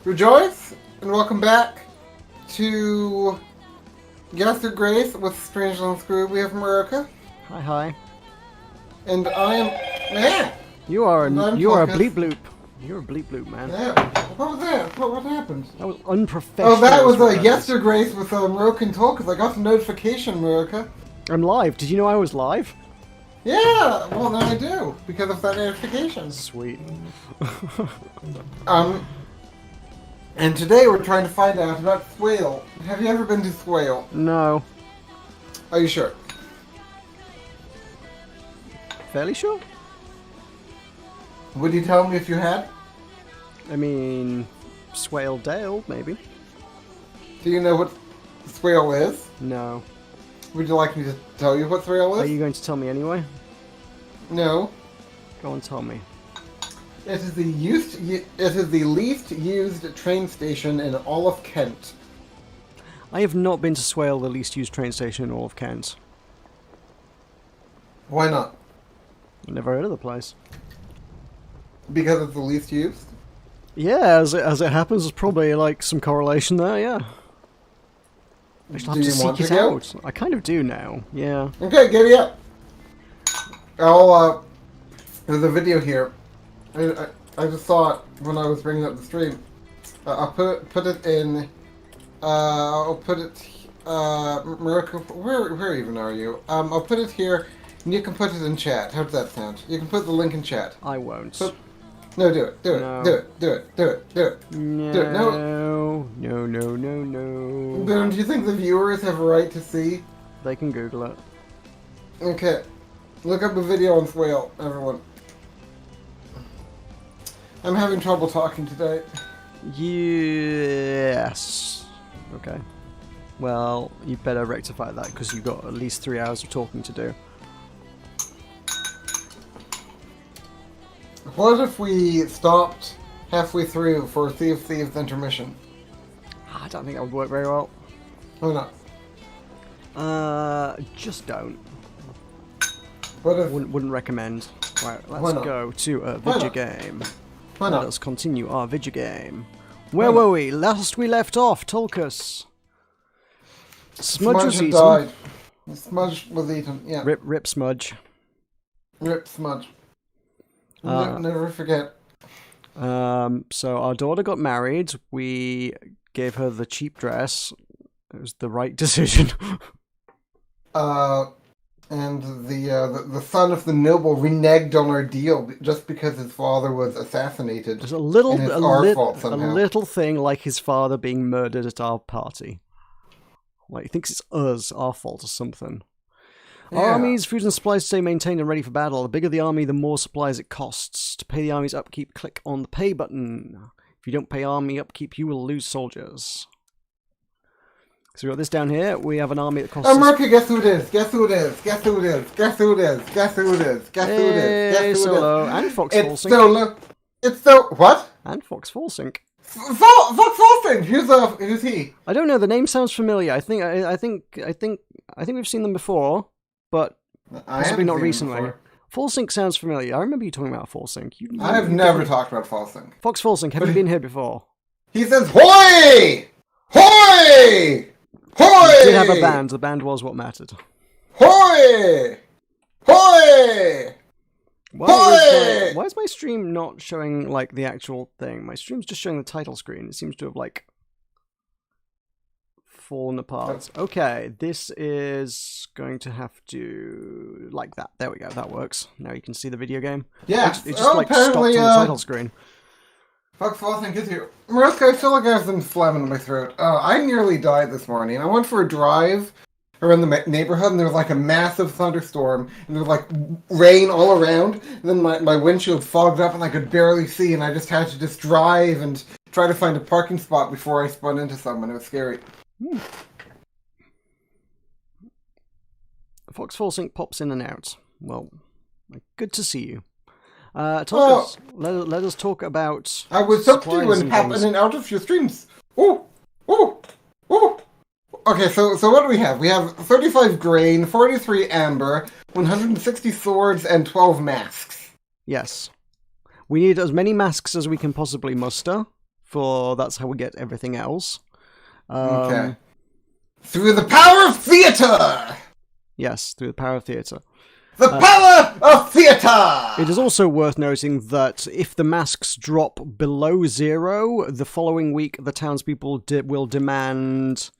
Rejoice, and welcome back to Guess Your Grace with Strange Unscrewed. We have Meroka, Hi, hi. and I am... Man! You are And I'm a Tulkas. bleep bloop. You're a bleep bloop, man. Yeah. What was that? What happened? That was unprofessional. Oh, that was what that Guess was. Your Grace with Meroka and Tulkas. I got the notification, Meroka. I'm live. Did you know I was live? Yeah! Well, now I do, because of that notification. Sweet. And today we're trying to find out about Swale. Have you ever been to Swale? No. Are you sure? Fairly sure? Would you tell me if you had? I mean, Swale Dale, maybe. Do you know what Swale is? No. Would you like me to tell you what Swale Are is? you going to tell me anyway? No. Go and tell me. It is the least used train station in all of Kent. I have not been to Swale, the least used train station in all of Kent. Why not? Never heard of the place. Because it's the least used? Yeah, as it happens, there's probably like some correlation there. Yeah. I shall have Do to you want seek to it go? out. I kind of do now. Yeah. Okay, giddy up. There's a video here. I just saw it when I was bringing up the stream. I'll put it in. I'll put it. Meroka, where even are you? I'll put it here, and you can put it in chat. How does that sound? You can put the link in chat. I won't. No, do it. Do it. No. Do it. Do it. Do it. Do it. No. Do it. No. No, no, no, no. Don't you think the viewers have a right to see? They can Google it. Okay. Look up a video on Swale, everyone. I'm having trouble talking today. Yes. Okay. Well, you better rectify that because you've got at least 3 hours of talking to do. What if we stopped halfway through for Sea of Thieves intermission? I don't think that would work very well. Why not? Just don't. What if... Wouldn't recommend. Right, Why let's not? go to a Why video not? game. Why Let not? us continue our video game. Where Why not? were we? Last we left off, Tulkas. Smudge was had eaten. died. Smudge was eaten, yeah. Rip Smudge. Rip Smudge. Uh, Never forget. So our daughter got married. We gave her the cheap dress. It was the right decision. And the son of the noble reneged on our deal just because his father was assassinated. There's a little, And it's a, our lit- fault a somehow. little thing like his father being murdered at our party. Like he thinks it's us, our fault or something. Our Yeah. army's food and supplies stay maintained and ready for battle. The bigger the army, the more supplies it costs. To pay the army's upkeep, click on the pay button. If you don't pay army upkeep, you will lose soldiers. So we got this down here. We have an army that costs us... Meroka, guess who it is? Guess who it is? Guess who it is? Guess who it is? Guess who it is? Guess who it is? Hey, Guess who it Solo. is? And Fox It's Falsink. Solo. It's what? And Fox Falsink. Fox Falsink. Who's he? I don't know. The name sounds familiar. I think we've seen them before, but I possibly haven't not seen him recently. before. Falsink sounds familiar. I remember you talking about Falsink. I have never talked about Falsink. Fox Falsink, have you been here before? He says, "Hoy! Hoy! Hoy!" You did have a band. The band was what mattered. Hoy! Hoy! Why is my stream not showing like the actual thing? My stream's just showing the title screen. It seems to have like fallen apart. Okay, this is going to have to like that. There we go. That works. Now you can see the video game. Yeah. It just like stopped on apparently, the title screen. Fox Falsink is here. Meroka, I feel like I have some phlegm in my throat. I nearly died this morning. I went for a drive around the neighborhood, and there was like a massive thunderstorm, and there was like rain all around. And then my windshield fogged up, and I could barely see, and I just had to just drive and try to find a parking spot before I spun into someone. It was scary. Fox Falsink pops in and out. Well, good to see you. Tulkas, let us talk about I was up to supplies you and pop things. in and out of your streams. Ooh, ooh, ooh. Okay, so what do we have? We have 35 grain, 43 amber, 160 swords, and 12 masks. Yes. We need as many masks as we can possibly muster for that's how we get everything else. Okay. Through the power of theatre! Yes, through the power of theatre. The power of theatre! It is also worth noting that if the masks drop below 0, the following week the townspeople will demand...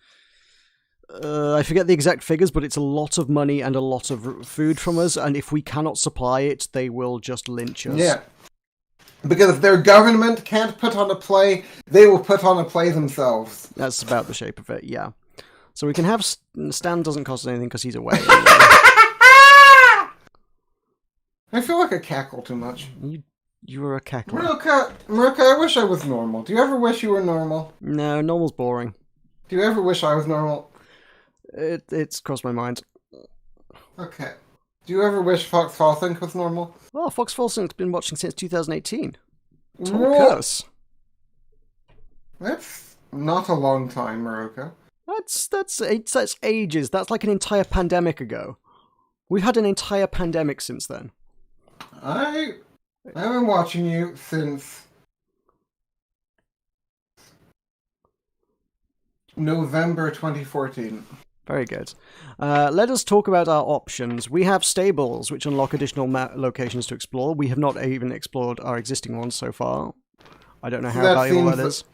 I forget the exact figures, but it's a lot of money and a lot of food from us, and if we cannot supply it, they will just lynch us. Yeah. Because if their government can't put on a play, they will put on a play themselves. That's about the shape of it, yeah. So we can have... Stan doesn't cost anything because he's away. I feel like I cackle too much. You were a cackler. Meroka, I wish I was normal. Do you ever wish you were normal? No, normal's boring. Do you ever wish I was normal? It's crossed my mind. Okay. Do you ever wish Fox Falsink was normal? Well, Fox Falsink's been watching since 2018. Tulkas. That's not a long time, Meroka. That's ages. That's like an entire pandemic ago. We've had an entire pandemic since then. I've been watching you since November 2014. Very good. Let us talk about our options. We have stables, which unlock additional locations to explore. We have not even explored our existing ones so far. I don't know how valuable that is.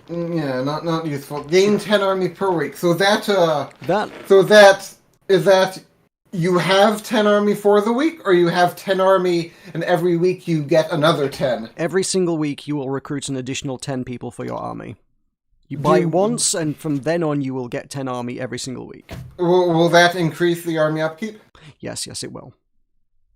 Yeah, not useful. Gain 10 army per week. So that is that you have 10 army for the week, or you have 10 army and every week you get another 10? Every single week you will recruit an additional 10 people for your army. You buy it once, and from then on you will get 10 army every single week. Will that increase the army upkeep? Yes, it will.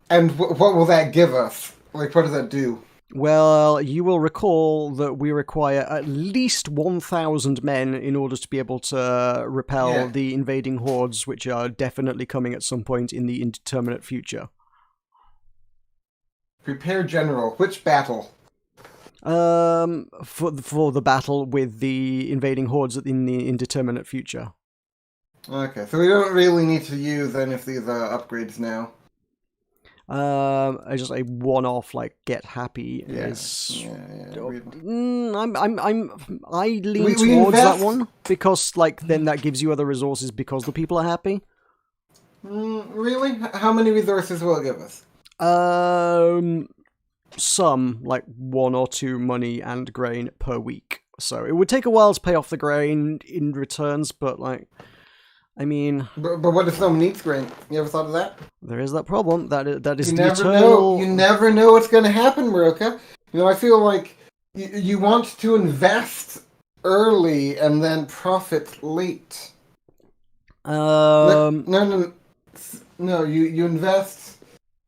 And what will that give us? Like, what does that do? Well, you will recall that we require at least 1,000 men in order to be able to repel the invading hordes, which are definitely coming at some point in the indeterminate future. Prepare general. Which battle? For the battle with the invading hordes in the indeterminate future. Okay, so we don't really need to use any of these upgrades now. Just a one-off, like, get happy is... I lean towards that one, because, like, then that gives you other resources because the people are happy. Really? How many resources will it give us? Some, like 1 or 2 money and grain per week. So it would take a while to pay off the grain in returns, but, like... I mean... But what if someone needs grain? You ever thought of that? There is that problem. That is you the never eternal... know. You never know what's going to happen, Meroka. You know, I feel like you want to invest early and then profit late. No, you invest...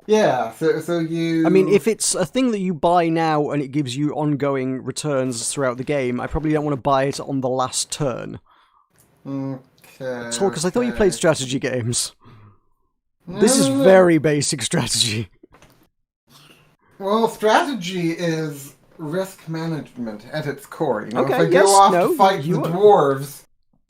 Yeah, so you... I mean, if it's a thing that you buy now and it gives you ongoing returns throughout the game, I probably don't want to buy it on the last turn. Because I thought you played strategy games. No, this is very basic strategy. Well, strategy is risk management at its core. You know, if I go off to fight the dwarves,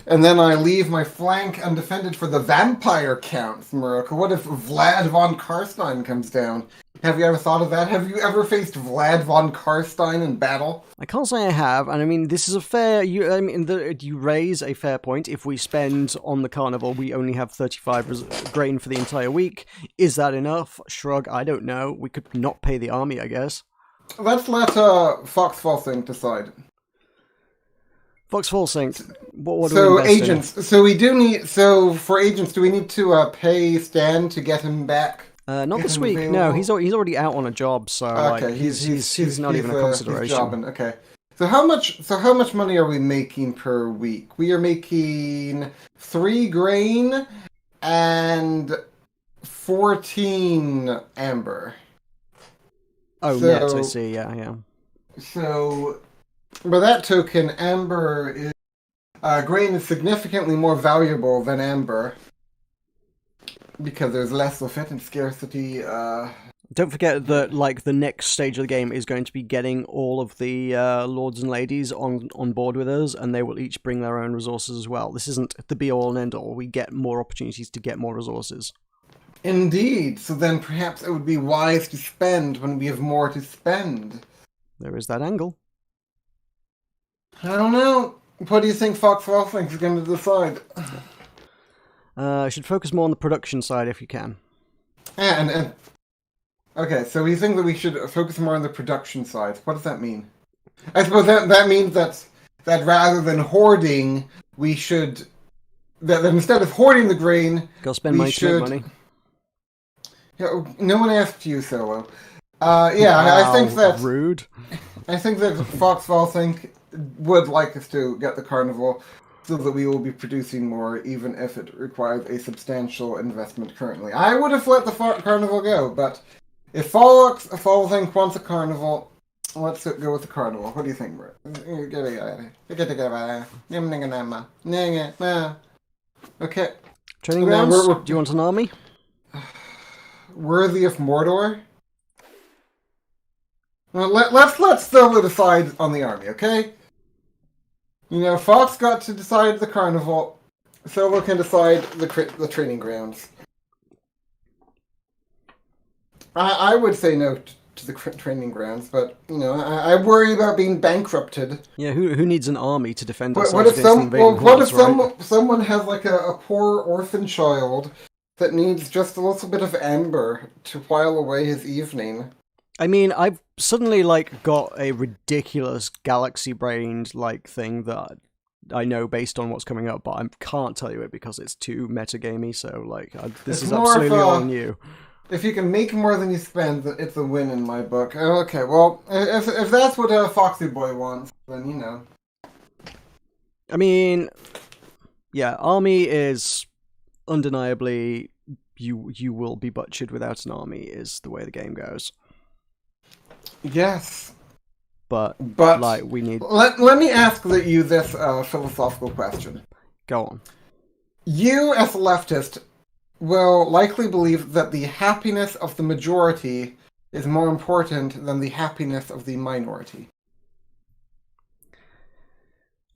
and then I leave my flank undefended for the vampire counts, Meroka, what if Vlad von Karstein comes down? Have you ever thought of that? Have you ever faced Vlad von Karstein in battle? I can't say I have, and I mean, this is a fair... You raise a fair point. If we spend on the carnival, we only have 35 grain for the entire week. Is that enough? Shrug, I don't know. We could not pay the army, I guess. Let's let Fox Falsink decide. Fox Falsink, what do we invest agents. in? So we do need... So for agents, do we need to pay Stan to get him back? Not this week. No, he's already out on a job, so okay, like, he's not even a consideration. Okay, so how much money are we making per week? We are making 3 grain and 14 amber. Oh, net, I see. Yeah. So, by that token, amber is grain is significantly more valuable than amber. Because there's less of it and scarcity. Don't forget that, like, the next stage of the game is going to be getting all of the lords and ladies on board with us, and they will each bring their own resources as well. This isn't the be-all and end-all. We get more opportunities to get more resources. Indeed. So then perhaps it would be wise to spend when we have more to spend. There is that angle. I don't know. What do you think Fox Racing is going to decide? Should focus more on the production side if you can. And okay, so we think that we should focus more on the production side. What does that mean? I suppose that means that rather than hoarding, we should that instead of hoarding the grain, Go spend money to make money. Yeah, no one asked you, Solo. Yeah, Wow, I think that rude. I think that Foxfall think would like us to get the carnival so that we will be producing more, even if it requires a substantial investment currently. I would have let the carnival go, but if Fall think wants a carnival, let's go with the carnival. What do you think, Brett? Okay. Training grounds? Do you want an army? Worthy of Mordor? Well, let's Solo decide on the army, okay? You know, Fox got to decide the carnival. Solo can decide the training grounds. I would say no to the training grounds, but you know, I worry about being bankrupted. Yeah, who needs an army to defend us? What if someone has like a poor orphan child that needs just a little bit of amber to while away his evening? I mean, I've suddenly got a ridiculous galaxy-brained thing that I know based on what's coming up, but I can't tell you it because it's too metagamey. So this is absolutely all on you. If you can make more than you spend, it's a win in my book. Okay, well, if that's what a Foxy Boy wants, then you know. I mean, yeah, army is undeniably you will be butchered without an army is the way the game goes. Yes. But we need... Let me ask you this philosophical question. Go on. You, as a leftist, will likely believe that the happiness of the majority is more important than the happiness of the minority.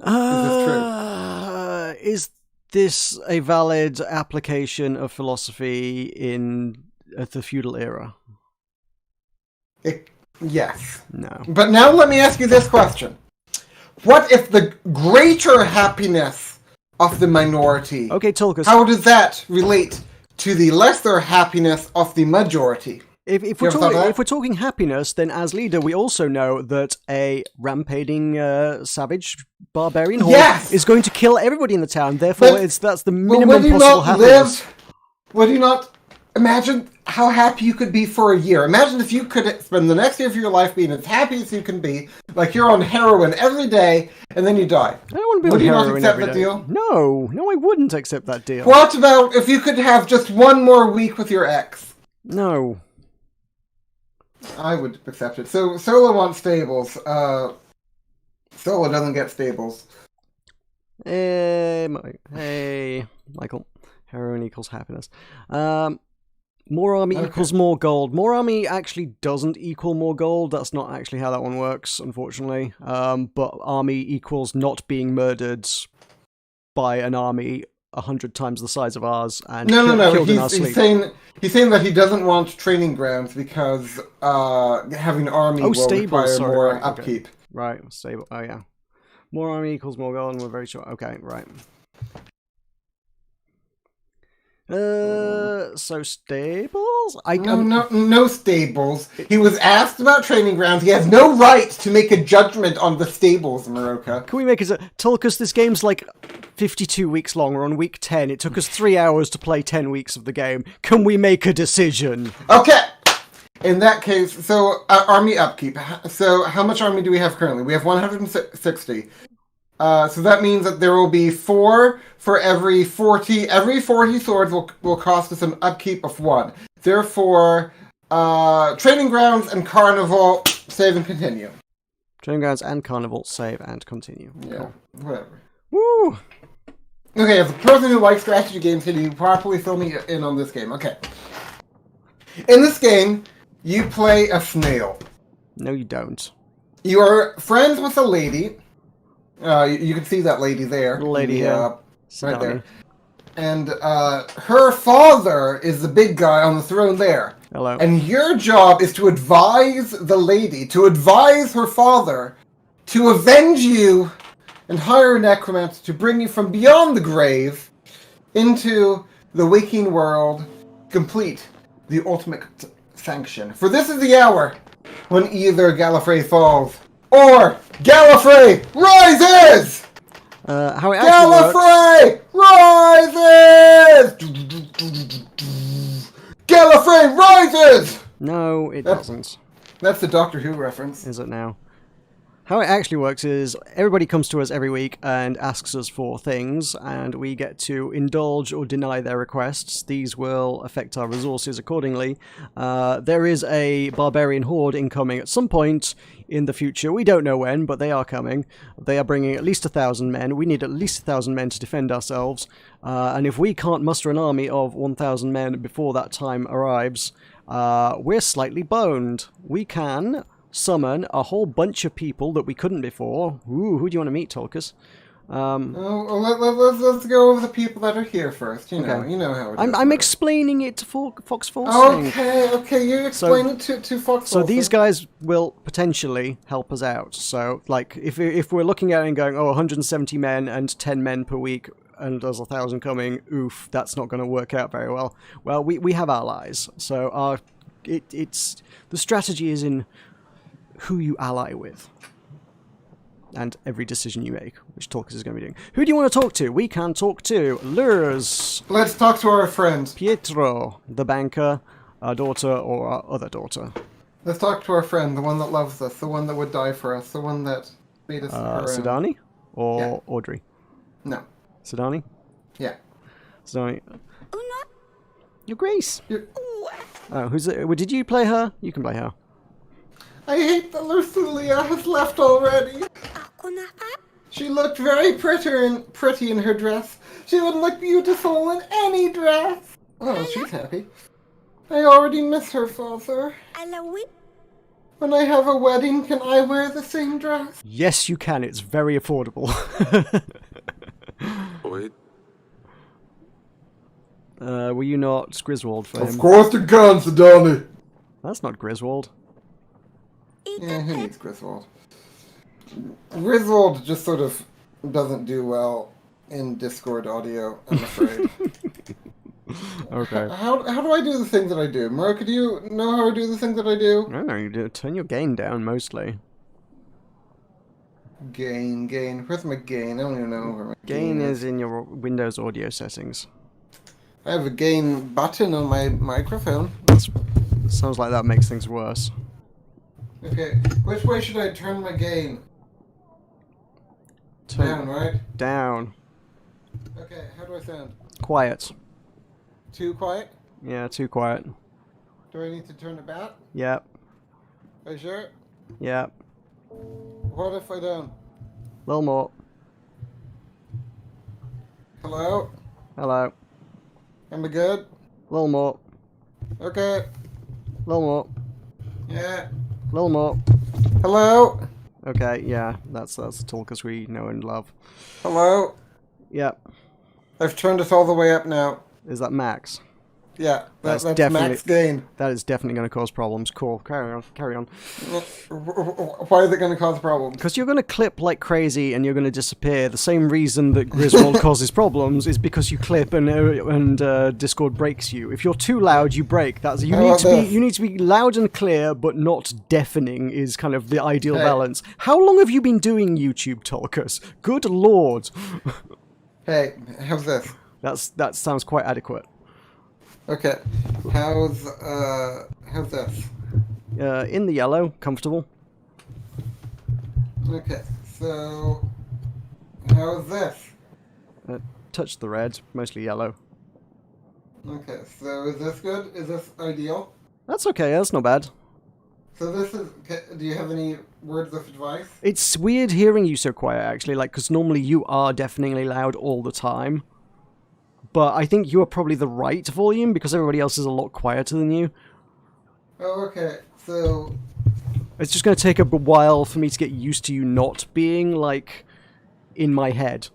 Is this true? Is this a valid application of philosophy in the feudal era? Yes. No. But now let me ask you this question. What if the greater happiness of the minority... Okay, Tulkas. How does that relate to the lesser happiness of the majority? If we're talking happiness, then as leader, we also know that a rampaging savage barbarian horde is going to kill everybody in the town. Therefore, that's the minimum possible happiness. Would you not imagine how happy you could be for a year? Imagine if you could spend the next year of your life being as happy as you can be, like you're on heroin every day, and then you die. I don't want to be on heroin every day. Would you not accept that deal? No, I wouldn't accept that deal. What about if you could have just one more week with your ex? No. I would accept it. So Solo wants stables. Solo doesn't get stables. Hey, Michael. Heroin equals happiness. More army equals more gold. More army actually doesn't equal more gold. That's not actually how that one works, unfortunately. But army equals not being murdered by an army 100 times the size of ours and killed in our sleep. He's saying that he doesn't want training grounds because having army will require more upkeep. Okay. Right, stable. Oh yeah, more army equals more gold, and we're very short. Okay, right. So stables? No stables. He was asked about training grounds. He has no right to make a judgment on the stables, Meroka. Can we make it Tulkas, this game's 52 weeks long. We're on week 10. It took us 3 hours to play 10 weeks of the game. Can we make a decision? Okay. In that case, so army upkeep. So how much army do we have currently? We have 160. So that means that there will be 4 for every 40. Every 40 swords will cost us an upkeep of 1. Therefore, training grounds and carnival, save and continue. Training grounds and carnival, save and continue. Yeah, cool. Whatever. Woo! Okay, as a person who likes strategy games, can you properly fill me in on this game? Okay. In this game, you play a snail. No, you don't. You are friends with a lady. You can see that lady there. The lady here. Right there. And her father is the big guy on the throne there. Hello. And your job is to advise the lady, to advise her father, to avenge you and hire a necromancer to bring you from beyond the grave into the waking world, complete the ultimate sanction. For this is the hour when either Gallifrey falls or Gallifrey rises! How it actually works... Gallifrey rises! Gallifrey rises! No, it doesn't. That's the Doctor Who reference. Is it now? How it actually works is everybody comes to us every week and asks us for things, and we get to indulge or deny their requests. These will affect our resources accordingly. There is a barbarian horde incoming at some point in the future. We don't know when, but they are coming. They are bringing at least 1,000 men. We need at least 1,000 men to defend ourselves. And if we can't muster an army of 1,000 men before that time arrives, we're slightly boned. We can summon a whole bunch of people that we couldn't before. Ooh, who do you want to meet, Tulkas? Let's go over the people that are here first. You know, Okay. you know how it is. I'm explaining it to Fox Force. Okay, you explain it to Fox. So these guys will potentially help us out. So, like, if we're looking at it and going, 170 men and 10 men per week, and there's 1,000 coming, oof, that's not going to work out very well. Well, we have allies, so it's the strategy is in who you ally with, and every decision you make, which Tulkas is going to be doing. Who do you want to talk to? We can talk to Lurs. Let's talk to our friend Pietro, the banker, our daughter, or our other daughter. Let's talk to our friend, the one that loves us, the one that would die for us, the one that made us her own. Sidani or Yeah. Audrey? No. Sidani? Yeah. Sidani. Your Grace. You're... Oh, who's it? Did you play her? You can play her. I hate that Lucilia has left already. She looked very pretty in her dress. She would look beautiful in any dress. Oh, she's happy. I already miss her father. When I have a wedding, can I wear the same dress? Yes, you can. It's very affordable. Were you not Griswold for him? Of course you can, Sidani. That's not Griswold. Yeah, who needs Griswold? Griswold just sort of doesn't do well in Discord audio, I'm afraid. Okay. How do I do the thing that I do? Meroka, do you know how I do the thing that I do? I don't know, you do turn your gain down mostly. Gain. Where's my gain? I don't even know where my Gain is in your Windows audio settings. I have a gain button on my microphone. Sounds like that makes things worse. Okay, which way should I turn my gain? Down, right? Down. Okay, how do I sound? Quiet. Too quiet? Yeah, too quiet. Do I need to turn it back? Yep. Are you sure? Yep. What if I don't? Little more. Hello? Hello. Am I good? Little more. Okay. Little more. Yeah. Little more. Hello? Okay, yeah, that's the Tulkas we know and love. Hello? Yep. I've turned it all the way up now. Is that max? Yeah, that's definitely max gain. That is definitely going to cause problems. Cool. Carry on. Why is it going to cause problems? Because you're going to clip like crazy and you're going to disappear. The same reason that Griswold causes problems is because you clip and Discord breaks you. If you're too loud, you break. You need to be loud and clear, but not deafening. Is kind of the ideal balance. How long have you been doing YouTube, Tulkas? Good lord. Hey, how's this? That sounds quite adequate. Okay, how's this? In the yellow, comfortable. Okay, so how's this? Touch the red, mostly yellow. Okay, so is this good? Is this ideal? That's okay, that's not bad. So this is, do you have any words of advice? It's weird hearing you so quiet, actually, like, because normally you are deafeningly loud all the time. But I think you are probably the right volume, because everybody else is a lot quieter than you. Oh, okay, so... It's just going to take a while for me to get used to you not being, like, in my head.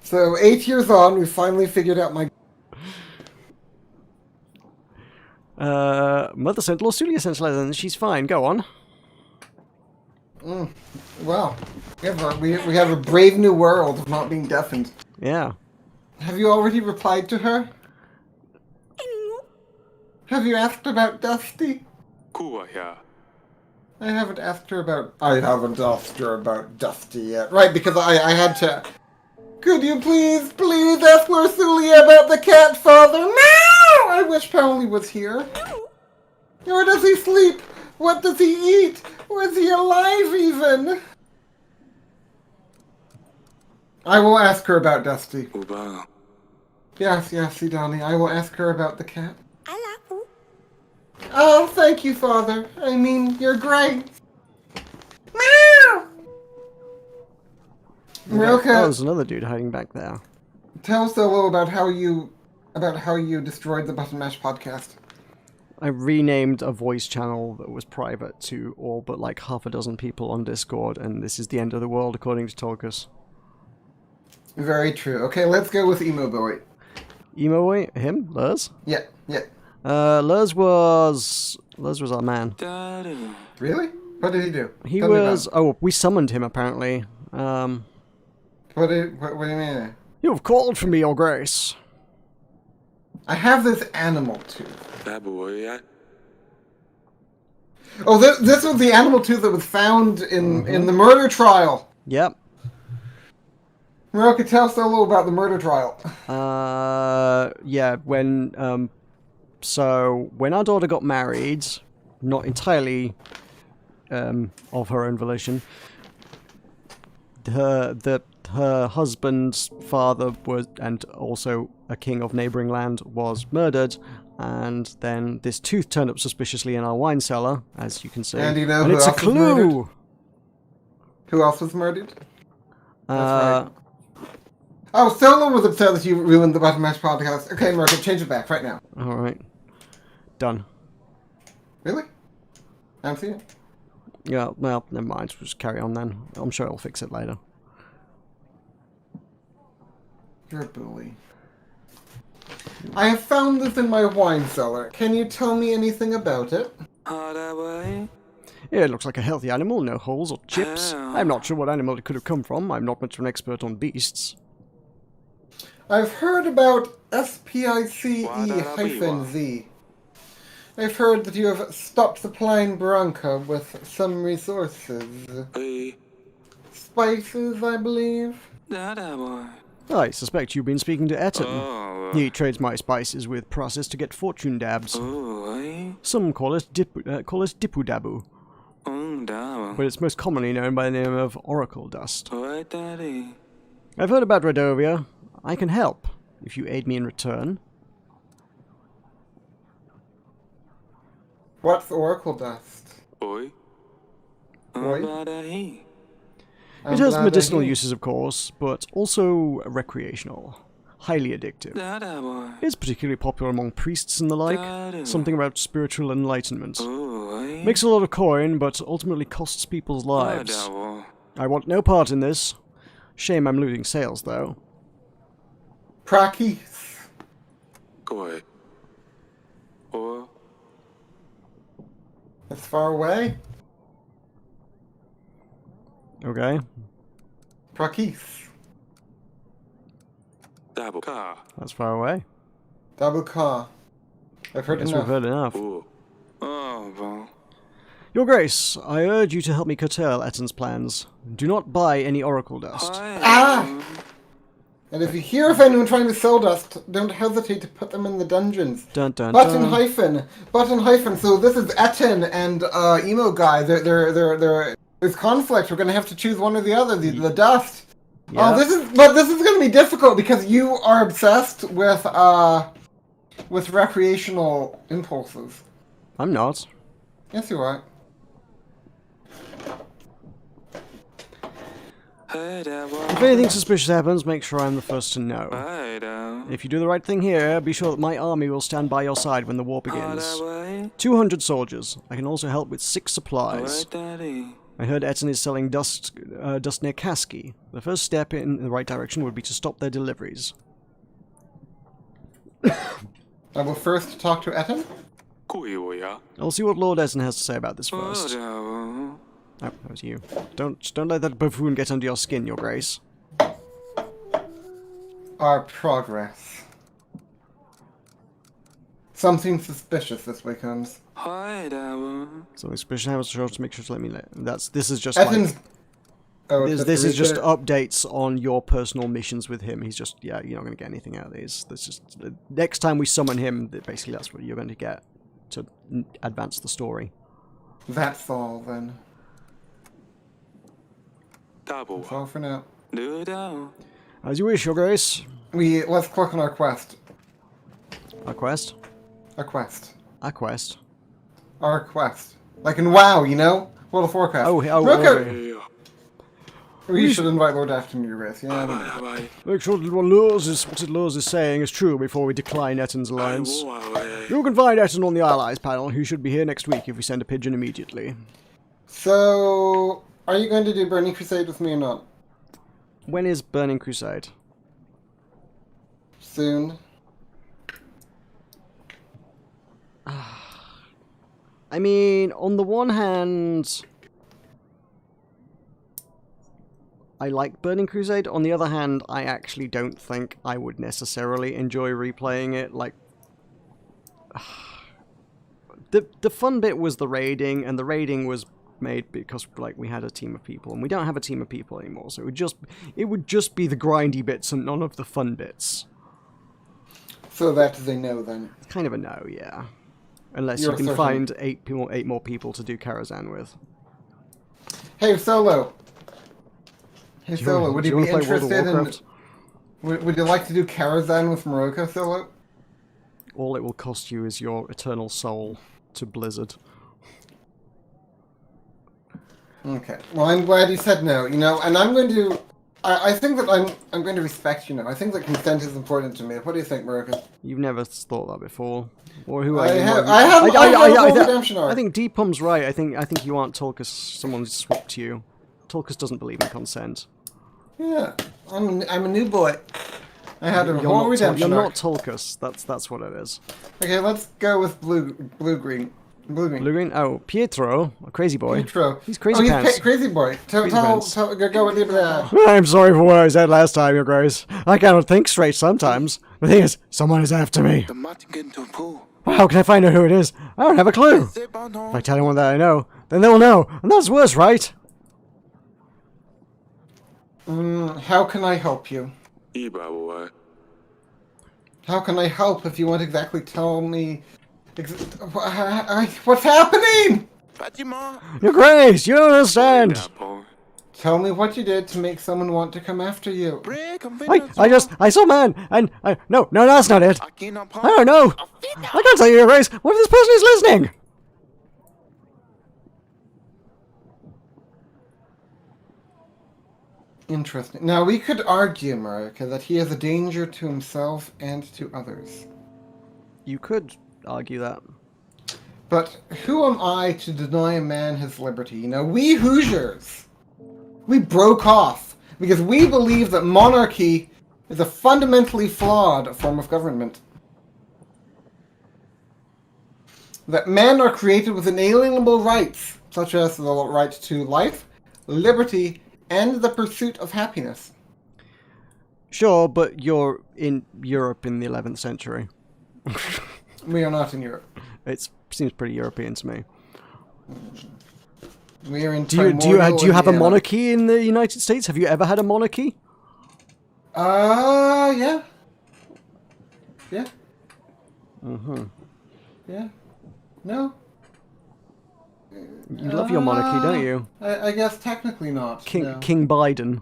So, 8 years on, we finally figured out my... Mother sent Lorsulia sent letter, and she's fine. Go on. Well, we have a brave new world of not being deafened. Yeah. Have you already replied to her? Have you asked about Dusty? I haven't asked her about Dusty yet. Right, because I had to... Could you please ask Lorsulia about the cat, Father? No! I wish Paoli was here. Where does he sleep? What does he eat? Was he alive even? I will ask her about Dusty. Yes, Sidani. I will ask her about the cat. Oh, thank you, Father. I mean, you're great. Meow! Meroka, there's another dude hiding back there. tell us a little about how you destroyed the Button Mash podcast. I renamed a voice channel that was private to all but like half a dozen people on Discord, and this is the end of the world according to Tulkas. Very true. Okay, let's go with Emo Boy. Emo boy? Him? Lurs? Yeah. Lurs was our man. Really? What did he do? He Tell me was... about Oh, we summoned him apparently. him. What do you mean? You have called for me, Your Grace. I have this animal tooth. Oh, this was the animal tooth that was found in the murder trial. Yep. Meroka, tell us a little about the murder trial. Yeah, when, so, when our daughter got married, not entirely, of her own volition, her husband's father was, and also a king of neighbouring land, was murdered, and then this tooth turned up suspiciously in our wine cellar, as you can see. And you know and who it's a else was murdered? clue! Who else was murdered? That's right. Oh, Solo was upset that you ruined the Button Mash podcast. Okay, Meroka, change it back right now. Alright. Done. Really? I haven't seen it. Yeah, well, never mind. We'll just carry on then. I'm sure I'll fix it later. You're a bully. I have found this in my wine cellar. Can you tell me anything about it? Yeah, it looks like a healthy animal, no holes or chips. I'm not sure what animal it could have come from. I'm not much of an expert on beasts. I've heard about SPICE-Z. I've heard that you have stopped supplying Bronca with some resources. Spices, I believe. I suspect you've been speaking to Etten. He trades my spices with process to get fortune dabs. Some call it Dipu Dabu, but it's most commonly known by the name of Oracle Dust. I've heard about Redovia. I can help, if you aid me in return. What's Oracle Dust? It has medicinal uses, of course, but also recreational. Highly addictive. It's particularly popular among priests and the like. Something about spiritual enlightenment. Makes a lot of coin, but ultimately costs people's lives. I want no part in this. Shame I'm losing sales, though. Prakis. That's far away. Okay. Prakis. That's far away. Dabuka. I've heard Guess enough. we've heard enough. Your Grace, I urge you to help me curtail Etten's plans. Do not buy any Oracle Dust. Ah! And if you hear of anyone trying to sell dust, don't hesitate to put them in the dungeons. Dun dun Button dun. hyphen. So this is Etten and Emo Guy. There's conflict. We're gonna have to choose one or the other. The dust. Yeah. Oh, this is gonna be difficult because you are obsessed with recreational impulses. I'm not. Yes, you are. If anything suspicious happens, make sure I'm the first to know. If you do the right thing here, be sure that my army will stand by your side when the war begins. 200 soldiers. I can also help with 6 supplies. I heard Etten is selling dust near Kaski. The first step in the right direction would be to stop their deliveries. I will first talk to Etten. I'll see what Lord Etten has to say about this first. Oh, that was you. Don't let that buffoon get under your skin, Your Grace. Our progress. Something suspicious this way comes. Something suspicious happens to make sure to let me know. This is just Ethan's... like... Oh, This is just updates on your personal missions with him. He's just, yeah, you're not going to get anything out of these. This just next time we summon him, basically that's what you're going to get to advance the story. That's all, then. That's all for now. As you wish, Your Grace. Let's click on our quest. Our quest? Our quest. Our quest? Our quest. Like in WoW, you know? World of Warcraft. Okay. We should invite Lord Afton to your race, yeah. Make sure that what it Lurs is saying is true before we decline Etton's alliance. You can find Etton on the Allies panel, who should be here next week if we send a pigeon immediately. So, are you going to do Burning Crusade with me or not? When is Burning Crusade? Soon. I mean, on the one hand, I like Burning Crusade. On the other hand, I actually don't think I would necessarily enjoy replaying it. Like, the fun bit was the raiding, and the raiding was made because like we had a team of people, and we don't have a team of people anymore. So it would just be the grindy bits and none of the fun bits. So that is a no then. It's kind of a no, yeah. Unless you can find eight more people to do Karazhan with. Hey Solo. Hey Solo, would you be interested in? Would you like to do Karazhan with Meroka, Solo? All it will cost you is your eternal soul to Blizzard. Okay. Well, I'm glad you said no. You know, and I'm going to. I think that I'm going to respect you now. I think that consent is important to me. What do you think, Meroka? You've never thought that before. Or who are I you? have a redemption arc. I think Deepum's right. I think you aren't Tulkas. Someone's swapped you. Tulkas doesn't believe in consent. Yeah, I'm a new boy. I had a whole redemption You're arc. not Tulkas. That's what it is. Okay, let's go with blue green. Blue green. Oh, Pietro, a crazy boy. Pietro. He's crazy pants. Crazy boy. Go with the. I'm sorry for what I said last time, Your Grace. I cannot think straight sometimes. The thing is, someone is after me. Well, how can I find out who it is? I don't have a clue. If I tell anyone that I know, then they'll know, and that's worse, right? How can I help you? How can I help if you won't exactly tell me? What's happening? Your Grace, you don't understand. Tell me what you did to make someone want to come after you. I saw a man, and no, that's not it. I don't know. I can't tell you, Your Grace. What if this person is listening? Interesting. Now, we could argue, Meroka, that he is a danger to himself and to others. You could argue that. But who am I to deny a man his liberty? You know, we Hoosiers, we broke off because we believe that monarchy is a fundamentally flawed form of government. That men are created with inalienable rights, such as the right to life, liberty, and the pursuit of happiness. Sure, but you're in Europe in the 11th century. We are not in Europe. It seems pretty European to me. We are in. Do you have a monarchy in the United States? Have you ever had a monarchy? Yeah. Yeah. Yeah. No. You love your monarchy, don't you? I guess technically not. King Biden.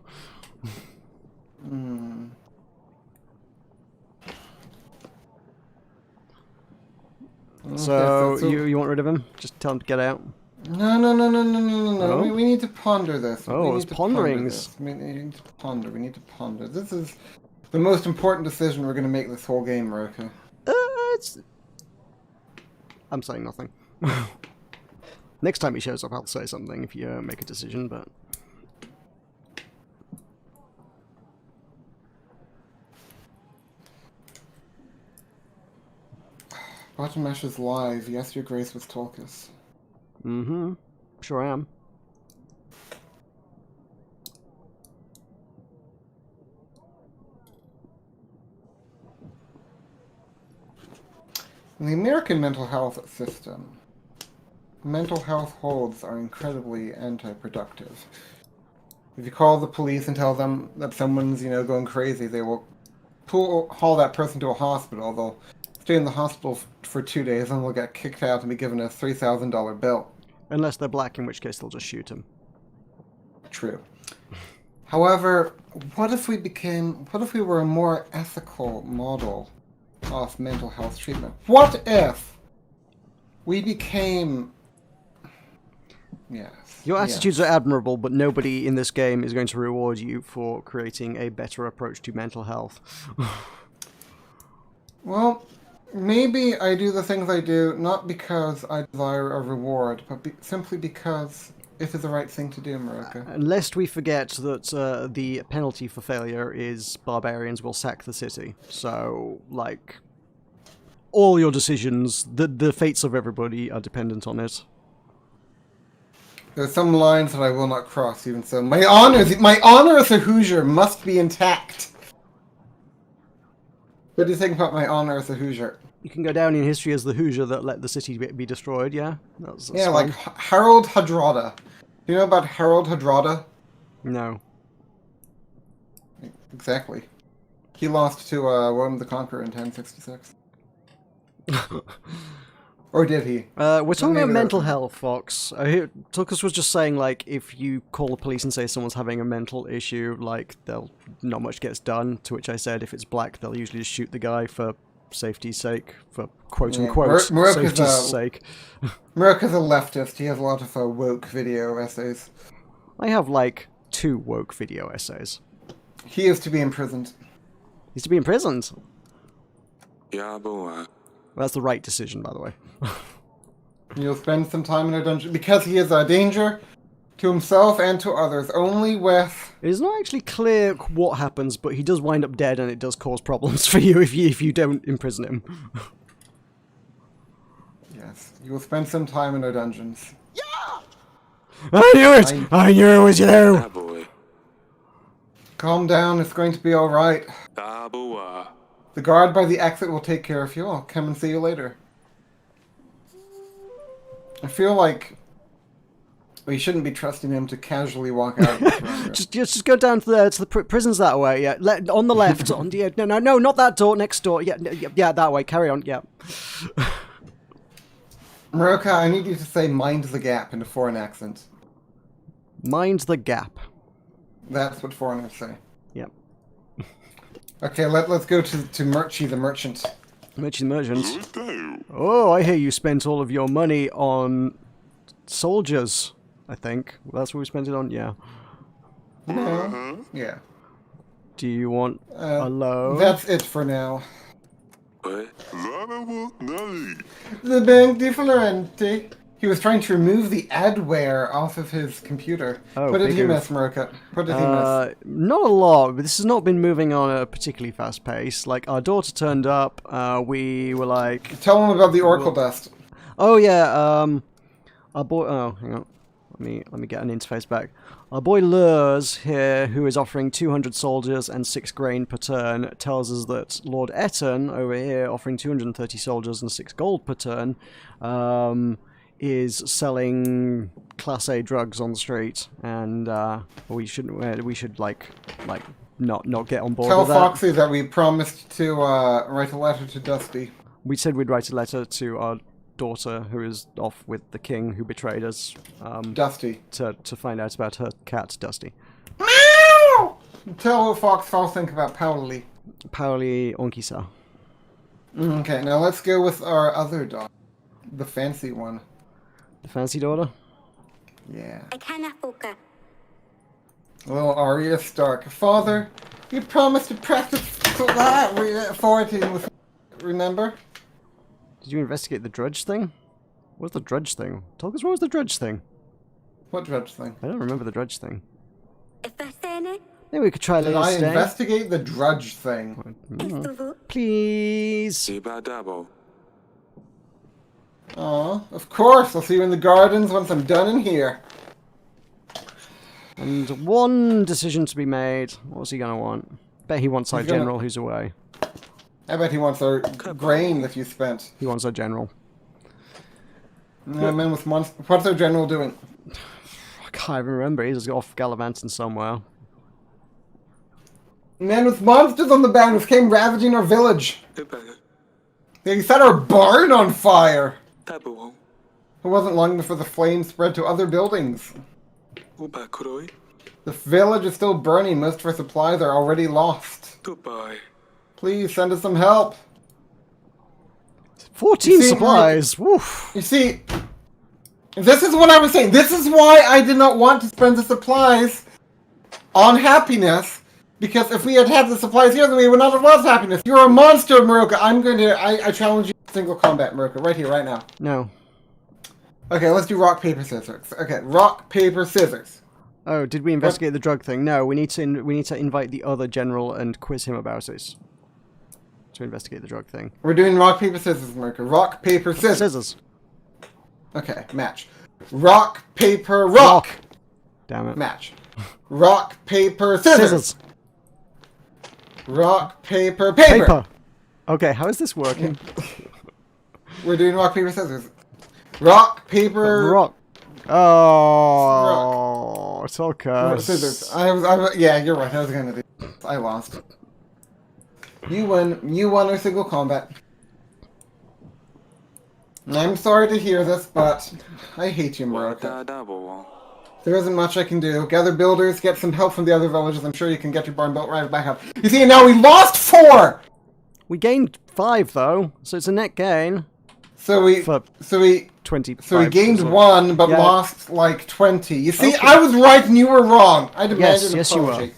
So you want rid of him? Just tell him to get out. No. Oh? We need to ponder this. Oh, it's ponderings. We need to ponder. We need to ponder. This is the most important decision we're going to make this whole game, Meroka. I'm saying nothing. Next time he shows up, I'll say something if you make a decision, but... Bottom Mesh is live. Yes, Your Grace with Tulkas. Sure I am. In the American mental health system, mental health holds are incredibly anti-productive. If you call the police and tell them that someone's, going crazy, they will haul that person to a hospital. They'll stay in the hospital for 2 days and they'll get kicked out and be given a $3,000 bill. Unless they're black, in which case they'll just shoot him. True. However, what if we were a more ethical model of mental health treatment? What if we became... Yes. Your attitudes are admirable, but nobody in this game is going to reward you for creating a better approach to mental health. Well, maybe I do the things I do not because I desire a reward, but simply because it is the right thing to do, Meroka. Lest we forget that the penalty for failure is barbarians will sack the city. So, like, all your decisions, the fates of everybody are dependent on it. There's some lines that I will not cross, even so. My honor as a Hoosier must be intact. What do you think about my honor as a Hoosier? You can go down in history as the Hoosier that let the city be destroyed, yeah? That's yeah, fine. like Harold Hardrada. Do you know about Harold Hardrada? No. Exactly. He lost to William the Conqueror in 1066. Or did he? We're talking about mental health, Fox. Tulkas was just saying, like, if you call the police and say someone's having a mental issue, like, not much gets done. To which I said, if it's black, they'll usually just shoot the guy for safety's sake, for quote-unquote safety's sake. Meroka's a leftist. He has a lot of woke video essays. I have, like, 2 woke video essays. He is to be imprisoned. He's to be imprisoned? Yeah, boy. That's the right decision, by the way. He'll spend some time in a dungeon because he is a danger to himself and to others. Only with... It is not actually clear what happens, but he does wind up dead, and it does cause problems for you if you don't imprison him. Yes, you will spend some time in our dungeons. Yeah! I knew it! I knew it was you! Yeah, boy. Calm down, it's going to be alright. Yeah, boy. The guard by the exit will take care of you. I'll come and see you later. I feel like we shouldn't be trusting him to casually walk out. just go down to the prisons that way. Yeah, on the left. No, not that door. Next door. Yeah, that way. Carry on. Yeah. Meroka, I need you to say "mind the gap" in a foreign accent. Mind the gap. That's what foreigners say. Yep. Okay, let's go to Murchie the merchant. Murchie the merchant. Oh, I hear you spent all of your money on soldiers, I think. That's what we spent it on? Yeah. No. Yeah. Do you want a loan? That's it for now. What? The bank differente. He was trying to remove the adware off of his computer. Oh, what did he miss, Meroka? What did he miss? Not a lot, but this has not been moving on at a particularly fast pace. Like, our daughter turned up, we were like... Tell him about the Oracle Dust. Oh, yeah, our boy... Oh, hang on. Let me get an interface back. Our boy Lurs here, who is offering 200 soldiers and 6 grain per turn, tells us that Lord Etten, over here, offering 230 soldiers and 6 gold per turn, is selling Class A drugs on the street, and we should like not get on board Tell with that. Foxy that we promised to write a letter to Dusty. We said we'd write a letter to our daughter, who is off with the king who betrayed us. Dusty. To find out about her cat, Dusty. Meow! Tell Fox I'll think about Pauli. Pauli Onkisa. Okay, now let's go with our other dog. The fancy one. The fancy daughter? Yeah. I cannot focus. Little Arya Stark. Father, you promised to practice authority with... Remember? Did you investigate the Drudge thing? What's the Drudge thing? Tulkas, what was the Drudge thing? What Drudge thing? I don't remember the Drudge thing. If I say it, Maybe we could try Did later I today. investigate the Drudge thing? Please. See about Dabo. Aw, of course. I'll see you in the gardens once I'm done in here. And one decision to be made. What's he gonna want? Bet he wants our general who's away. I bet he wants our grain that you spent. He wants our general. Man with monster. What's our general doing? I can't even remember. He's off gallivanting somewhere. Men with monsters on the banners came ravaging our village. Ibaga. They set our barn on fire. Tabo. It wasn't long before the flames spread to other buildings. Uba Kuroi. The village is still burning. Most of our supplies are already lost. Goodbye. Please send us some help. 14 see, supplies! Woof! You see, this is what I was saying. This is why I did not want to spend the supplies on happiness. Because if we had had the supplies here, then we would not have lost happiness. You're a monster, Meroka. I challenge you to single combat, Meroka. Right here, right now. No. Okay, let's do rock, paper, scissors. Okay, rock, paper, scissors. Oh, did we investigate the drug thing? No, we need to invite the other general and quiz him about it. To investigate the drug thing. We're doing rock, paper, scissors, Meroka. Rock, paper, scissors. Scissors. Okay, match. Rock, paper, rock. Damn it. Match. Rock, paper, scissors. Scissors. Rock, paper, paper. Paper. Okay, how is this working? We're doing rock, paper, scissors. Rock, paper, Rock. Oh, Tulkas. scissors. Yeah, you're right. I was gonna do. I lost. You win. You won our single combat. I'm sorry to hear this, but I hate you, Meroka. Dabo. There isn't much I can do. Gather builders, get some help from the other villages. I'm sure you can get your barn built right back up. You see, now we lost 4. We gained 5 though, so it's a net gain. So we 20. So we gained 1, but Yeah. lost like 20. You see, Okay. I was right and you were wrong. I demand an Yes, you apology.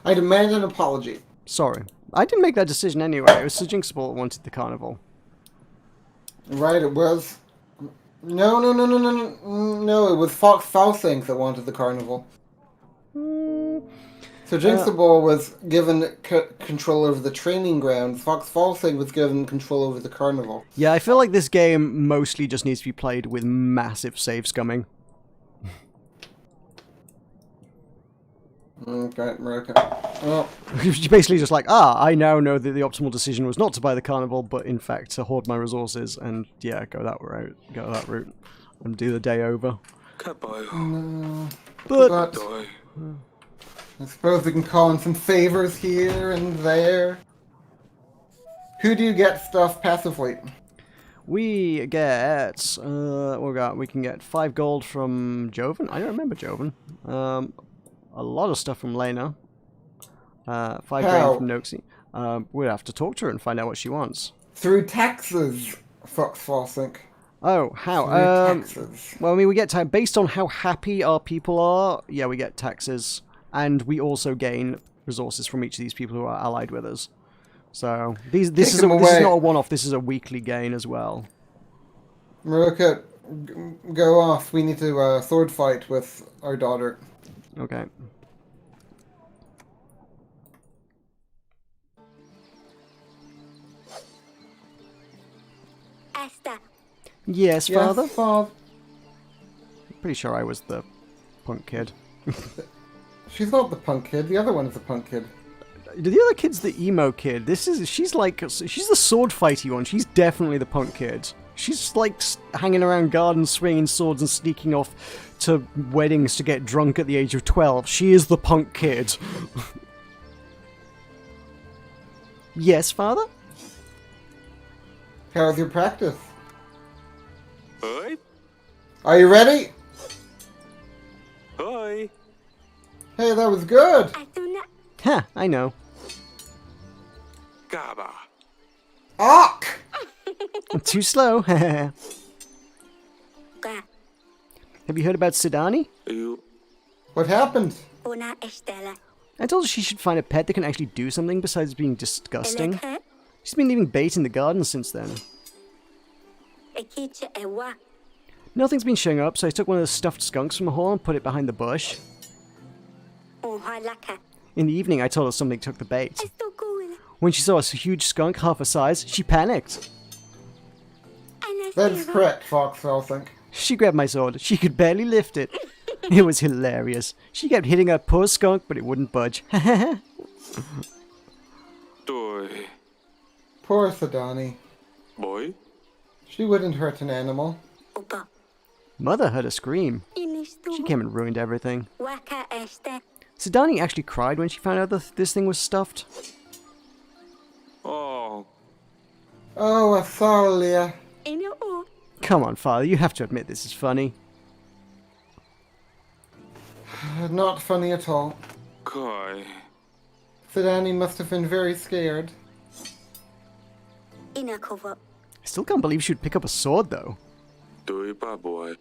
I demand an apology. Sorry. I didn't make that decision anyway. It was Sujinxable that wanted the carnival. Right, it was. No, it was Fox Falsink that wanted the carnival. So Jinxable was given control over the training grounds. Fox Falsink was given control over the carnival. Yeah, I feel like this game mostly just needs to be played with massive save scumming. Okay, Meroka. Well, You're basically just like, I now know that the optimal decision was not to buy the carnival, but in fact to hoard my resources and, yeah, go that route, and do the day over. Kabayo. But Doi. I suppose we can call in some favors here and there. Who do you get stuff passively? we get, we can get 5 gold from Joven. I don't remember Joven. A lot of stuff from Lena. 5 grain from Noxie. We'd have to talk to her and find out what she wants. Through taxes, Fox Falsink. Oh, how? Through taxes. Well, I mean, we get based on how happy our people are. Yeah, we get taxes, and we also gain resources from each of these people who are allied with us. So this is not a one-off. This is a weekly gain as well. Meroka, go off. We need to sword fight with our daughter. Okay. Asta. Yes, Father. Yes, Father. Pretty sure I was the punk kid. She's not the punk kid. The other one is the punk kid. The other kid's the emo kid. She's the sword fighty one. She's definitely the punk kid. She's like hanging around gardens, swinging swords and sneaking off to weddings to get drunk at the age of 12. She is the punk kid. Yes, Father? How's your practice? Oi. Are you ready? Oi. Hey, that was good. Atuna. Ha, I know. Gaba. Ock! Too slow. Have Ga. you heard about Sidani? You. What happened? Una Estela. I told her she should find a pet that can actually do something besides being disgusting. Eleke. She's been leaving bait in the garden since then. Ekiche ewa. Nothing's been showing up, so I took one of the stuffed skunks from a hole and put it behind the bush. Unhalaka. In the evening, I told her something took the bait. Esto cool. When she saw a huge skunk half her size, she panicked. That's correct, Fox Falsink. She grabbed my sword. She could barely lift it. It was hilarious. She kept hitting her poor skunk, but it wouldn't budge. Doi. Poor Sedani. Boy? She wouldn't hurt an animal. Upa. Mother heard a scream. She Inistu. came and ruined everything. Waka este. Sidani actually cried when she found out that this thing was stuffed. Oh, Oh, Athalia. Inu u. Come on, Father, you have to admit this is funny. Not funny at all. Kai. Sedani must have been very scared. Inakova. I still can't believe she'd pick up a sword, though. Doi ba boy.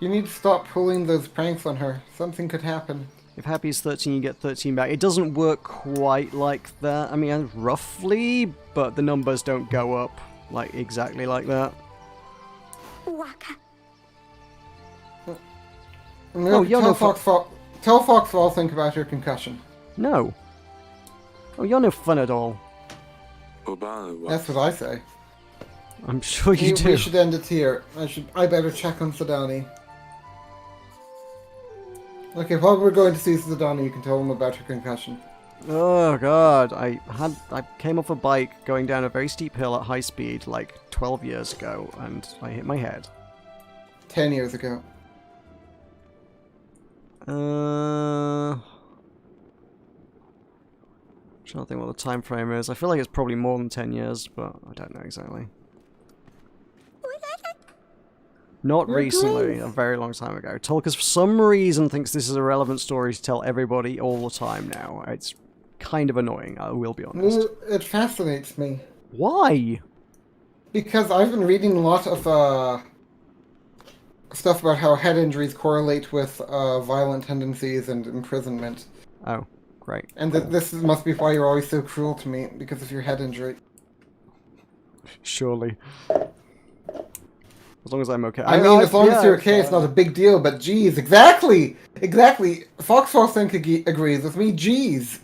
You need to stop pulling those pranks on her. Something could happen. If Happy is 13, you get 13 back. It doesn't work quite like that. I mean, roughly, but the numbers don't go up like exactly like that. Waka. No, you're tell no Foxfall. Tell Foxfall think about your concussion. No. Oh, you're no fun at all. Ubanu. That's what I say. I'm sure you do. We should end it here. I better check on Sedani. Okay, while we're going to see Sedani, you can tell him about her concussion. Oh god, I came off a bike going down a very steep hill at high speed like 12 years ago, and I hit my head. 10 years ago. Trying to think what the time frame is. I feel like it's probably more than 10 years, but I don't know exactly. Not You're recently, great. a very long time ago. Tulkas, for some reason, thinks this is a relevant story to tell everybody all the time now. It's kind of annoying, I will be honest. Well, it fascinates me. Why? Because I've been reading a lot of stuff about how head injuries correlate with violent tendencies and imprisonment. Oh, great. And this must be why you're always so cruel to me, because of your head injury. Surely. As long as I'm okay. I mean, as long as you're okay, it's fine. not a big deal, but geez, exactly! Foxfall think agrees with me, geez!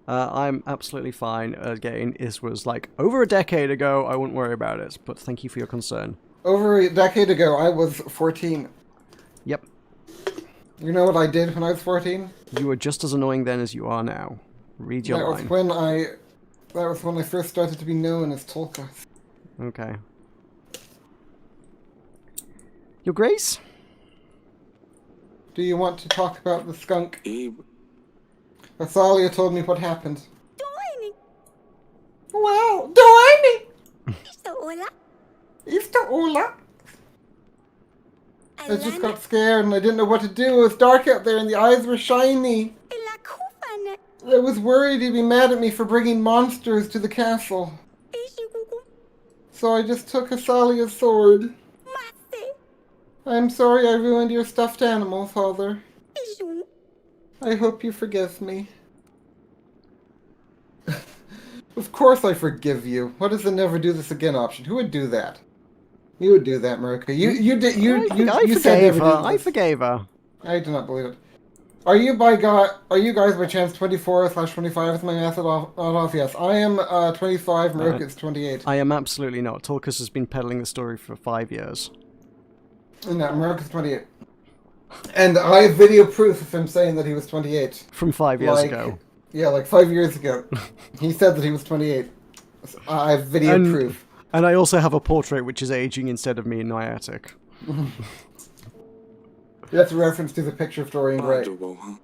I'm absolutely fine. Again, this was like over a decade ago. I wouldn't worry about it, but thank you for your concern. Over a decade ago, I was 14. Yep. You know what I did when I was 14? You were just as annoying then as you are now. Read your line. That was when I first started to be known as Tulkas. Okay. Your Grace? Do you want to talk about the skunk? Ib. Athalia told me what happened. Doini. Wow, Doini! Isto ola. Easter Ola! I just Alana. got scared and I didn't know what to do. It was dark out there and the eyes were shiny. Ila kufane. I was worried he'd be mad at me for bringing monsters to the castle. Ishigugu. So I just took Athalia's sword. Mate. I'm sorry I ruined your stuffed animal, Father. Ishun. I hope you forgive me. Of course I forgive you. What is the never do this again option? Who would do that? You would do that, Meroka. You said never do I this. forgave her. I do not believe it. Are you guys by chance 24/25? Is my math off? Yes. I am 25, Meroka is 28. I am absolutely not. Tulkas has been peddling the story for 5 years. No, Meroka's 28. And I have video proof of him saying that he was 28. From 5 years ago. Yeah, like 5 years ago. He said that he was 28. I have video proof. And I also have a portrait which is aging instead of me in Niatic. That's a reference to the picture of Dorian Gray. Bandubo, huh?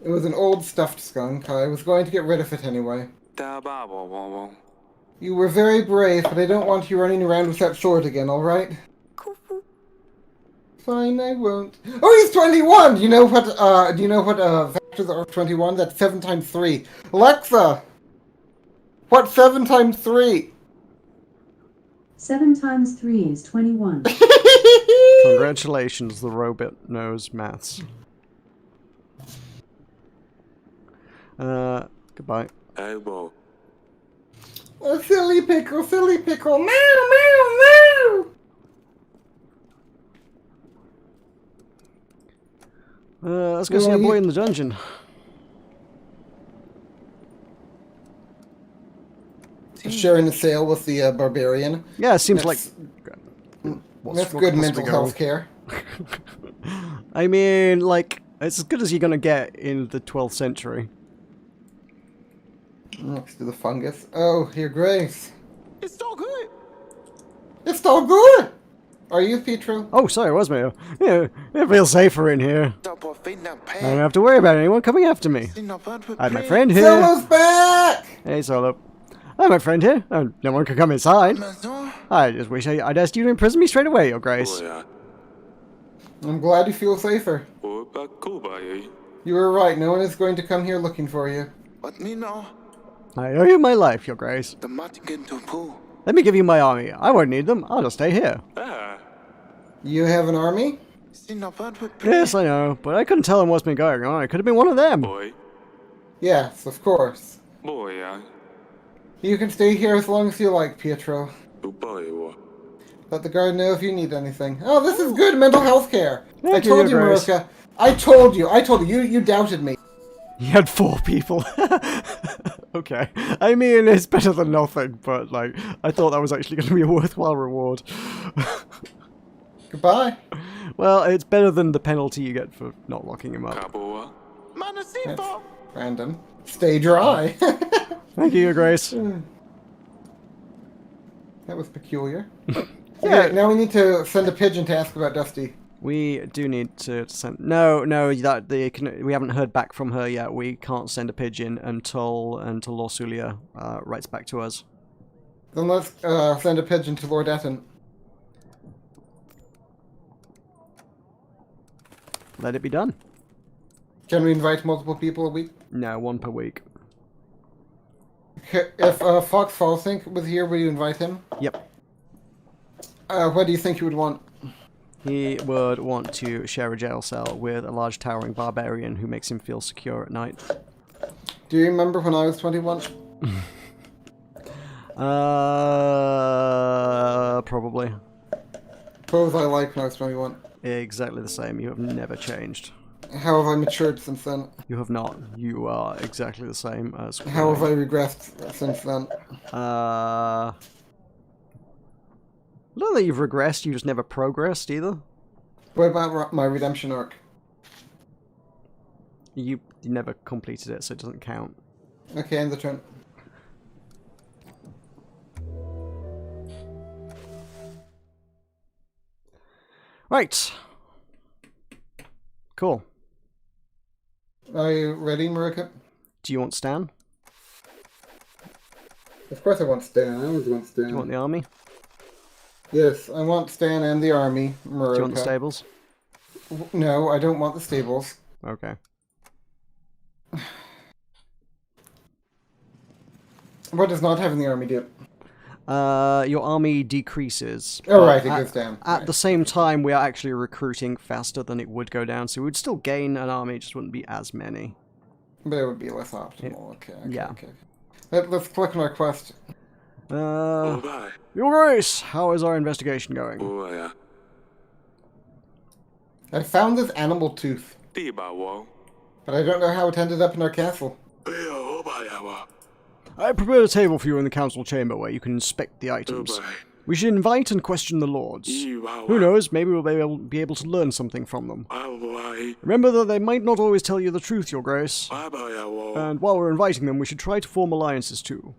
It was an old stuffed skunk. I was going to get rid of it anyway. Da ba bo bo bo. You were very brave, but I don't want you running around with that sword again, alright? Kufu. Fine, I won't. Oh, he's 21! Do you know what vectors are 21? That's 7 times 3. Alexa! What's 7 times 3? 7 times 3 is 21. Congratulations, the robot knows maths. Goodbye. Elbow. Oh, silly pickle, meow, meow, meow! Let's go see our boy in the dungeon. Sharing a sale with the barbarian. Yeah, it seems That's- like... That's good mental health care. I mean, like, it's as good as you're gonna get in the 12th century. Next to the fungus. Oh, Your Grace. It's all good. It's all good! Are you Pietro? Oh, sorry, it was me. Yeah, it feels safer in here. I Stop off feet now, don't have to worry about anyone coming after me. I have my friend here. Solo's back! Hey, Solo. I have my friend here. No one can come inside. I just wish I'd asked you to imprison me straight away, Your Grace. Boya. I'm glad you feel safer. Oba Kubai. You were right, no one is going to come here looking for you. But me no. I owe you my life, Your Grace. The Martin to pool. Let me give you my army. I won't need them. I'll just stay here. Ah. You have an army? Yes, I know, but I couldn't tell him what's been going on. It could have been one of them. Boy. Yes, of course. Boya. You can stay here as long as you like, Pietro. Ubai. Let the guard know if you need anything. Oh, this is good mental health care. I Thank you, told you, Your Grace. Meroka. I told you. You doubted me. He had 4 people. Okay. I mean, it's better than nothing, but, like, I thought that was actually going to be a worthwhile reward. Goodbye. Well, it's better than the penalty you get for not locking him up. Kaboa. That's random. Stay dry. Thank you, Your Grace. That was peculiar. Yeah. Okay, now we need to send a pigeon to ask about Dusty. We do need to send... No, we haven't heard back from her yet. We can't send a pigeon until Lord Sulia writes back to us. Then let's send a pigeon to Lord Etten. Let it be done. Can we invite multiple people a week? No, 1 per week. If Fox Falsink was here, would you invite him? Yep. What do you think you would want? He would want to share a jail cell with a large towering barbarian who makes him feel secure at night. Do you remember when I was 21? Probably. What was I like when I was 21? Exactly the same. You have never changed. How have I matured since then? You have not. You are exactly the same as... How have I regressed since then? I don't think you've regressed, you just never progressed either. What about my redemption arc? You never completed it, so it doesn't count. Okay, end the turn. Right. Cool. Are you ready, Meroka? Do you want Stan? Of course I want Stan. I always want Stan. Do you want the army? Yes, I want Stan and the army, Meroka. Do you want the stables? No, I don't want the stables. Okay. What does not having the army do? Your army decreases. Oh, but right, it goes down. At Right. the same time, we are actually recruiting faster than it would go down, so we would still gain an army, it just wouldn't be as many. But it would be less optimal. Okay, Yeah. okay. Let's click on our quest. Ubai. Your Grace, how is our investigation going? Boya. I found this animal tooth, Tibawa. but I don't know how it ended up in our castle. Eo Obayawa. I prepared a table for you in the council chamber where you can inspect the items. Ubai. We should invite and question the lords. Iwawa. Who knows, maybe we'll be able to learn something from them. Awai. Remember that they might not always tell you the truth, Your Grace. Abayawa. And while we're inviting them, we should try to form alliances too.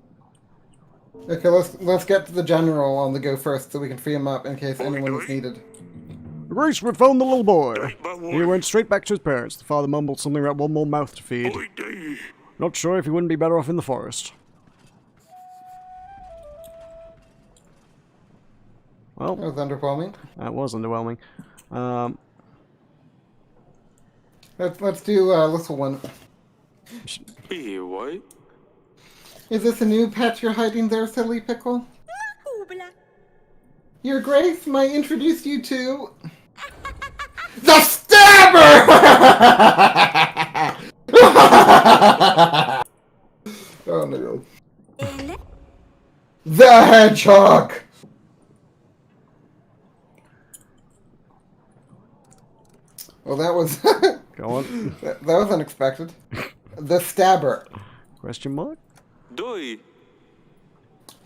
Okay, let's get to the general on the go first, so we can free him up in case anyone is needed. Your Grace, we found the little boy. He went straight back to his parents. The father mumbled something about one more mouth to feed. Not sure if he wouldn't be better off in the forest. Well, That was underwhelming. that was underwhelming. Let's do a little one. Iwai. Is this a new pet you're hiding there, Silly Pickle? Hoobla. Your Grace, may I introduce you to... the Stabber! Oh no. Ele. The Hedgehog! Well, that was... Go on. that was unexpected. The Stabber. Question mark? Doi.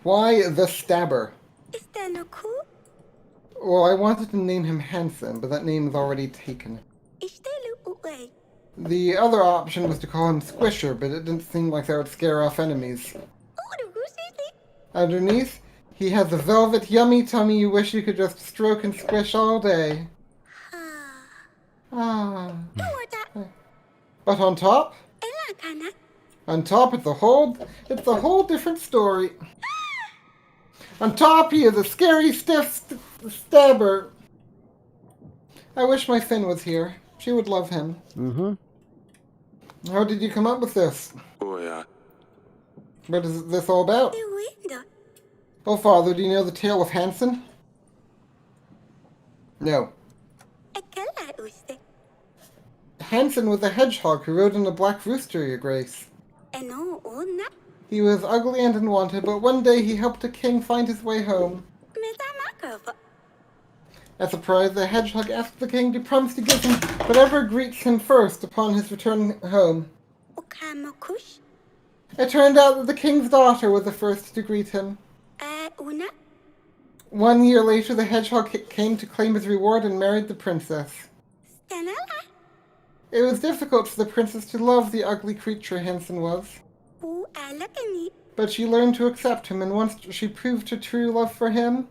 Why the Stabber? Is that no cool? Well, I wanted to name him Hanson, but that name is already taken. Is that no way? The other option was to call him Squisher, but it didn't seem like that would scare off enemies. Underneath, he has a velvet yummy tummy you wish you could just stroke and squish all day. Ah. But on top? On top, it's a whole different story. On top, he is a scary, stiff stabber. I wish my Finn was here. She would love him. Mm-hmm. How did you come up with this? Oya. What is this all about? Oh, Father, do you know the tale of Hansen? No. Hansen was a hedgehog who rode on a black rooster, Your Grace. He was ugly and unwanted, but one day he helped a king find his way home. As a prize, the hedgehog asked the king to promise to give him whatever greets him first upon his return home. It turned out that the king's daughter was the first to greet him. 1 year later, the hedgehog came to claim his reward and married the princess. It was difficult for the princess to love the ugly creature Hansen was. But she learned to accept him, and once she proved her true love for him,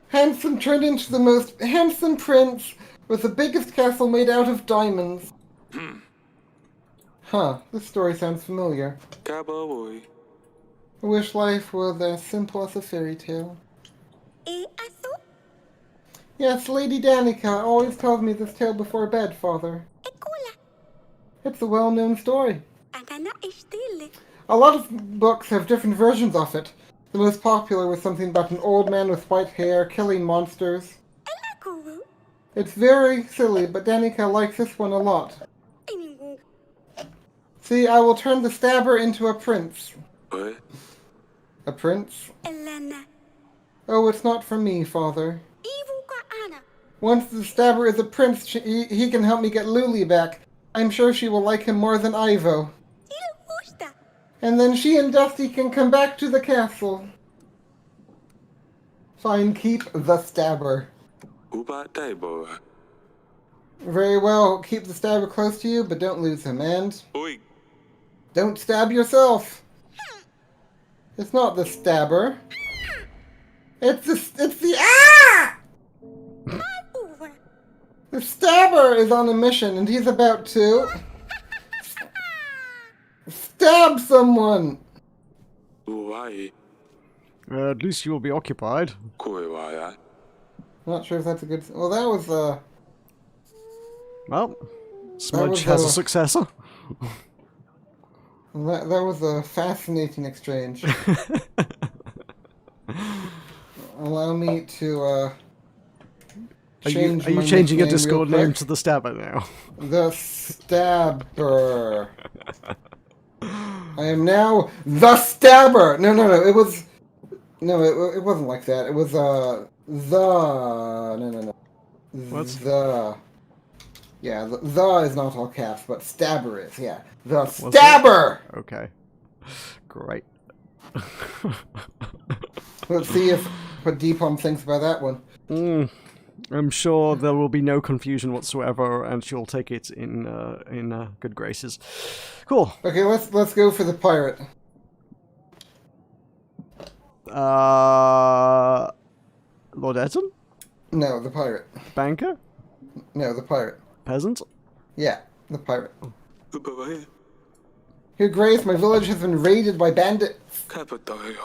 Hansen turned into the most handsome prince with the biggest castle made out of diamonds. Huh, this story sounds familiar. Cowboy. I wish life was as simple as a fairy tale. Yes, Lady Danica always tells me this tale before bed, Father. It's a well-known story. A lot of books have different versions of it. The most popular was something about an old man with white hair killing monsters. It's very silly, but Danica likes this one a lot. See, I will turn the stabber into a prince. What? A prince? Oh, it's not for me, Father. Once the stabber is a prince, he can help me get Luli back. I'm sure she will like him more than Ivo. And then she and Dusty can come back to the castle. Fine, keep the stabber. Uba Taibo. Very well, keep the stabber close to you, but don't lose him, and Oi. don't stab yourself. It's not the stabber. It's the ah! The stabber is on a mission, and he's about to stab someone. Uwai. At least you will be occupied. Koewaya. Not sure if that's a good. Well, that was Well, Smudge was, has a successor. that was a fascinating exchange. Allow me to Are you change. my changing your nickname Discord real name quick. to the Stabber now? The Stabber. I am now the Stabber. No. It was. No, it wasn't like that. It was the. No. What? The. Yeah, the is not all caps, but Stabber is. Yeah, the it? Stabber. Okay. Great. Let's see what Deepom thinks about that one. I'm sure there will be no confusion whatsoever, and she'll take it in good graces. Cool. Okay, let's go for the pirate. Lord Eton? No, the pirate. Banker? No, the pirate. Peasant? Yeah, the pirate. Uba. Your Grace, my village has been raided by bandits. Kapatayo.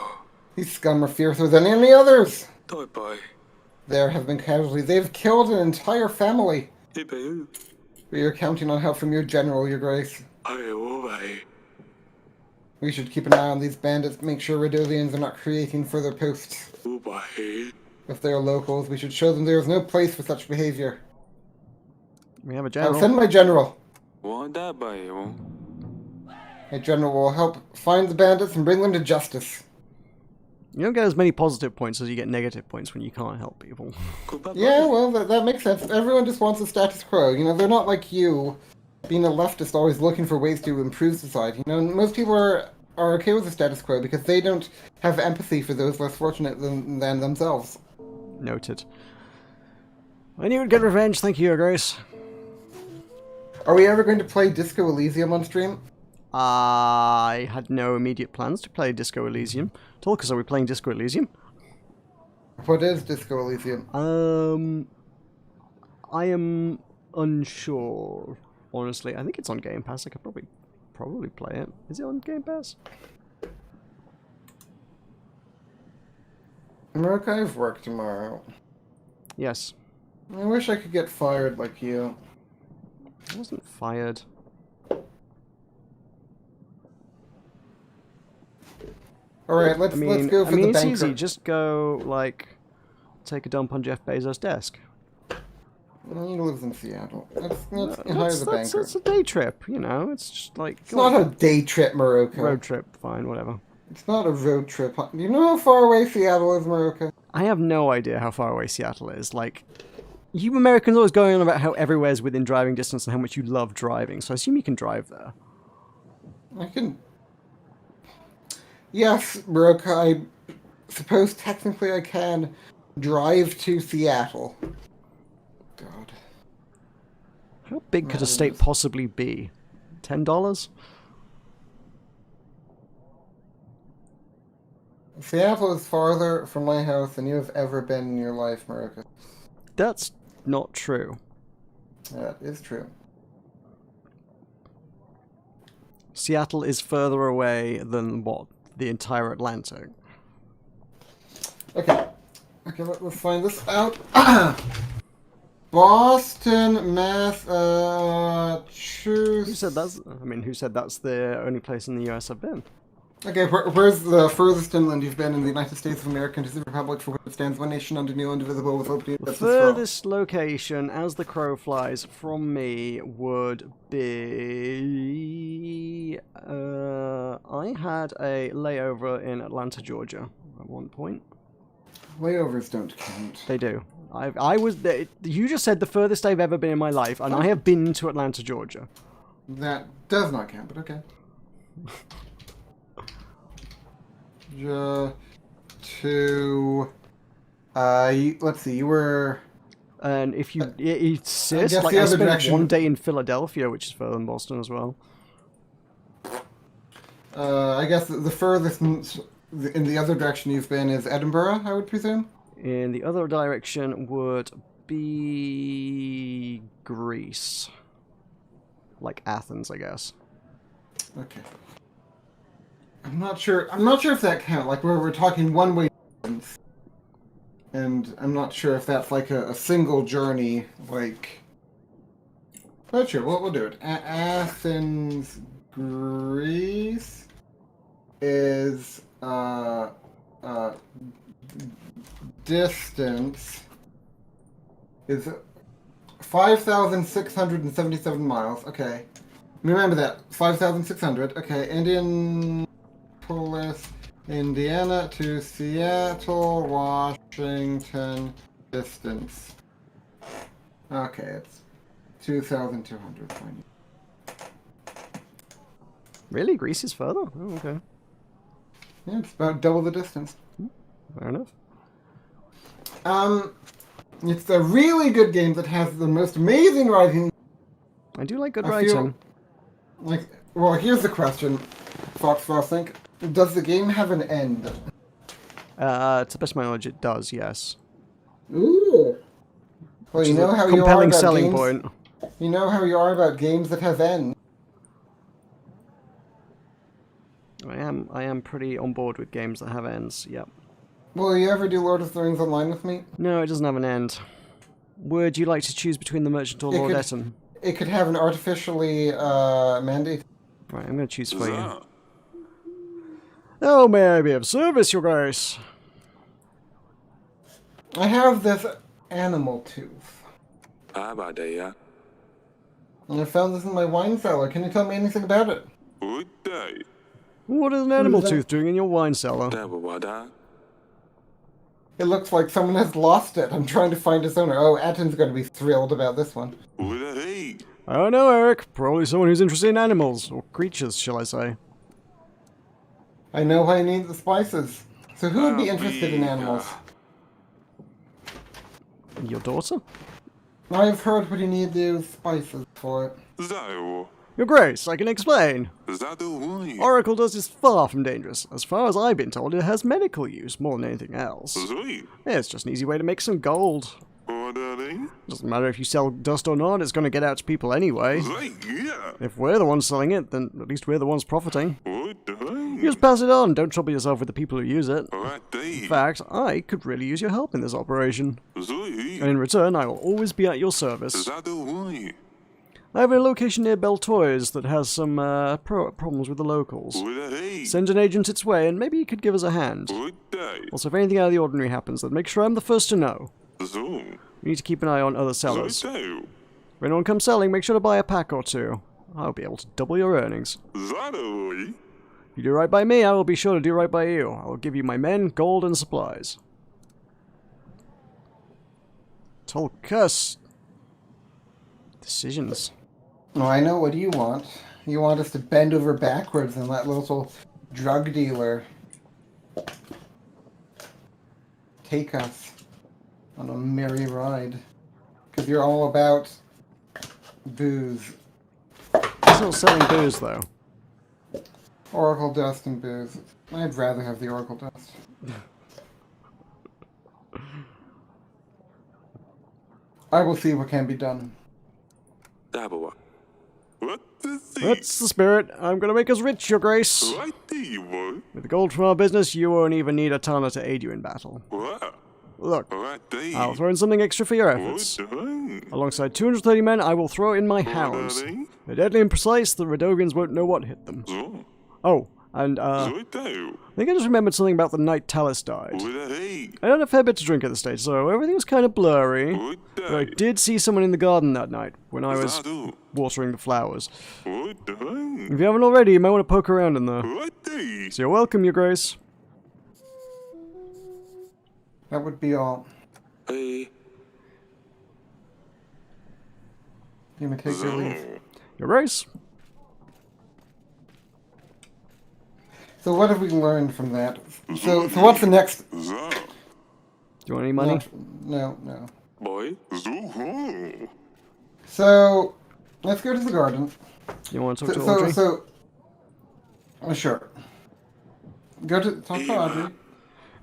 These scum are fiercer than any others. Toipai. There have been casualties. They've killed an entire family. Ibe. We are counting on help from your general, Your Grace. Aiowai. We should keep an eye on these bandits, make sure Redolians are not creating further posts. Ubai. If they are locals, we should show them there is no place for such behavior. We have a I'll general. send my general. Wanda bayo. My general will help find the bandits and bring them to justice. You don't get as many positive points as you get negative points when you can't help people. Yeah, well, that makes sense. Everyone just wants a status quo. You know, they're not like you, being a leftist, always looking for ways to improve society. You know, most people are okay with the status quo because they don't have empathy for those less fortunate than themselves. Noted. I knew you'd get revenge, thank you, Your Grace. Are we ever going to play Disco Elysium on stream? I had no immediate plans to play Disco Elysium. Tulkas, are we playing Disco Elysium? What is Disco Elysium? I am unsure. Honestly, I think it's on Game Pass. I could probably play it. Is it on Game Pass? Meroka, I have work tomorrow. Yes. I wish I could get fired like you. I wasn't fired. Alright, let's go for the it's banker. easy. Just go, like, take a dump on Jeff Bezos' desk. He lives in Seattle. Let's hire the banker. That's a day trip, you know? It's just like... It's not a day trip, Meroka. Road trip, fine, whatever. It's not a road trip. Do you know how far away Seattle is, Meroka? I have no idea how far away Seattle is. Like, you Americans always going on about how everywhere's within driving distance and how much you love driving, so I assume you can drive there. I can... Yes, Meroka, I suppose technically I can drive to Seattle. God. How big could a state possibly be? $10? Seattle is farther from my house than you have ever been in your life, Meroka. That's not true. That is true. Seattle is further away than, what, the entire Atlantic? Okay. Okay, let's find this out. Boston, Massachusetts. Who said that's... I mean, who said that's the only place in the US I've been? Okay, where's the furthest inland you've been in the United States of America and the Republic for which it stands, one nation under new indivisible with liberty and The justice for all? furthest location, as the crow flies, from me would be... I had a layover in Atlanta, Georgia at one point. Layovers don't count. They do. I was there. You just said the furthest I've ever been in my life, and I have been to Atlanta, Georgia. That does not count, but okay. Let's see, you were... And if you insist, guess like the I other spent direction- one day in Philadelphia, which is further than Boston as well. I guess the furthest in the other direction you've been is Edinburgh, I would presume? In the other direction would be Greece. Like Athens, I guess. Okay. I'm not sure if that counts. Like, we're talking one-way distance. And I'm not sure if that's like a single journey, like... But sure, we'll do it. Athens, Greece is, distance is 5,677 miles. Okay. Remember that. 5,600. Okay. Indianapolis, Indiana to Seattle, Washington distance. Okay, it's 2,200. Really? Greece is further? Oh, okay. Yeah, it's about double the distance. Fair enough. It's a really good game that has the most amazing writing. I do like good I writing. feel well, here's the question, Fox Frostink. Does the game have an end? To the best of my knowledge, it does, yes. Ooh. Well, you know how you are Compelling about selling games. point. You know how you are about games that have ends. I am pretty on board with games that have ends, yep. Will you ever do Lord of the Rings Online with me? No, it doesn't have an end. Would you like to choose between the Merchant or It Lord could- Etten? It could have an artificially mandate. Right, I'm going to choose for you. Za. Oh, may I be of service, your grace? I have this animal tooth. Abadaya. And I found this in my wine cellar. Can you tell me anything about it? Uday. What is an animal that? tooth doing in your wine cellar? Dabawada. It looks like someone has lost it. I'm trying to find its owner. Oh, Atten's going to be thrilled about this one. Uday. I don't know, Eric. Probably someone who's interested in animals. Or creatures, shall I say. I know I need the spices. So who would be interested in animals? Your daughter? I've heard what you need those spices for it. Zio. Your Grace, I can explain. Zado. Oracle dust is far from dangerous. As far as I've been told, it has medical use more than anything else. Zui. Yeah, it's just an easy way to make some gold. Orderly. Doesn't matter if you sell dust or not, it's going to get out to people anyway. Zui. Yeah. If we're the ones selling it, then at least we're the ones profiting. Orderly. You just pass it on, don't trouble yourself with the people who use it. Orderly. In fact, I could really use your help in this operation. Zui. And in return, I will always be at your service. Zado. I have a location near Beltoys that has some problems with the locals. Orderly. Send an agent its way, and maybe you could give us a hand. Orderly. Also, if anything out of the ordinary happens, then make sure I'm the first to know. Zoom. We need to keep an eye on other sellers. Zito. If anyone comes selling, make sure to buy a pack or two. I'll be able to double your earnings. Zado. If you do right by me, I will be sure to do right by you. I will give you my men, gold, and supplies. Tulkas. Decisions. Oh, I know. What do you want? You want us to bend over backwards and let little drug dealer take us on a merry ride. Because you're all about booze. Still selling booze, though. Oracle dust and booze. I'd rather have the Oracle dust. I will see what can be done. Dabawa. What the That's the spirit. I'm gonna make us rich, your grace. Right there, boy. With the gold from our business, you won't even need a Tana to aid you in battle. What? Look, Right there. I'll throw in something extra for your efforts. Orderly. Alongside 230 men, I will throw in my hounds. Orderly. They're deadly and precise, the Radovians won't know what hit them. Zo. Oh, and Zito. I think I just remembered something about the night Talus died. Orderly. I had a fair bit to drink at the stage, so everything was kind of blurry. But I Orderly. did see someone in the garden that night, when I was Zado. watering the flowers. Orderly. If you haven't already, you might want to poke around in there. Right there. So you're welcome, your grace. That would be all. Hey. You may take your leave. Zo. Your grace. So what have we learned from that? So what's the next? Zo. Do you want any money? No. Boy. Zo. So let's go to the garden. You want to talk So, to so, Audrey? sure. Go to talk to Audrey.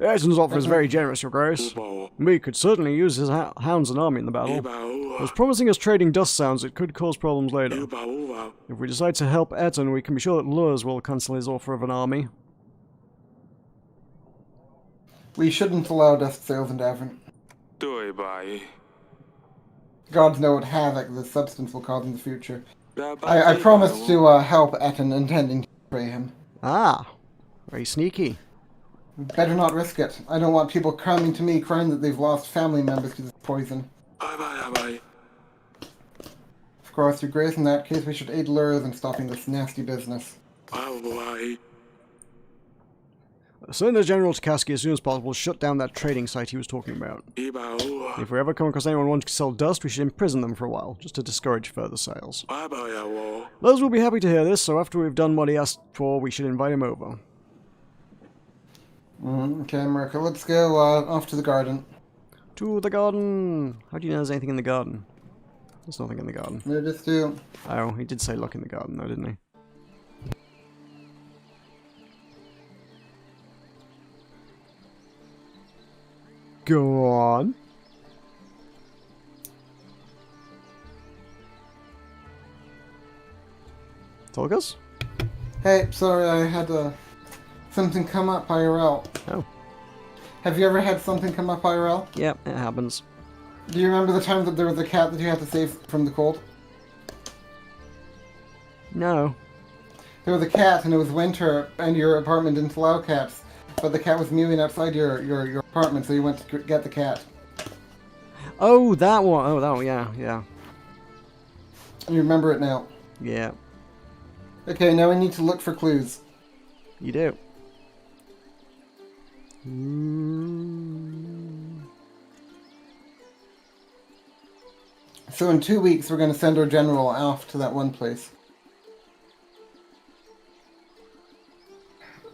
Ayrton's offer is very generous, your grace. Bao. We could certainly use his hounds and army in the battle. Bao. As promising as trading dust sounds, it could cause problems later. Bao. If we decide to help Eton, we can be sure that Lures will cancel his offer of an army. We shouldn't allow dust sales in Davern. Doi bai. Gods know what havoc this substance will cause in the future. I promised to help Eton, intending to betray him. Ah, very sneaky. Better not risk it. I don't want people coming to me crying that they've lost family members to this poison. Bye. Of course, Your Grace, in that case, we should aid Lurs in stopping this nasty business. Bye. Send the General to Kasky as soon as possible to shut down that trading site he was talking about. Bao. If we ever come across anyone wanting to sell dust, we should imprison them for a while, just to discourage further sales. Bye. Lurs will be happy to hear this, so after we've done what he asked for, we should invite him over. Okay, Meroka, let's go off to the garden. To the garden! How do you know there's anything in the garden? There's nothing in the garden. We'll just do... Oh, he did say look in the garden though, didn't he? Go on. Tulkas? Hey, sorry, I had something come up IRL. Oh. Have you ever had something come up IRL? Yep, it happens. Do you remember the time that there was a cat that you had to save from the cold? No. There was a cat and it was winter and your apartment didn't allow cats, but the cat was mewing outside your apartment, so you went to get the cat. Oh, that one. Oh, that one. Yeah. And you remember it now. Yeah, Okay, now we need to look for clues. you do. So in 2 weeks we're going to send our general off to that one place.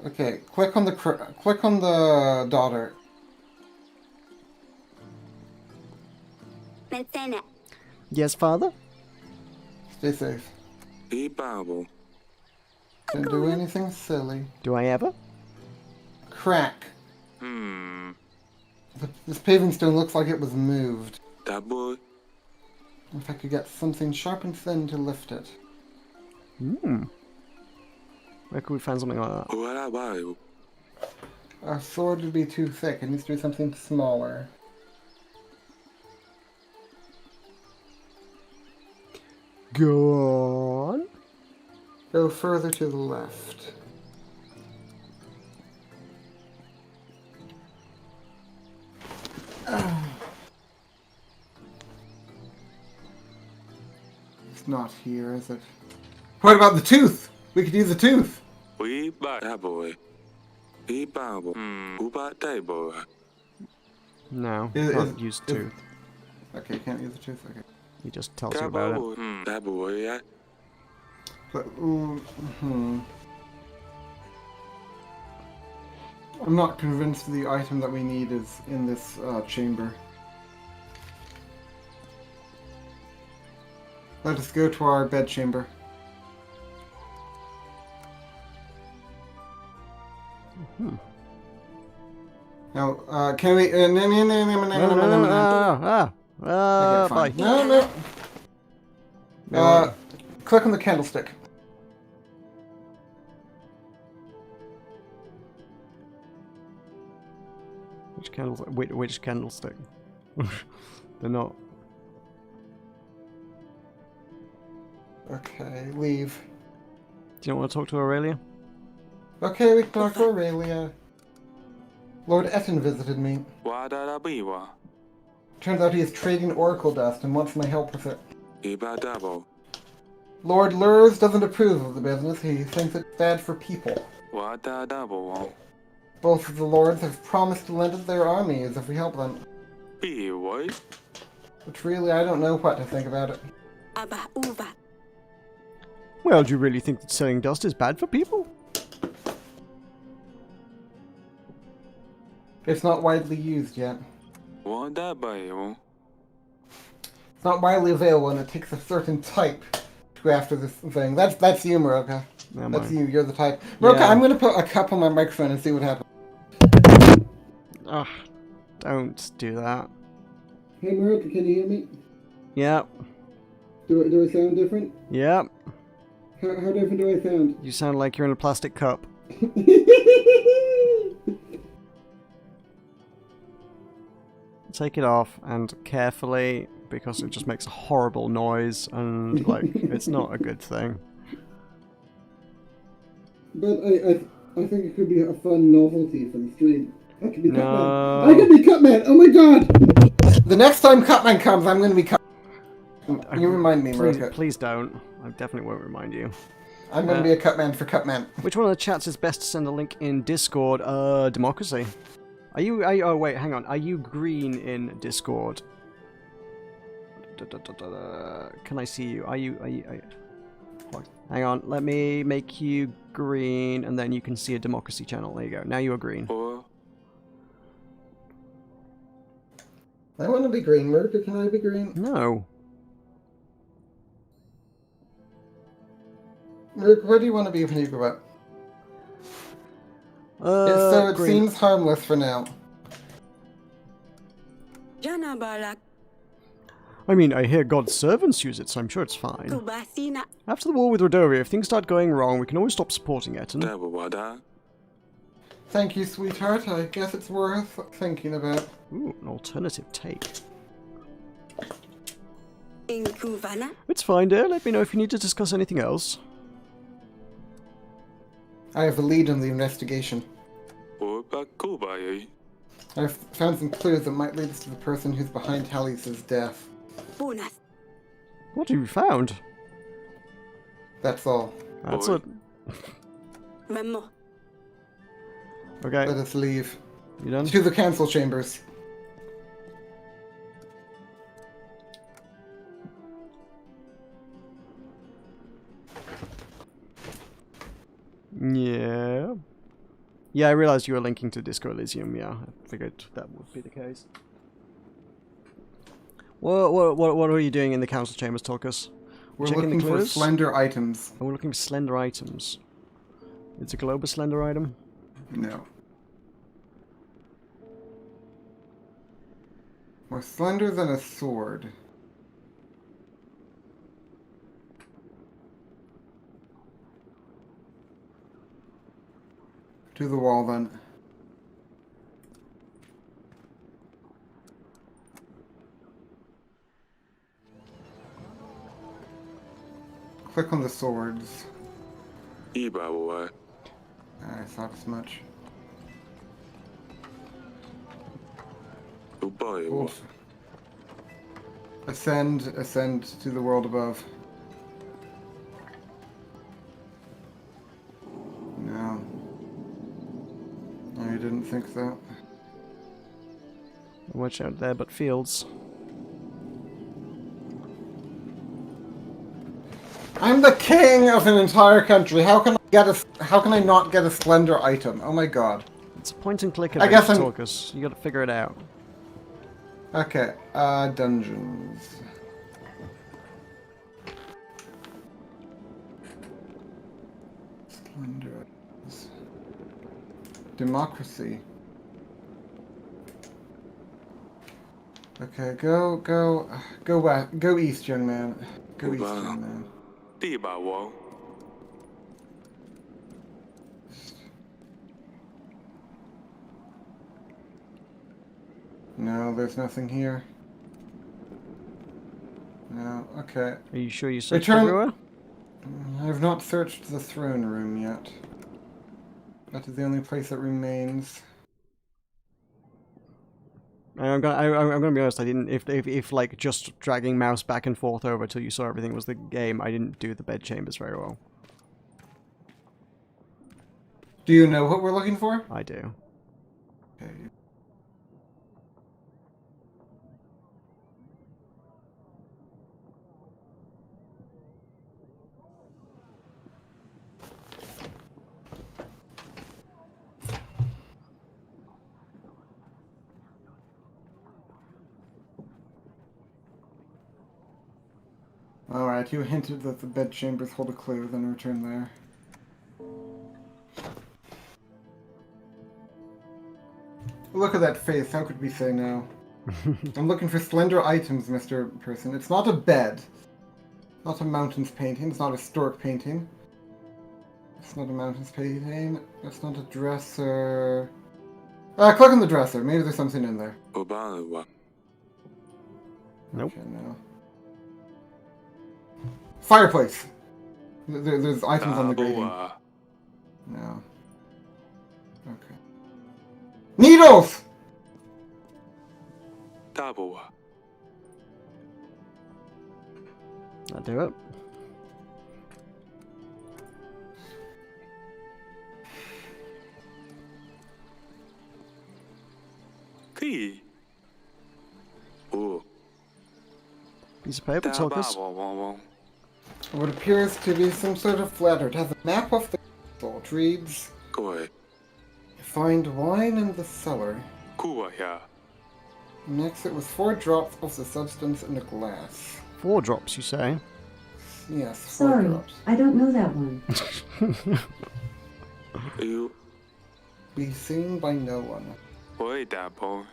Okay, click on the daughter. Metsena. Yes, father? Stay safe. Ibabo. Don't do anything silly. Do I ever? Crack. Hmm. This paving stone looks like it was moved. That boy. If I could get something sharp and thin to lift it. Hmm. Where could we find something like that? What about you? Our sword would be too thick. It needs to be something smaller. Go on. Go further to the left. It's not here, is it? What about the tooth? We could use the tooth. We bought that boy. Ibabo. Who bought that boy? No, Is- can't is- use is- tooth. Okay, you can't use the tooth. Okay. He just tells you That about it. boy. That boy, yeah. But, I'm not convinced the item that we need is in this chamber. Let us go to our bed chamber. Now, can we? No, no, no, no, Okay, bye. fine. No. Click on the candlestick. Which candlestick? Which candlestick? They're not. Okay, leave. Do you not want to talk to Aurelia? Okay, we can talk to Aurelia. Lord Etten visited me. Why did I be wa? Turns out he is trading oracle dust and wants my help with it. Ibadabo. Lord Lurs doesn't approve of the business. He thinks it's bad for people. Why did I bo? Both of the lords have promised to lend us their armies if we help them. Be what? But really, I don't know what to think about it. Aba uva. Well, do you really think that selling dust is bad for people? It's not widely used yet. What that boy? It's not widely available, and it takes a certain type to go after this thing. That's you, Meroka. Never That's mind. you. You're the type. Meroka, Yeah. I'm going to put a cup on my microphone and see what happens. Ugh, don't do that. Hey, Meroka, can you hear me? Yep, Do I sound different? yep. How different do I sound? You sound like you're in a plastic cup. Take it off and carefully, because it just makes a horrible noise and like it's not a good thing. But I think it could be a fun novelty for the stream. I could be No. Cutman. I could be Cutman. Oh my god! The next time Cutman comes, I'm going to be Cutman. You remind me, Please, Meroka. please don't. I definitely won't remind you. I'm going to be a Cutman for Cutman. Which one of the chats is best to send a link in Discord? Democracy. Are you? Oh wait, hang on. Are you green in Discord? Can I see you? Are you? Fuck. Hang on. Let me make you green, and then you can see a democracy channel. There you go. Now you are green. Or I want to be green. Meroka, can I be green? No. Meroka, what do you want to be when you grow up? So it Green. seems harmless for now. Jana balak. I mean, I hear God's servants use it, so I'm sure it's fine. Kubasina. After the war with Rodovia, if things start going wrong, we can always stop supporting Etten. that wada? Thank you, sweetheart. I guess it's worth thinking about. Ooh, an alternative take. Inkuvana. It's fine, dear. Let me know if you need to discuss anything else. I have the lead in the investigation. Or bakuba? I've found some clues that might lead us to the person who's behind Halisa's death. Punas. What have you found? That's all. That's Boy. it. Memo. Okay, Let us leave. you done? To the council chambers. Yeah. Yeah, I realized you were linking to Disco Elysium. Yeah, I figured that would be the case. What are you doing in the council chambers, Tulkas? We're Checking the looking for clues? slender items. Oh, we're looking for slender items. Is a globe a slender item? No. More slender than a sword. To the wall, then. Click on the swords. E boy. I thought as much. Boy. Oof. Ascend to the world above. No. I didn't think that. Watch out there, but fields. I'm the king of an entire country. How can I not get a slender item? Oh my god. It's a point and click I guess adventure, I'm- Tulkas. You gotta figure it out. Okay, dungeons. Slender items. Democracy. Okay, go west, go east, young man. Go east, Wow. young man. E boy. No, there's nothing here. No, okay. Are you sure you searched Return- everywhere? I've not searched the throne room yet. That is the only place that remains. I'm gonna be honest. I didn't. If like just dragging mouse back and forth over till you saw everything was the game, I didn't do the bed chambers very well. Do you know what we're looking for? I do. Okay. Alright, you hinted that the bedchambers hold a clue, then return there. Look at that face, how could we say no? I'm looking for slender items, Mr. Person. It's not a bed. Not a mountains painting, it's not a stork painting. It's not a mountains painting. It's not a dresser. Click on the dresser, maybe there's something in there. Obama. Nope. Okay, no. Fireplace! There's items on the grating. Boy. No. Okay. Needles! Double. I'll do it. Key. Oh. Piece of paper, Tulkas. What appears to be some sort of letter. It has a map of the castle. It reads, Go. find wine in the cellar. Cool here. Mix it with 4 drops of the substance in a glass. 4 drops, you say? Yes, 4 Sorry, drops. I don't know that one. You. Be seen by no one. Boy, Dapple.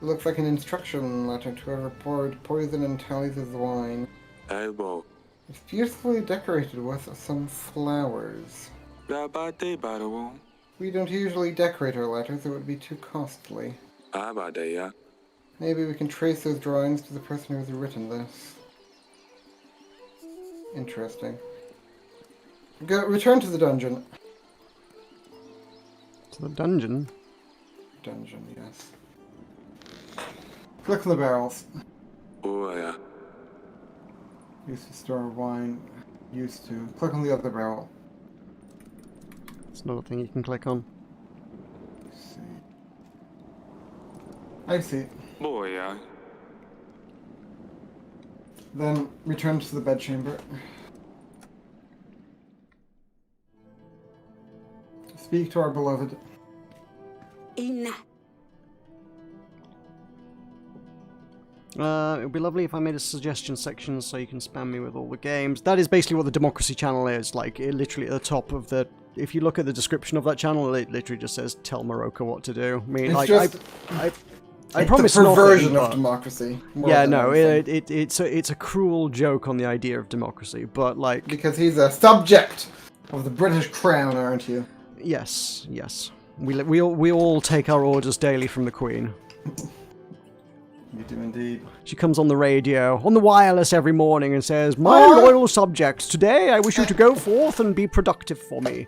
It looks like an instruction letter to whoever poured poison in Tally's wine. Elbow. It's beautifully decorated with some flowers. Rabate Badawo. We don't usually decorate our letters, it would be too costly. Abadea. Maybe we can trace those drawings to the person who has written this. Interesting. Return to the dungeon. To the dungeon? Dungeon, yes. Click on the barrels. Oh, yeah. Used to store wine. Used to. Click on the other barrel. It's another thing you can click on. Let's see. I see. Boy, yeah. Then return to the bedchamber. Speak to our beloved. Ina. It would be lovely if I made a suggestion section so you can spam me with all the games. That is basically what the Democracy channel is. Like, it literally at the top of the... If you look at the description of that channel, it literally just says, tell Meroka what to do. I mean, It's like, just... I it's promise the perversion nothing, of but... democracy. more Yeah, than no, anything. it's a cruel joke on the idea of democracy, but, like... Because he's a subject of the British Crown, aren't you? Yes, yes. We all take our orders daily from the Queen. You do indeed. She comes on the radio, on the wireless every morning and says, "My loyal subjects, today I wish you to go forth and be productive for me."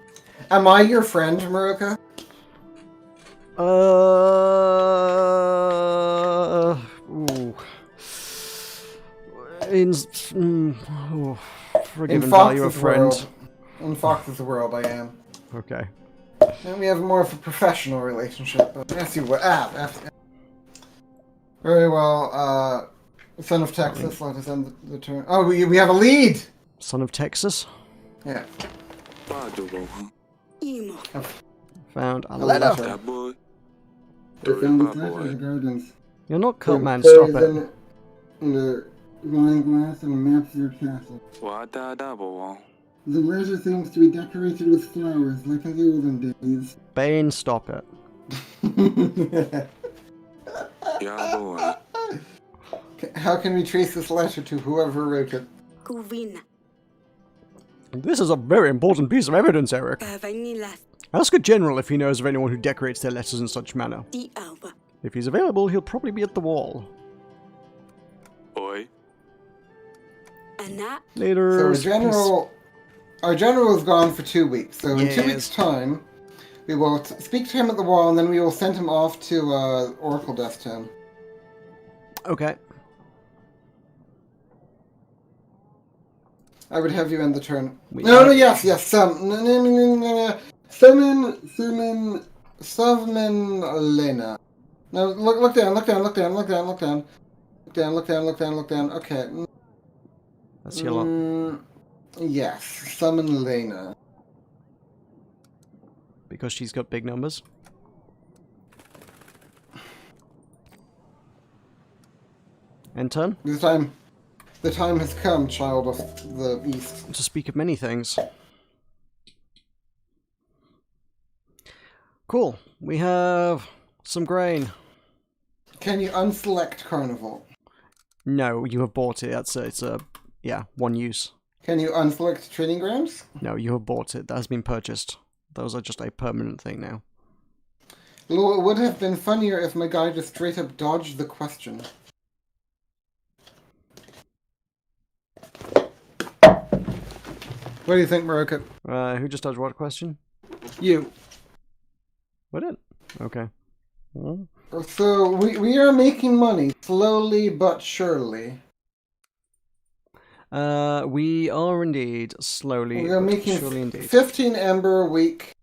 Am I your friend, Meroka? Ooh. Forgive In and value a Fox's friend. world. In Fox's world, I am. Okay. And we have more of a professional relationship. But yes, you would. Very well, son of Texas, let us end the turn. Oh, we have a lead! Son of Texas. Yeah. Imo. Found a letter. letter. That boy. They found this letter in the gardens. You're not cut, man. Stop it. In the wine glass and maps of your castle. that boy. The letter seems to be decorated with flowers, like in the olden days. Bane, stop it. Yeah, boy. How can we trace this letter to whoever wrote it? Kuvina. This is a very important piece of evidence, Eric. Kavanilas. Ask a general if he knows of anyone who decorates their letters in such manner. Di alba. If he's available, he'll probably be at the wall. Boy. Ana. Later. So our general is gone for 2 weeks. So in 2 Yes. weeks' time, we will speak to him at the wall, and then we will send him off to Oracle Death Town. Okay. I would have you end the turn. We No, are- yes, Suvmin Lena. No, look down. Look down. Okay. That's your lot. Yes, summon Lena. Because she's got big numbers. End turn. The time has come, child of the East. To speak of many things. Cool. We have some grain. Can you unselect Carnival? No, you have bought it. It's a one use. Can you unselect Training Grounds? No, you have bought it. That has been purchased. Those are just a permanent thing now. Well, it would have been funnier if my guy just straight up dodged the question. What do you think, Meroka? Who just dodged what question? You. What it? Okay. Well, So, we are making money, slowly but surely. we are indeed slowly. We are but making surely indeed. 15 ember a week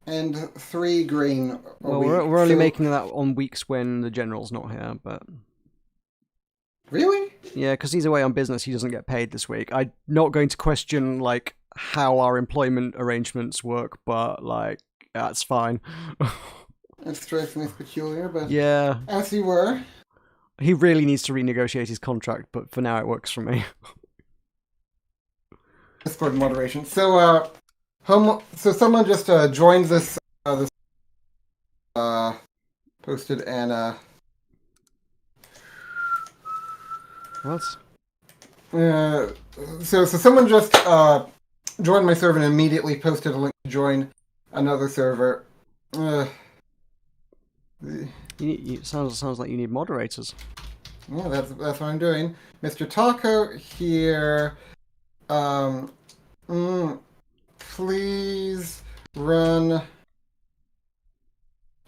and 3 grain a Well, week. we're only So- making that on weeks when the general's not here, but Really? yeah, because he's away on business, he doesn't get paid this week. I'm not going to question like how our employment arrangements work, but like that's fine. That strikes me as peculiar, but Yeah, as you were. he really needs to renegotiate his contract, but for now it works for me. Discord moderation. So, so someone just joined this posted and What? so someone just joined my server and immediately posted a link to join another server. Sounds like you need moderators. Yeah, that's what I'm doing. Mr. Taco here. Please run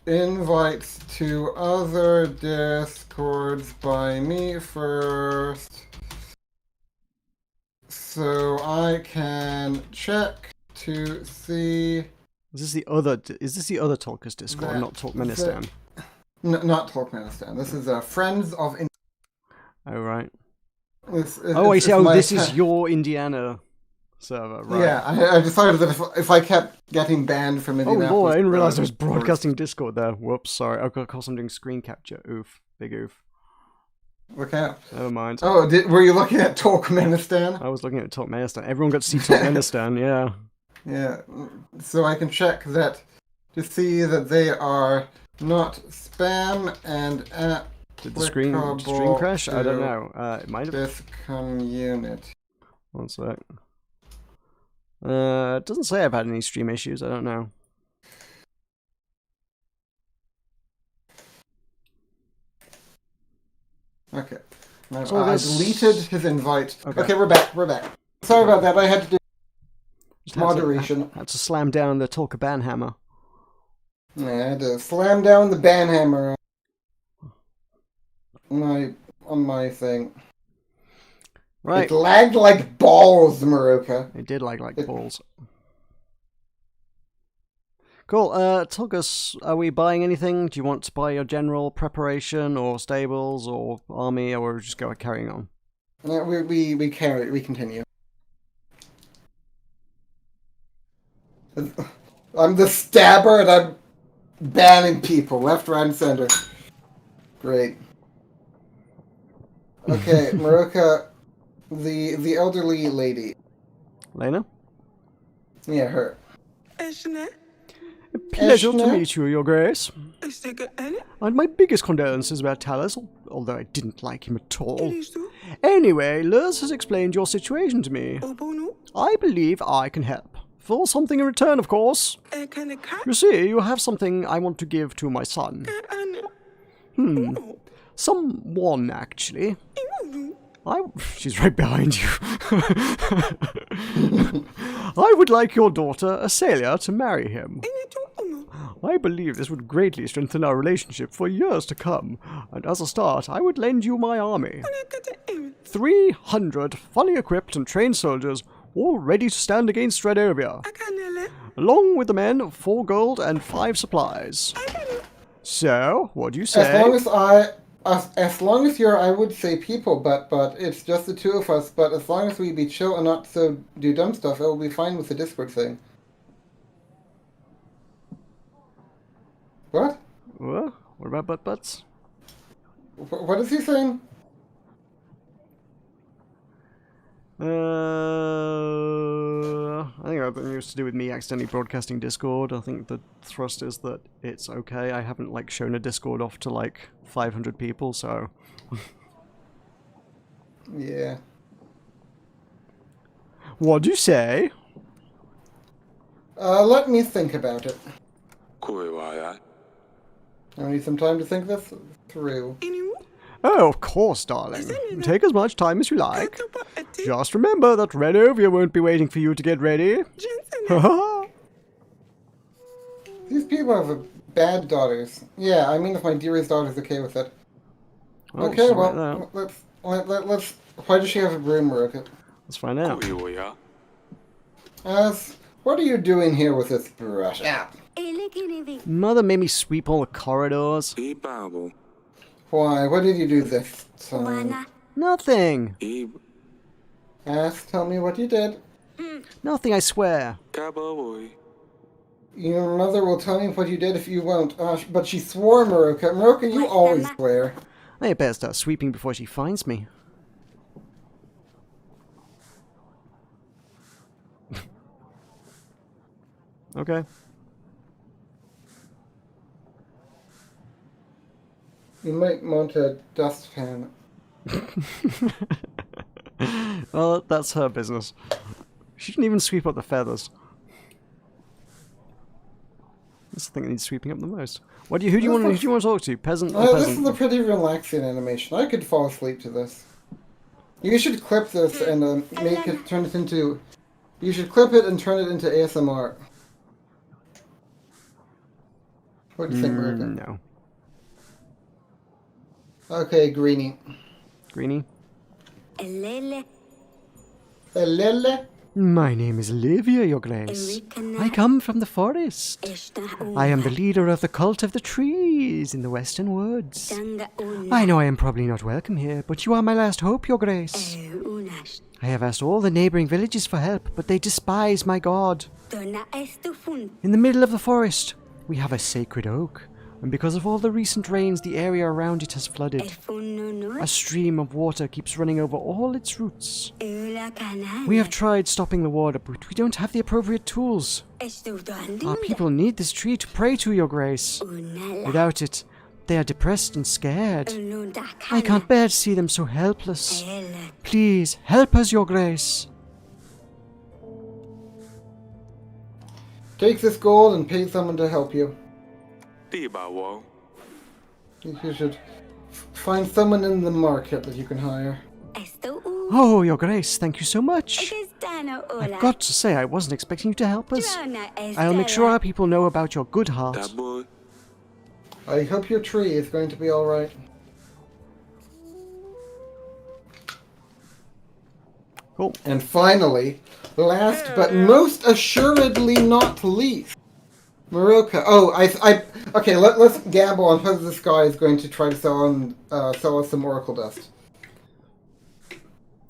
invites to other Discords by me first, so I can check to see. Is this the other Tulkas Discord, That- not Turkmenistan? Not Turkmenistan. This is Friends of. Oh right. Oh, I see. Oh, this is your Indiana server, right? Yeah, I decided that if I kept getting banned from Oh Indianapolis... lord, I didn't realize there was broadcasting Discord there. Whoops, sorry. Of course I'm doing screen capture. Oof. Big oof. Look out. Never mind. Oh, were you looking at Turkmenistan? I was looking at Turkmenistan. Everyone got to see Turkmenistan, yeah. Yeah, so I can check that to see that they are not spam and Did the stream crash? I don't know. It might have. This community. One sec. It doesn't say I've had any stream issues. I don't know. Okay. Now, So I deleted his invite. Okay, we're back. Sorry about that. I had to do moderation. Had to slam down the Tulka banhammer. Yeah, I had to slam down the banhammer on my thing. Right. It lagged like balls, Meroka. It did like balls. Cool. Tulkas, are we buying anything? Do you want to buy your general preparation or stables or army, or we're just carrying on? We continue. I'm the stabber and I'm banning people left, right, and center. Great. Okay, Meroka, the elderly lady. Lena? Yeah, her. Pleasure to Eshna? meet you, Your Grace. And my biggest condolences about Talos, although I didn't like him at all. Anyway, Lurs has explained your situation to me. I believe I can help. For something in return, of course. You see, you have something I want to give to my son. Someone, actually. She's right behind you. I would like your daughter, Asalia, to marry him. I believe this would greatly strengthen our relationship for years to come, and as a start, I would lend you my army. 300 fully equipped and trained soldiers, all ready to stand against Redovia. Along with the men, 4 gold and 5 supplies. So, what do you say? As long as you're, I would say people, but it's just the two of us. But as long as we be chill and not so do dumb stuff, it will be fine with the Discord thing. What? What about butts? What is he saying? I think that used to do with me accidentally broadcasting Discord. I think the thrust is that it's okay. I haven't shown a Discord off to 500 people, so. Yeah. What'd you say? Let me think about it. Kuiwaya. I need some time to think this through. Oh, of course, darling. Take as much time as you like. Just remember that Redovia won't be waiting for you to get ready. These people have bad daughters. Yeah, I mean if my dearest daughter's okay with it. Oh, Okay, well, let's. Why does she have a broom, Meroka? let's find out. Kuiwaya. What are you doing here with this brush? Ah. Mother made me sweep all the corridors. Ibabo. Why? What did you do this time? Nothing. Tell me what you did. Nothing, I swear. Kaboy. Your mother will tell me what you did if you won't. But she swore, Meroka. Meroka, you always swear. I better start sweeping before she finds me. Okay. You might mount a dustpan. Well, that's her business. She didn't even sweep up the feathers. That's the thing that needs sweeping up the most. Who do you want to talk to? Peasant or peasant? This is a pretty relaxing animation. I could fall asleep to this. You should clip this and turn it into... You should clip it and turn it into ASMR. What do you think, Meroka? No. Okay, Greenie. Greenie? Lele. Lele? My name is Olivia, Your Grace. I come from the forest. I am the leader of the cult of the trees in the western woods. I know I am probably not welcome here, but you are my last hope, Your Grace. I have asked all the neighboring villages for help, but they despise my god. In the middle of the forest, we have a sacred oak, And because of all the recent rains, the area around it has El flooded. fununu. A stream of water keeps running over all its roots. Ula canal. We have tried stopping the water, but we don't have the appropriate tools. Estudo Our andunda. people need this tree to pray to, Your Grace. Unala. Without it, they are depressed and scared. Ununda I cana. can't bear to see them so helpless. Ela. Please, help us, Your Grace. Take this gold and pay someone to help you. 地吧我 You should find someone in the market that you can hire. Esto u. Oh, Your Grace, thank you so much. Estano ula. I've got to say, I wasn't expecting you to help us. Drona I'll make sure estela. our people know about your good heart. that boy I hope your tree is going to be alright. Cool. And finally, last but most assuredly not least, Meroka. Oh, okay. Let's gamble on whether this guy is going to try to sell us some oracle dust.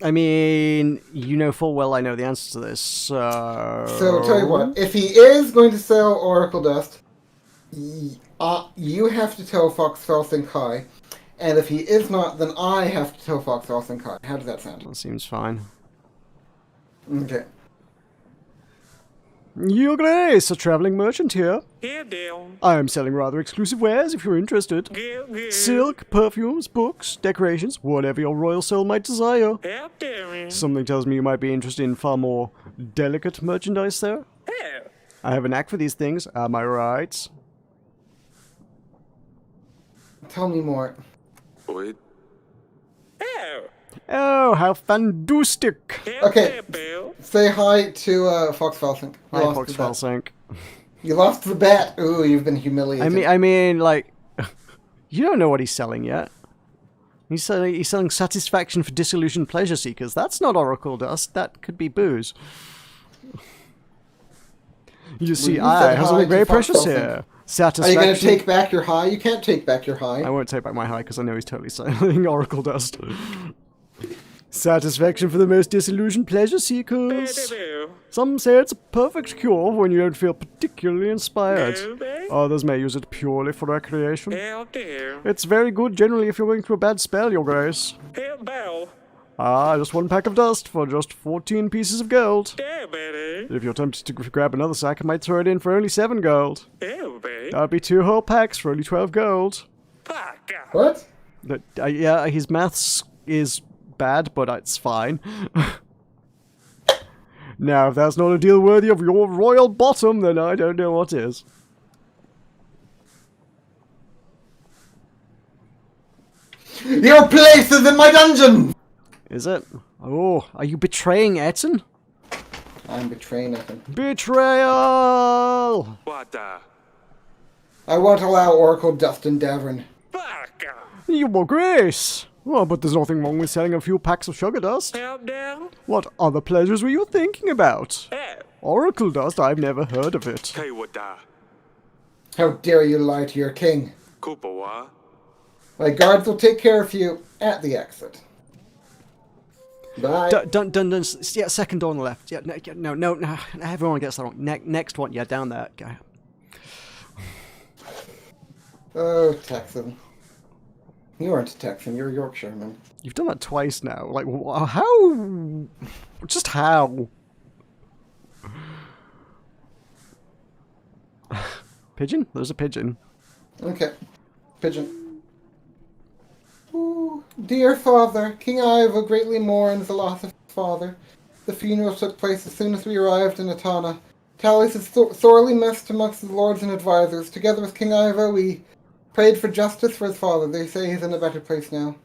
I mean, you know full well I know the answer to this, so... So tell you what, if he is going to sell oracle dust, you have to tell Fox Felsing Kai, and if he is not, then I have to tell Fox Felsing Kai. How does that sound? That seems fine. Okay. Your Grace, a traveling merchant here. here deal I am selling rather exclusive wares if you're interested. give Silk, perfumes, books, decorations, whatever your royal soul might desire. help them Something tells me you might be interested in far more delicate merchandise there. help I have a knack for these things, am I right? Tell me more. wait help Oh, how fantastic! help Okay. Bill Say hi to Fox Felsing. Hi, Fox Felsink. You lost the bet. Ooh, you've been humiliated. I mean, like, you don't know what he's selling yet. He's selling satisfaction for disillusioned pleasure seekers. That's not oracle dust. That could be booze. You see, you I said have hi something to very Fox precious Felsink. here. Are you Satisfaction. going to take back your high? You can't take back your high. I won't take back my high because I know he's totally selling oracle dust. Satisfaction for the most disillusioned pleasure seekers. Some say it's a perfect cure when you don't feel particularly inspired. Others may use it purely for recreation. help there It's very good generally if you're going through a bad spell, Your Grace. help Bell Just one pack of dust for just 14 pieces of gold. there buddy If you're tempted to grab another sack, I might throw it in for only 7 gold. help baby That'd be 2 whole packs for only 12 gold. fuck What? Yeah, his maths is bad, but it's fine. Now, if that's not a deal worthy of your royal bottom, then I don't know what is. Your place is in my dungeon! Is it? Oh, are you betraying Eton? I'm betraying nothing. Betrayal! what the I won't allow oracle dust in Davern. fuck Your Grace! Oh, but there's nothing wrong with selling a few packs of sugar dust. help down What other pleasures were you thinking about? help Oracle dust? I've never heard of it. tell you what da How dare you lie to your king? Cooper wa My guards will take care of you at the exit. Bye. Dun, yeah, second door on the left. Yeah, no, everyone gets that wrong. Next one, yeah, down there. Okay. Oh, Texan. You aren't a Texan, you're a Yorkshireman. You've done that twice now. Like, how? Just how? Pigeon? There's a pigeon. Okay. Pigeon. Ooh, dear father, King Ivo greatly mourns the loss of his father. The funeral took place as soon as we arrived in Atana. Talis is sorely missed amongst the lords and advisors. Together with King Ivo, we prayed for justice for his father. They say he's in a better place now.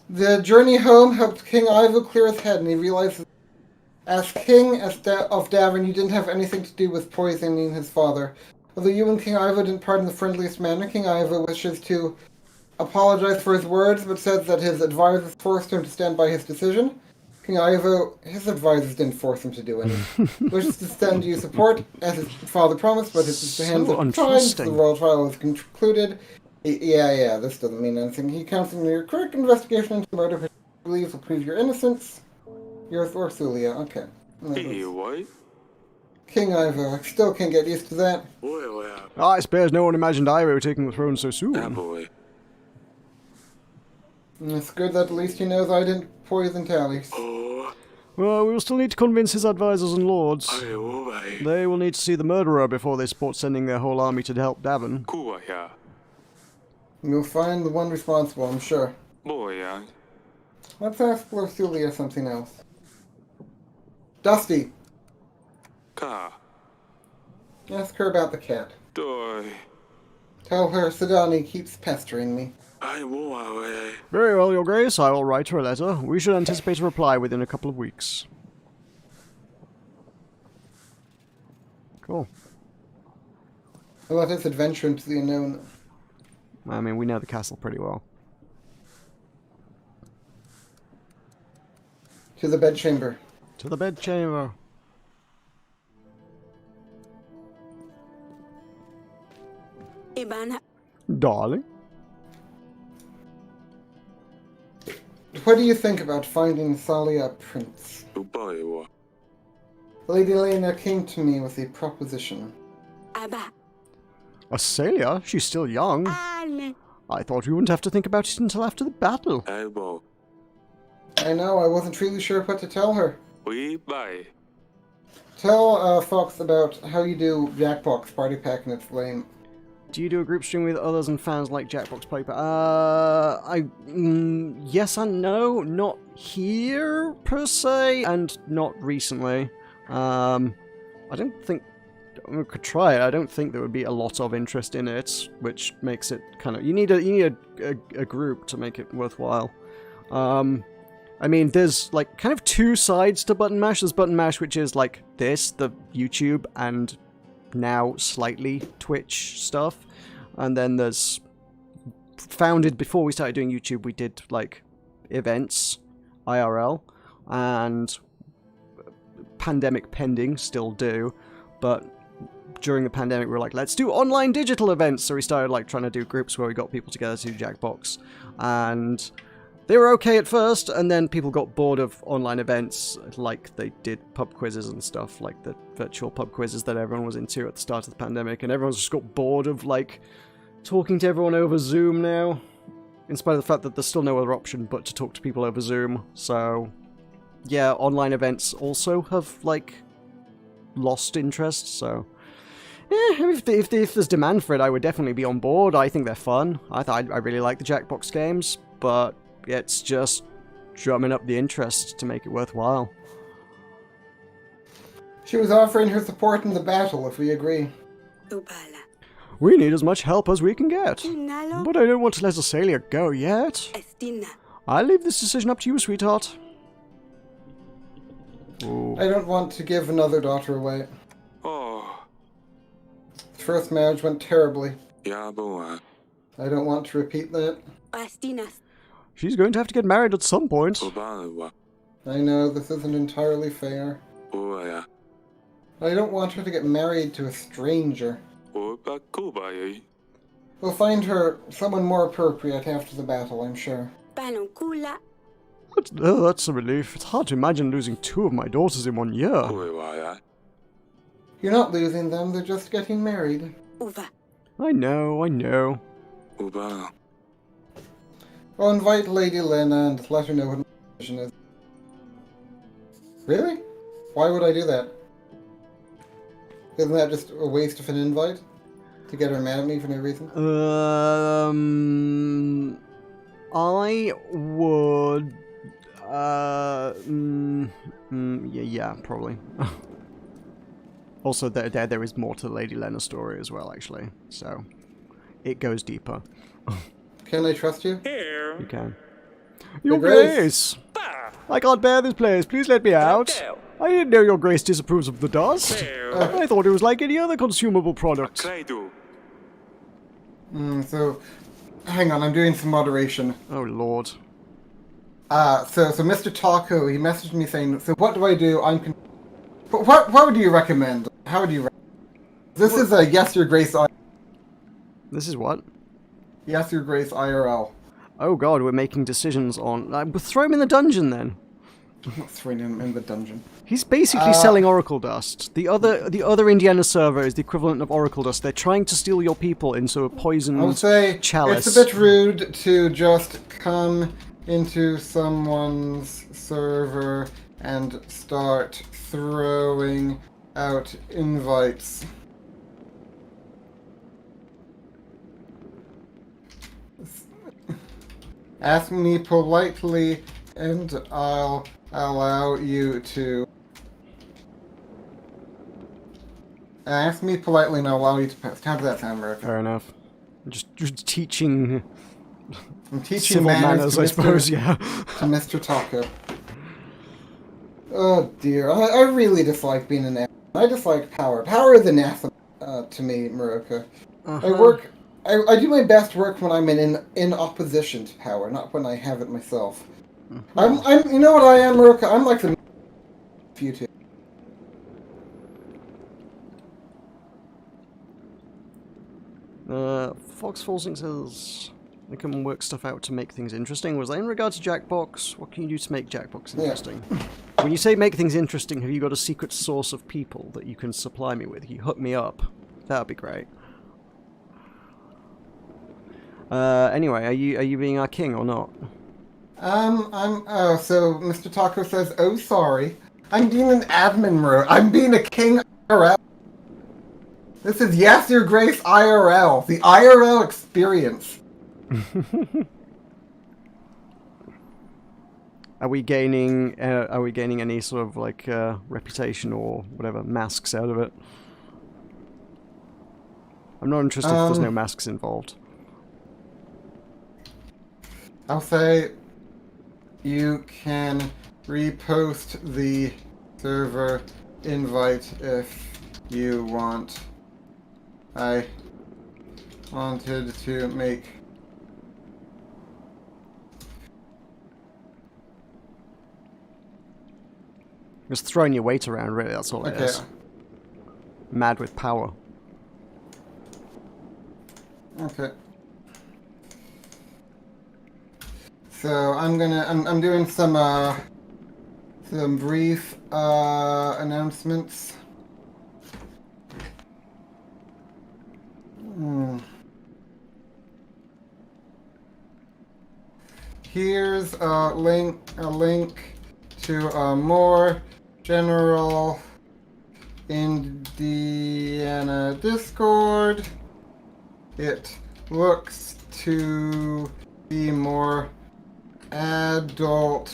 The journey home helped King Ivo clear his head, and he realized as king of Davern, he didn't have anything to do with poisoning his father. Although you and King Ivo didn't part in the friendliest manner, King Ivo wishes to apologize for his words, but says that his advisors forced him to stand by his decision. King Ivo, his advisors didn't force him to do anything. Wishes to send you support, as his father promised, but it's the hands of time, so the royal trial is concluded. Yeah, this doesn't mean anything. He counts on your correct investigation into murder, which he believes will prove your innocence. Yours, Orsulia. Okay. Hey, what? King Ivo. I still can't get used to that. I suppose no one imagined Ivo taking the throne so That soon. boy. And it's good that at least he knows I didn't poison Tallies. Oh, Well, we will still need to convince his advisors and lords. I obey. They will need to see the murderer before they support sending their whole army to help Davin. Kuwa ya. You'll find the one responsible, I'm sure. Boy ya. Let's ask Lorthulia something else. Dusty, Ka. ask her about the cat. Doi. Tell her Sidani keeps pestering me. I will away. Very well, Your Grace. I will write her a letter. We should anticipate a reply within a couple of weeks. Cool. Let us adventure into the unknown. I mean, we know the castle pretty well. To the bedchamber. To the bedchamber. Ibana. Darling. What do you think about finding Salia Prince? Dubai wa. Lady Lena came to me with a proposition. Aba. Asalia? She's still young. Alme. I thought we wouldn't have to think about it until after the battle. Elbow. I know, I wasn't really sure what to tell her. We buy. Tell Fox about how you do Jackbox Party Pack and it's lame. Do you do a group stream with others and fans like Jackbox Piper? Yes and no. Not here, per se, and not recently. I don't think... We could try it. I don't think there would be a lot of interest in it, which makes it kind of... You need a group to make it worthwhile. I mean, there's, like, kind of two sides to Button Mash. There's Button Mash, which is, like, this, the YouTube, and now slightly Twitch stuff. And then there's... Founded before we started doing YouTube, we did, like, events, IRL, and pandemic pending, still do, but during the pandemic we were like, let's do online digital events, so we started, like, trying to do groups where we got people together to do Jackbox, and... They were okay at first, and then people got bored of online events, like they did pub quizzes and stuff, like the virtual pub quizzes that everyone was into at the start of the pandemic, and everyone's just got bored of, like, talking to everyone over Zoom now, in spite of the fact that there's still no other option but to talk to people over Zoom, so, yeah, online events also have, like, lost interest, so... if there's demand for it, I would definitely be on board. I think they're fun. I really like the Jackbox games, but... It's just drumming up the interest to make it worthwhile. She was offering her support in the battle, if we agree. Tupala. We need as much help as we can get. Nalo. But I don't want to let Asalia go yet. Estina. I'll leave this decision up to you, sweetheart. Ooh. I don't want to give another daughter away. Oh. The first marriage went terribly. Ya boy. I don't want to repeat that. Astinas. She's going to have to get married at some point. Obama wa. I know this isn't entirely fair. Boy ya. I don't want her to get married to a stranger. Oba Kuba ya. We'll find her someone more appropriate after the battle, I'm sure. Panonkula. That's a relief. It's hard to imagine losing two of my daughters in 1 year. Boy wa ya. You're not losing them, they're just getting married. Uva. I know. Oba. I'll invite Lady Lena and let her know what my decision is. Really? Why would I do that? Isn't that just a waste of an invite? To get her mad at me for no reason? I would... yeah, probably. Also, there is more to the Lady Lena story as well, actually. So, it goes deeper. Can I trust you? You can. Your Grace! Grace! I can't bear this place. Please let me out. I didn't know Your Grace disapproves of the dust. I thought it was like any other consumable product. Klaidu. So, hang on, I'm doing some moderation. Oh, Lord. So Mr. Taco, he messaged me saying, so what do I do? What would you recommend? How would you recommend? This is a Yes, Your Grace This is what? Yes, Your Grace IRL. Oh god, we're making decisions on... throw him in the dungeon then. Let's throw him in the dungeon. He's basically selling Oracle Dust. The other Indiana server is the equivalent of Oracle Dust. They're trying to steal your people into a poisoned I would say chalice. it's a bit rude to just come into someone's server and start throwing out invites. Ask me politely, and I'll allow you to. Ask me politely, and I'll allow you to pass. How does that sound, Meroka? Fair enough. Just teaching I'm teaching civil manners, manners, I suppose, yeah. to Mr. Taco. Oh dear, I really dislike being an anathema. I dislike power. Power is anathema to me, Meroka. I do my best work when I'm in opposition to power, not when I have it myself. I'm you know what I am, Meroka? I'm like the few two. Fox Falsing says they can work stuff out to make things interesting. Was that in regard to Jackbox? What can you do to make Jackbox interesting? Yeah. When you say make things interesting, have you got a secret source of people that you can supply me with? You hook me up. That would be great. Anyway, are you being our king or not? So Mr. Taco says, oh, sorry. I'm being an admin, I'm being a king IRL. This is Yes, Your Grace IRL. The IRL experience. Are we gaining any sort of, like, reputation or whatever, masks out of it? I'm not interested if there's no masks involved. I'll say you can repost the server invite if you want. I wanted to make just throwing your weight around, really, that's all it is. Mad with power. Okay. So I'm doing some brief announcements. Here's a link to a more general Indiana Discord. It looks to be more adult,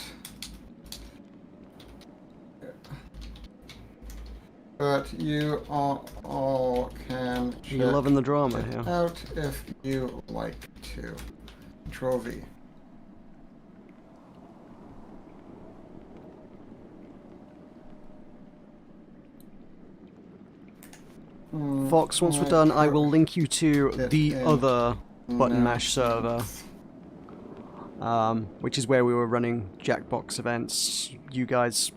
but you all can check You're loving the drama here. Out if you like to. Control V. Fox, once we're done, I will link you to the other Button Mash server, which is where we were running Jackbox events. You guys,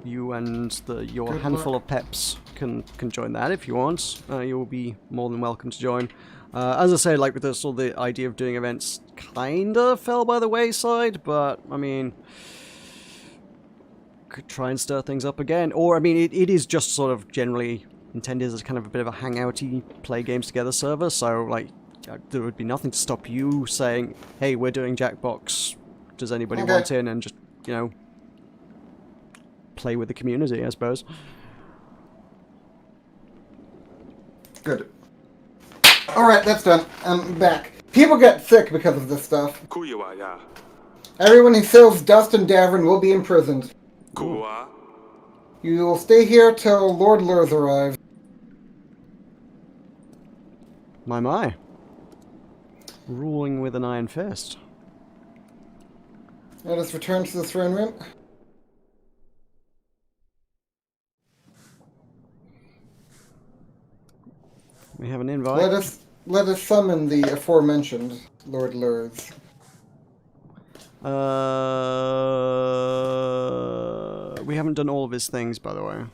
you and your handful of peps can join that if you want. You'll be more than welcome to join. As I say, like with this, the idea of doing events kinda fell by the wayside, but I mean, could try and stir things up again. Or I mean, it is just sort of generally intended as kind of a bit of a hangouty play games together server, so like there would be nothing to stop you saying, hey, we're doing Jackbox, does anybody want in, and just, you know, play with the community, I suppose. Good. Alright, that's done. I'm back. People get sick because of this stuff. Everyone who sells dust in Davern will be imprisoned. You will stay here till Lord Lurs arrives. My. Ruling with an iron fist. Let us return to the throne room. We have an invite. Let us summon the aforementioned Lord Lurs. We haven't done all of his things, by the way.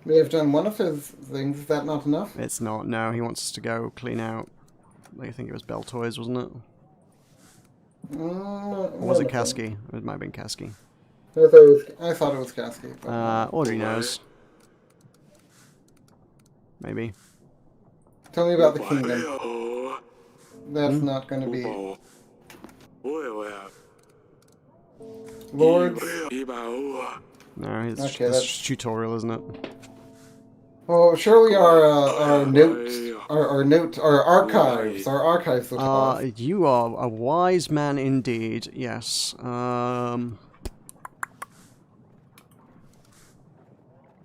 We have done one of his things. Is that not enough? It's not. No, he wants us to go clean out. I think it was Bell Toys, wasn't it? Or was it Kasky? It might have been Kasky. I thought it was Cascade. Audrey knows. Maybe. Tell me about the kingdom. Oh, That's not going to be oh, well, Lords. No, it's Okay, this that's- tutorial, isn't it? Well, surely our notes, our archives will tell us. You are a wise man indeed. Yes.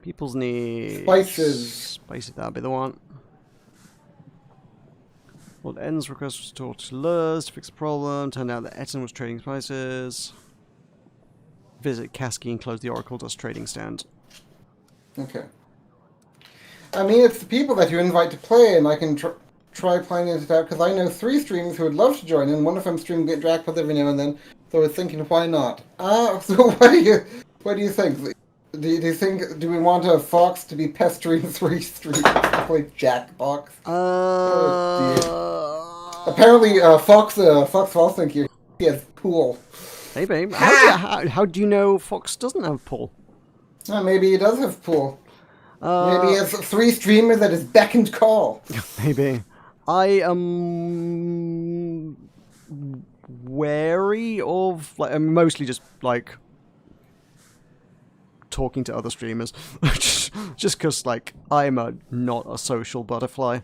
People's needs. Spices. Spices, that'll be the one. What ends request was to talk to Lurs to fix the problem. Turned out that Etten was trading spices. Visit Kasky and close the Oracle Dust trading stand. Okay. I mean, it's the people that you invite to play, and I can try planning it out, because I know 3 streamers who would love to join in. One of them stream Get Jackpot every now and then, so I was thinking, why not? So what do you think? Do you think, do we want a Fox to be pestering 3 streamers to play Jackbox? Apparently, Fox think he has pool. Maybe. How do you know Fox doesn't have Paul? Maybe he does have pool. Maybe he has 3 streamers at his beck and call. Maybe. I am wary of, like, I'm mostly just like talking to other streamers, just because like I'm not a social butterfly.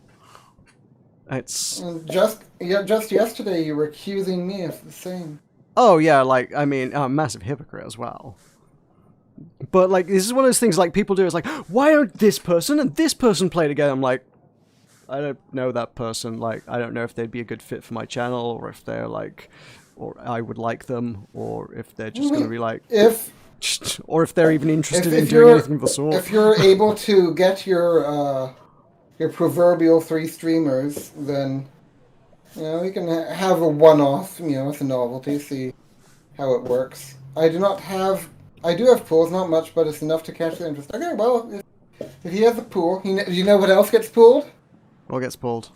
It's just yesterday you were accusing me of the same. Oh yeah, like I mean, I'm a massive hypocrite as well. But like, this is one of those things like people do. It's like, why don't this person and this person play together? I'm like, I don't know that person. Like, I don't know if they'd be a good fit for my channel, or if they're like, or I would like them, or if they're just gonna be like, or if they're even interested in doing anything of the sort. If you're able to get your proverbial 3 streamers, then you can have a one-off, as a novelty, see how it works. I do have pools, not much, but it's enough to catch their interest. Okay, well, if he has a pool, do you know what else gets pooled? What gets pulled?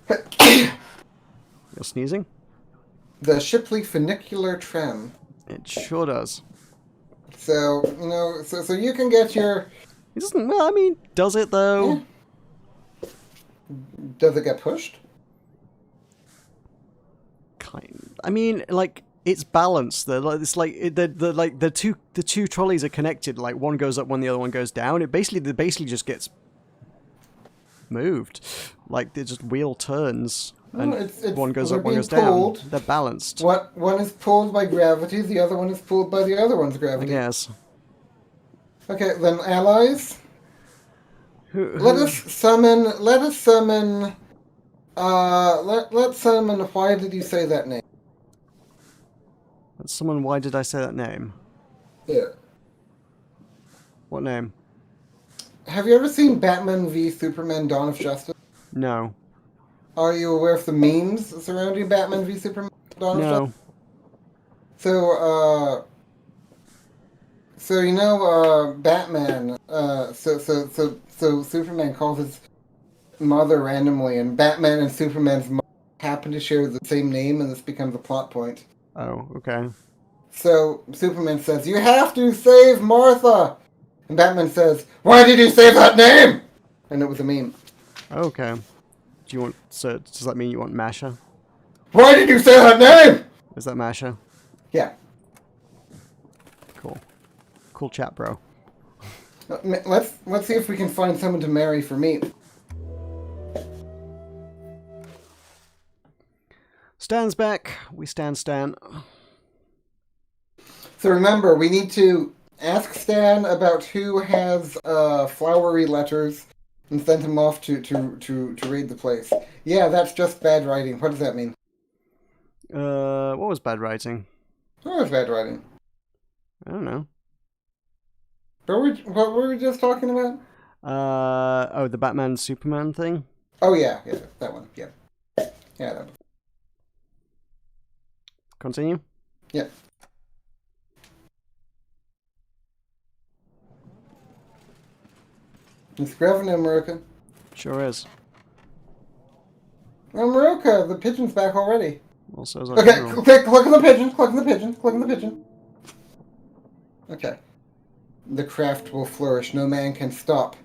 You're sneezing? The Shipley funicular tram. It sure does. So, so you can get your... It doesn't, well, I mean, does it though? Yeah. Does it get pushed? I mean, like, it's balanced. It's like the two trolleys are connected. Like one goes up when the other one goes down. It basically just gets moved. Like it just wheel turns and one goes up, one goes down. They're balanced. One is pulled by gravity. The other one is pulled by the other one's gravity. I guess. Okay, then allies. Let us summon. Let's summon. Why did you say that name? Let's summon. Why did I say that name? Yeah. What name? Have you ever seen Batman v Superman: Dawn of Justice? No. Are you aware of the memes surrounding Batman v Superman: Dawn of Justice? No. So Batman. So Superman calls his mother randomly, and Batman and Superman's mother happen to share the same name, and this becomes a plot point. Oh, okay. So Superman says, "You have to save Martha," and Batman says, "Why did you save that name?" And it was a meme. Okay. So does that mean you want Masha? Why did you say that name? Is that Masha? Yeah. Cool. Cool chat, bro. Let's see if we can find someone to marry for me. Stan's back. We stand Stan. So remember, we need to ask Stan about who has flowery letters and send him off to raid the place. Yeah, that's just bad writing. What does that mean? What was bad writing? What was bad writing? I don't know. What were we just talking about? Oh, the Batman Superman thing? Oh yeah, that one. Yeah, that one. Continue? Yeah. It's Grevin and Meroka. Sure is. Oh, Meroka, the pigeon's back already. Also, Okay, click on the pigeon, click on the pigeon, click on the pigeon. Okay. The craft will flourish, no man can stop.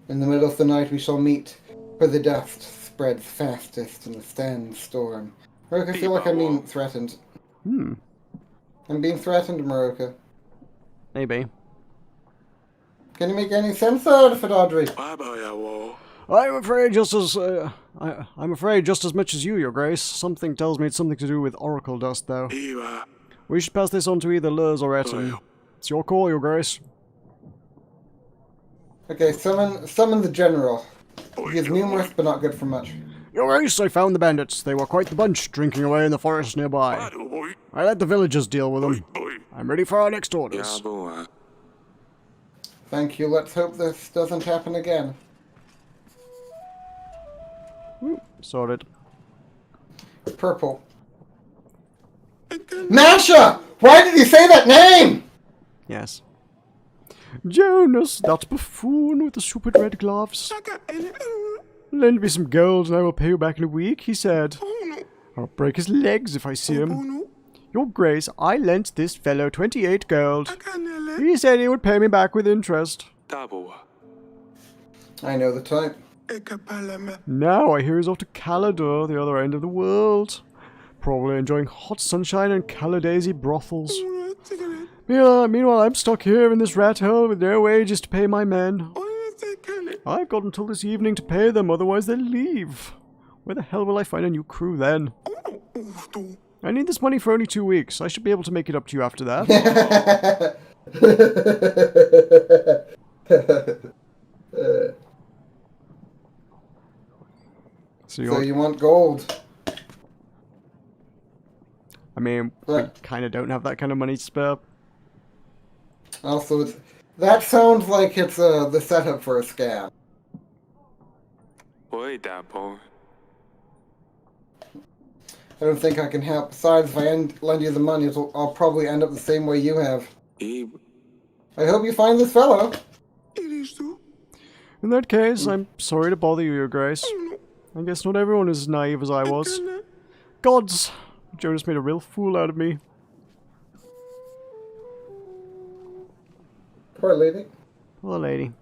In the middle of the night we shall meet, for the dust spreads fastest in the sandstorm. Meroka, I feel like I'm being threatened. Hmm. I'm being threatened, Meroka. Maybe. Can you make any sense out of it, Audrey? I'm afraid just as I'm afraid just as much as you, Your Grace. Something tells me it's something to do with oracle dust, though. We should pass this on to either Lurs or Etten. It's your call, Your Grace. Okay, summon the general. He is numerous, but not good for much. Your Grace, I found the bandits. They were quite the bunch, drinking away in the forest nearby. I let the villagers deal with them. I'm ready for our next orders. Thank you. Let's hope this doesn't happen again. Sorted. Purple. Masha! Why did you say that name? Yes. Jonas, that buffoon with the stupid red gloves. Lend me some gold and I will pay you back in a week, he said. I'll break his legs if I see him. Your Grace, I lent this fellow 28 gold. He said he would pay me back with interest. I know the type. Now I hear he's off to Calador, the other end of the world. Probably enjoying hot sunshine and Caladaisy brothels. Meanwhile, I'm stuck here in this rat hole with no wages to pay my men. I've got until this evening to pay them, otherwise they'll leave. Where the hell will I find a new crew then? I need this money for only 2 weeks. I should be able to make it up to you after that. So you want gold? I mean, we kind of don't have that kind of money to spare. Also, that sounds like it's the setup for a scam. I don't think I can help. Besides, if I lend you the money, I'll probably end up the same way you have. I hope you find this fellow. In that case, I'm sorry to bother you, Your Grace. I guess not everyone is as naive as I was. Gods! Jonas made a real fool out of me. Poor lady. Poor lady.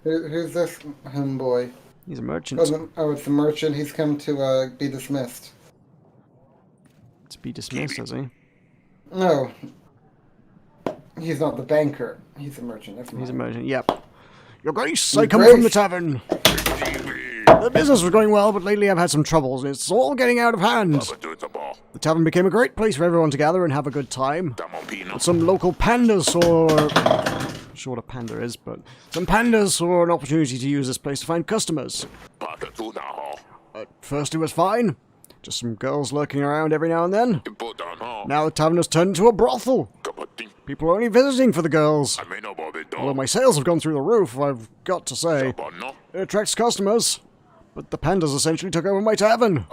Who's this homeboy? He's a merchant. Oh, it's a merchant. He's come to be dismissed. To be dismissed, has he? No. He's not the banker. He's a merchant. That's He's a mine. merchant, yep. Your Grace, I come from the tavern. The business was going well, but lately I've had some troubles. It's all getting out of hand. The tavern became a great place for everyone to gather and have a good time. But some local pandas saw... Not sure what a panda is, but some pandas saw an opportunity to use this place to find customers. At first it was fine. Just some girls lurking around every now and then. Now the tavern has turned into a brothel. People are only visiting for the girls. Although my sales have gone through the roof, I've got to say. It attracts customers. But the pandas essentially took over my tavern.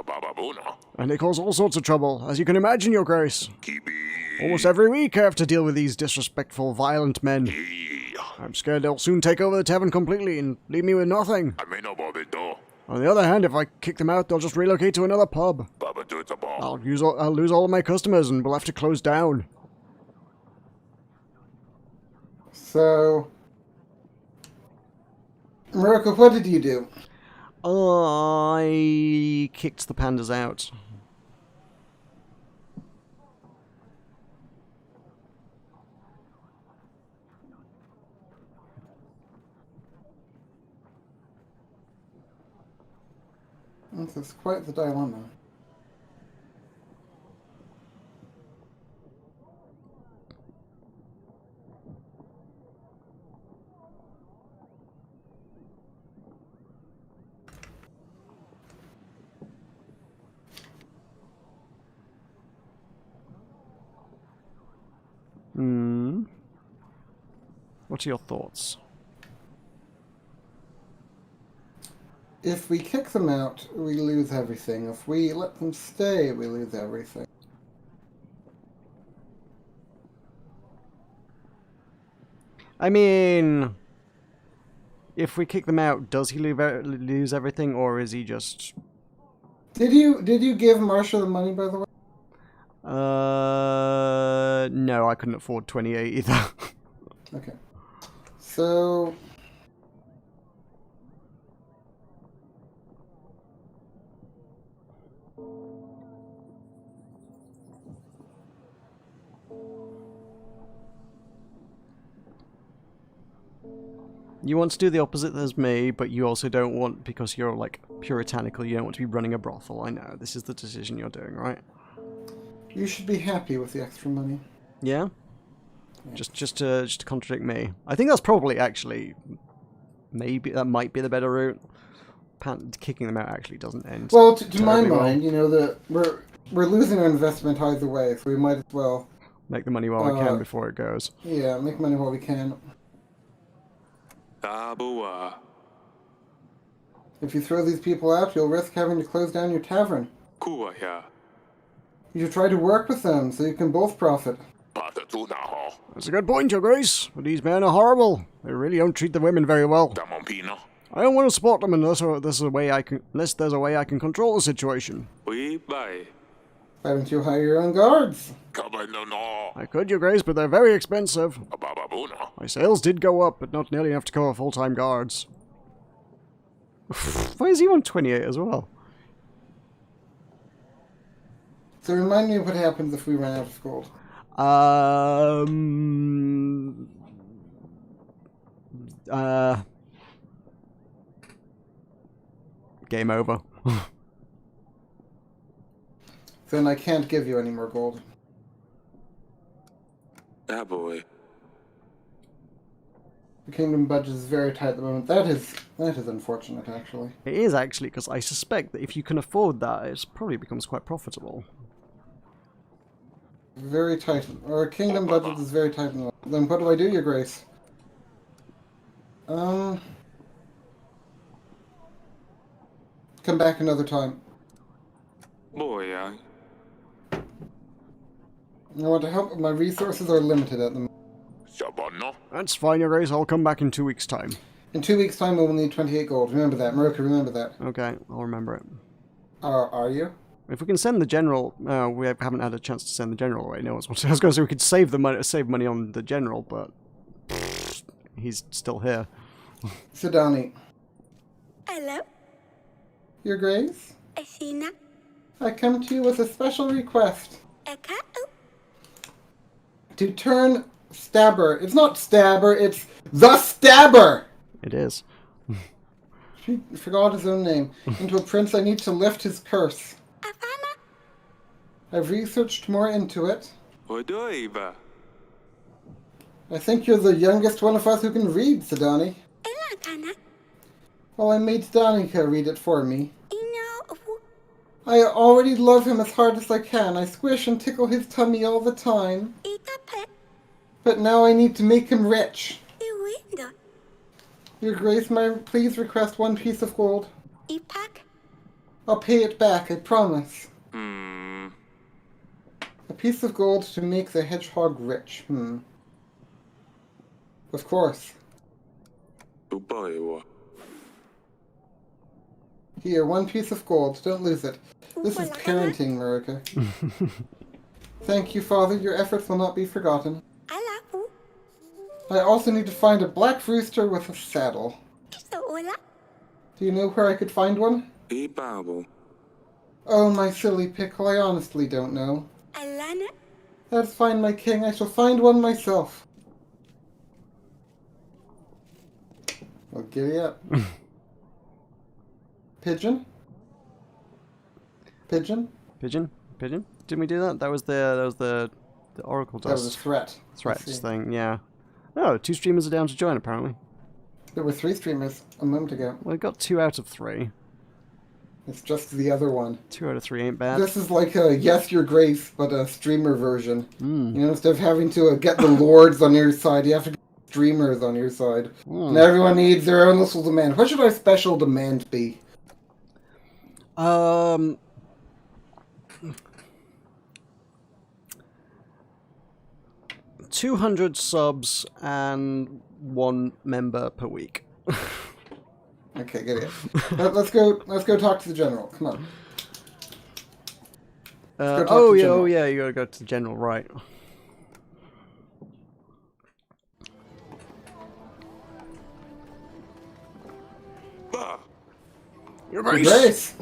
And they cause all sorts of trouble, as you can imagine, Your Grace. Almost every week I have to deal with these disrespectful, violent men. I'm scared they'll soon take over the tavern completely and leave me with nothing. On the other hand, if I kick them out, they'll just relocate to another pub. I'll lose all of my customers and we'll have to close down. So... Meroka, what did you do? I kicked the pandas out. This is quite the dilemma. What are your thoughts? If we kick them out, we lose everything. If we let them stay, we lose everything. I mean, if we kick them out, does he lose everything, or is he just... Did you give Marsha the money, by the way? No, I couldn't afford 28 either. Okay. So... You want to do the opposite as me, but you also don't want, because you're like puritanical, you don't want to be running a brothel. I know, this is the decision you're doing, right? You should be happy with the extra money. Yeah? Just to contradict me. I think that's probably actually, maybe that might be the better route. Kicking them out actually doesn't end. Well, to my terribly well. mind, you know, we're losing our investment either way, so we might as well, Make the money while we can before it goes. yeah, make money while we can. Tabua. If you throw these people out, you'll risk having to close down your tavern. Kuaya. You should try to work with them so you can both profit. That's a good point, Your Grace. But these men are horrible. They really don't treat the women very well. I don't want to support them unless there's a way I can control the situation. We buy. Why don't you hire your own guards? I could, Your Grace, but they're very expensive. My sales did go up, but not nearly enough to cover full-time guards. Why is he on 28 as well? So remind me of what happens if we run out of gold. Game over. Then I can't give you any more gold. That boy. The kingdom budget is very tight at the moment. That is unfortunate, actually. It is actually, because I suspect that if you can afford that, it probably becomes quite profitable. Very tight. Our kingdom budget is very tight. Then what do I do, Your Grace? Come back another time. Boy, I. I want to help, but my resources are limited at the moment. That's fine, Your Grace. I'll come back in 2 weeks' time. In 2 weeks' time, we will need 28 gold. Remember that. Meroka, remember that. Okay, I'll remember it. Are you? If we can send the general, we haven't had a chance to send the general away. No, I was going to say we could save money on the general, but he's still here. Sidani. Hello, Your Grace? Asina, I come to you with a special request. Eka, To turn Stabber. It's not Stabber, it's the Stabber! It is. She forgot his own name. Into a prince, I need to lift his curse. Afana, I've researched more into it. Odoiba. I think you're the youngest one of us who can read, Sidani. Elakana, Well, I made Danica read it for me. Ino, I already love him as hard as I can. I squish and tickle his tummy all the time. Itape, But now I need to make him rich. Iwindo, Your Grace, may I please request 1 piece of gold? Ipak, I'll pay it back, I promise. Hmm. A piece of gold to make the hedgehog rich. Of course. Uboiwa. Here, 1 piece of gold. Don't lose it. This is parenting, Meroka. Thank you, Father. Your efforts will not be forgotten. Alapu, I also need to find a black rooster with a saddle. Isola, Do you know where I could find one? Ibabo. Oh, my silly pickle, I honestly don't know. Alana, That's fine, my king. I shall find one myself. Well, giddy up. Pigeon? Pigeon? Pigeon? Pigeon? Didn't we do that? That was the Oracle That was a Dust threat. threats I see. thing, yeah. Oh, 2 streamers are down to join, apparently. There were 3 streamers a moment ago. Well, we got 2 out of 3. It's just the other one. 2 out of 3 ain't bad. This is like a Yes, Your Grace, but a streamer version. Mm. You know, instead of having to get the lords on your side, you have to get streamers on your side. Mm. And everyone needs their own little demand. What should our special demand be? 200 subs and 1 member per week. Okay, get it. Let's go talk to the general. Come on. go talk to Oh General. yeah, you gotta go to the general, right? Bah. Your Your Grace! Grace!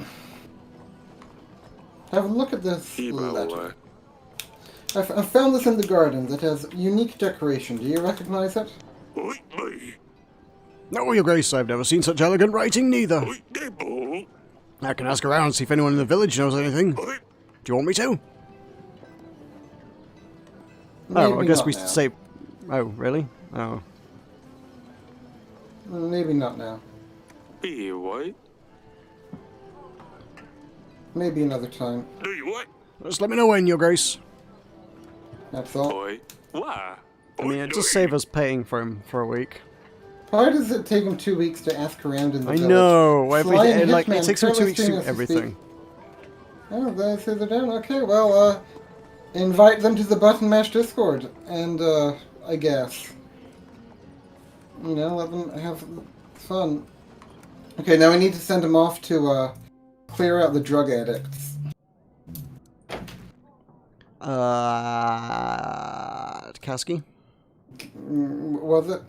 Have a look at this He letter. I found this in the garden that has unique decoration. Do you recognize it? No, Your Grace, I've never seen such elegant writing, neither. I can ask around, see if anyone in the village knows anything. Do you want me to? Maybe Oh, I guess not we now. say... Oh, really? Oh. Maybe not now. Be what? Maybe another time. Do you what? Just let me know when, Your Grace. That's all. Boy. Why? I mean, it just save us paying for him for a week. Why does it take him 2 weeks to ask around in the I village? know! Flying It hitman takes him 2 weeks to do promising us everything. Oh, they say they're down. Okay, well, invite them to the Button Mash Discord, and, I guess. You know, let them have fun. Okay, now we need to send them off to, clear out the drug addicts. Kasky? Was it?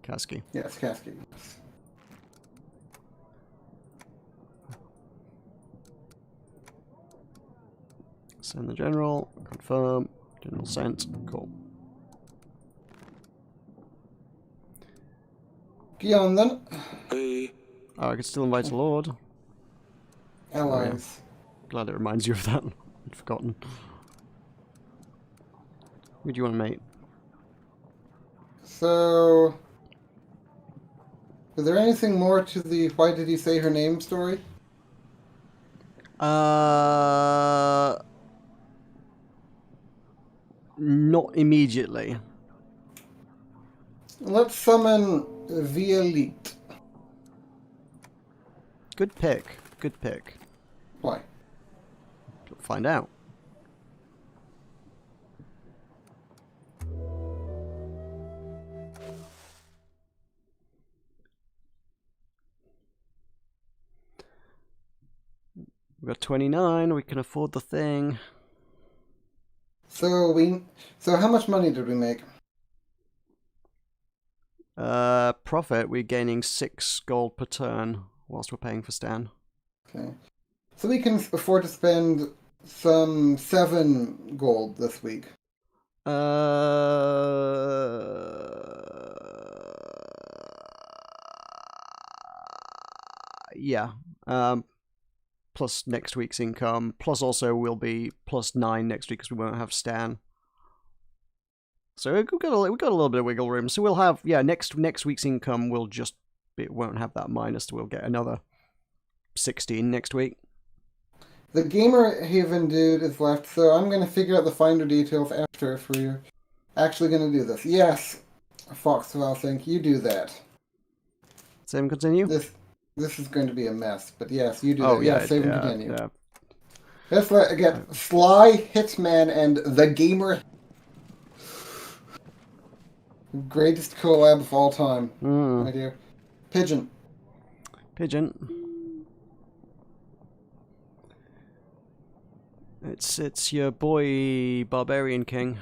Kasky. Yes, Cascade. Send the general. Confirm. General sent. Cool. Get on then. Hey. Oh, I could still invite a lord. Allies. Glad it reminds you of that. I'd forgotten. Who do you want to mate? So... Is there anything more to the why did he say her name story? Not immediately. Let's summon Violet. Good pick. Good pick. Why? Find out. We've got 29, we can afford the thing. So how much money did we make? Profit, we're gaining 6 gold per turn whilst we're paying for Stan. Okay. So we can afford to spend some 7 gold this week. Yeah. Plus next week's income. Plus also we'll be plus 9 next week because we won't have Stan. So we've got a little bit of wiggle room. So we'll have, yeah, next week's income will just, it won't have that minus. So we'll get another 16 next week. The Gamer Haven dude is left, so I'm going to figure out the finder details after if we're actually going to do this. Yes, Foxwell, think you do that. Save and continue? This is going to be a mess, but yes, you do Oh, that. yeah, Save and yeah, continue. yeah. Let's get Sly, Hitman, and the Gamer. Greatest collab of all time, my dear. Pigeon. It's your boy Barbarian King.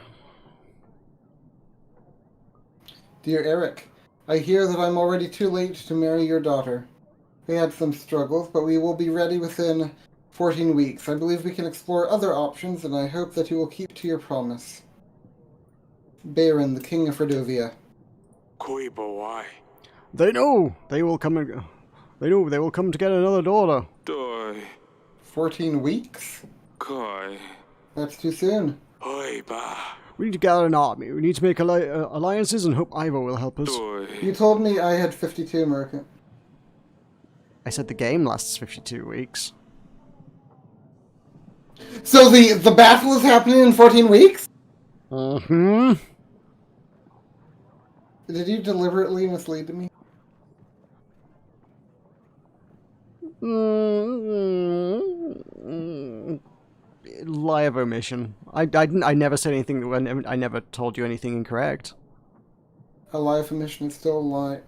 Dear Eric, I hear that I'm already too late to marry your daughter. We had some struggles, but we will be ready within 14 weeks. I believe we can explore other options, and I hope that you will keep to your promise. Baron, the King of Redovia. Koi boy. They know they will come. They know they will come to get another daughter. Doi. 14 weeks? Koi. That's too soon. Oi ba. We need to gather an army. We need to make alliances and hope Ivo will help us. Doi. You told me I had 52, Meroka. I said the game lasts 52 weeks. So the battle is happening in 14 weeks? Mm-hmm. Did you deliberately mislead me? Lie of omission. I never said anything. I never told you anything incorrect. A lie of omission is still a lie.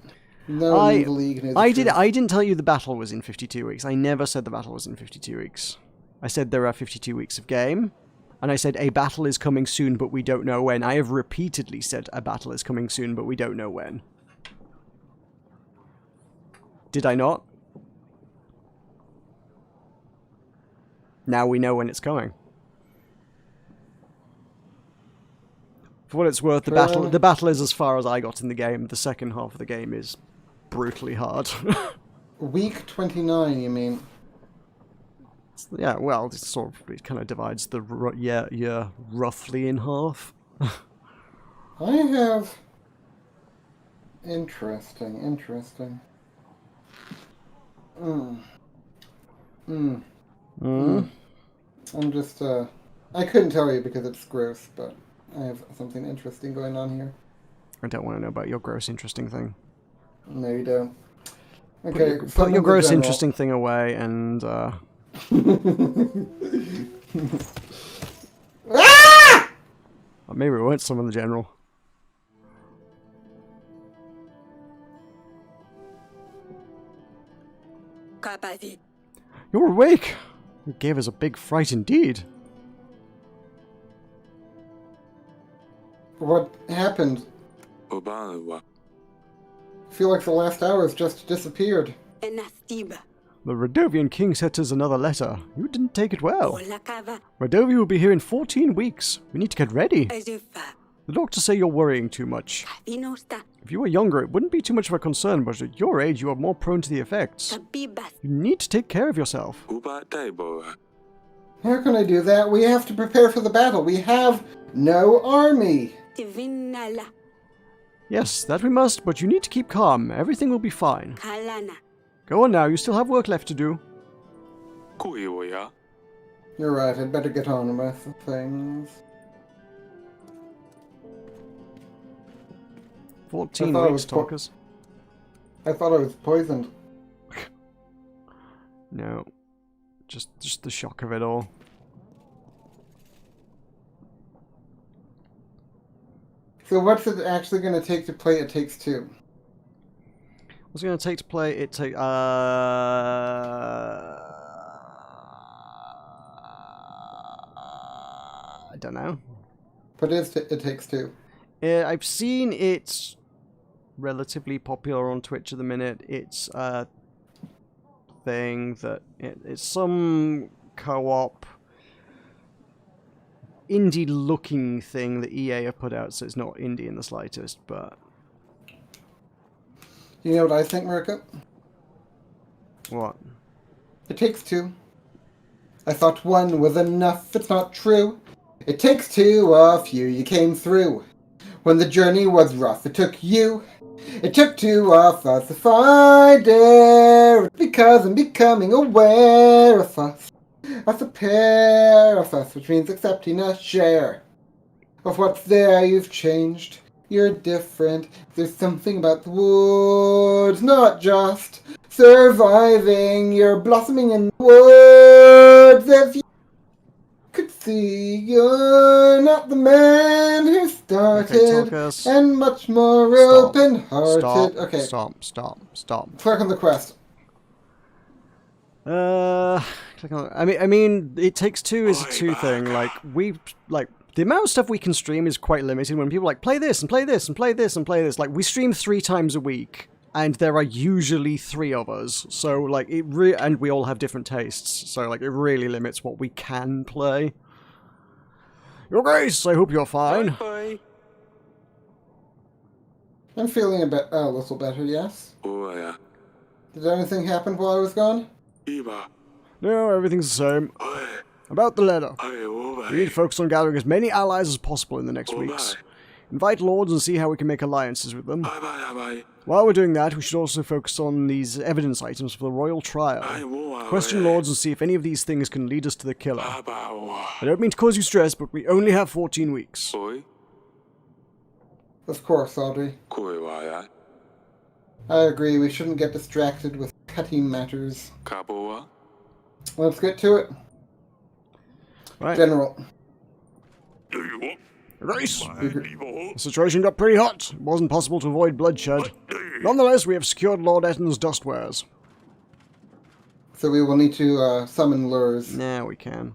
No one in the league knows the truth. I didn't tell you the battle was in 52 weeks. I never said the battle was in 52 weeks. I said there are 52 weeks of game. And I said a battle is coming soon, but we don't know when. I have repeatedly said a battle is coming soon, but we don't know when. Did I not? Now we know when it's coming. For what it's worth, the battle is as far as I got in the game. The second half of the game is brutally hard. Week 29, you mean? Yeah, well, it kind of divides the year roughly in half. I have... Interesting. I'm just, I couldn't tell you because it's gross, but I have something interesting going on here. I don't want to know about your gross, interesting thing. No, you don't. Okay, Put your gross, interesting thing away and, Ah! Maybe we won't summon the general. Kapati. You're awake! You gave us a big fright indeed. What happened? Obawa. I feel like the last hours just disappeared. Enastiba. The Radovian king sent us another letter. You didn't take it well. Olakava. Radovia will be here in 14 weeks. We need to get ready. Azufa. The doctors say you're worrying too much. Vinosta. If you were younger, it wouldn't be too much of a concern, but at your age, you are more prone to the effects. Tabibas. You need to take care of yourself. Uba. How can I do that? We have to prepare for the battle. We have no army. Divinala. Yes, that we must, but you need to keep calm. Everything will be fine. Kalana. Go on now, you still have work left to do. Kuiwoya. You're right, I'd better get on with things. 14 I thought it weeks, was Tulkas. I thought I was poisoned. No. Just the shock of it all. So what's it actually going to take to play It Takes Two? What's it going to take to play it? I don't know. But It Takes Two. I've seen it relatively popular on Twitch at the minute. It's a thing that it's some co-op indie-looking thing that EA have put out, so it's not indie in the slightest, but... You know what I think, Meroka? What? It Takes Two. I thought one was enough. It's not true. It takes two of you. You came through. When the journey was rough, it took you. It took two of us. If I dare, it's because I'm becoming aware of us. As a pair of us, which means accepting a share of what's there. You've changed. You're different. There's something about the woods, not just surviving. You're blossoming in the woods. If you could see, you're not the man who started, and much more open-hearted. Okay, Stop. click on the quest. Click on. I mean, It Takes Two is a two thing. Like the amount of stuff we can stream is quite limited. When people play this and play this and play this and play this, like we stream 3 times a week, and there are usually 3 of us. So like and we all have different tastes. So like it really limits what we can play. Your Grace, I hope you're fine. Bye. I'm feeling a little better, yes. Oya. Did anything happen while I was gone? Iba. No, everything's the same. Oi. About the letter. Oba. We need to focus on gathering as many allies as possible in the next weeks. Invite lords and see how we can make alliances with them. Bye. While we're doing that, we should also focus on these evidence items for the royal trial. Question lords and see if any of these things can lead us to the killer. I don't mean to cause you stress, but we only have 14 weeks. Oi. Of course, Audrey. Kuiwoya. I agree, we shouldn't get distracted with petty matters. Kaboa. Let's get to it. Right. General. Grace, the situation got pretty hot. It wasn't possible to avoid bloodshed. Nonetheless, we have secured Lord Etton's dustwares. So we will need to summon lures. Nah, we can.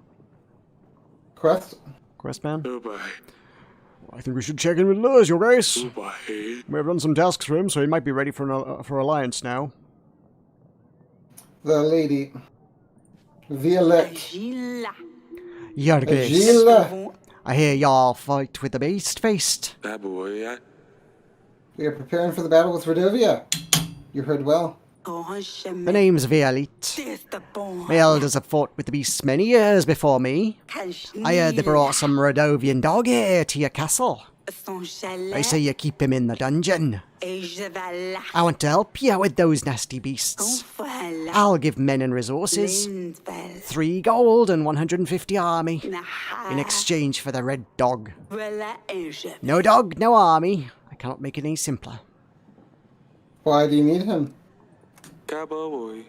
Quest? Questman? Ubai. I think we should check in with Lures, Your Grace. Ubai. We have done some tasks for him, so he might be ready for alliance now. The lady. Violette. Agila. Your Grace, Agila. I hear y'all fight with the beast-faced. That boy, yeah. We are preparing for the battle with Redovia. You heard well. The name's Violette. bon. My elders have fought with the beasts many years before me. I heard they brought some Rodovian dog here to your castle. I say you keep him in the dungeon. I want to help you with those nasty beasts. I'll give men and resources. 3 gold and 150 army. In exchange for the red dog. No dog, no army. I cannot make it any simpler. Why do you need him? Cowboy.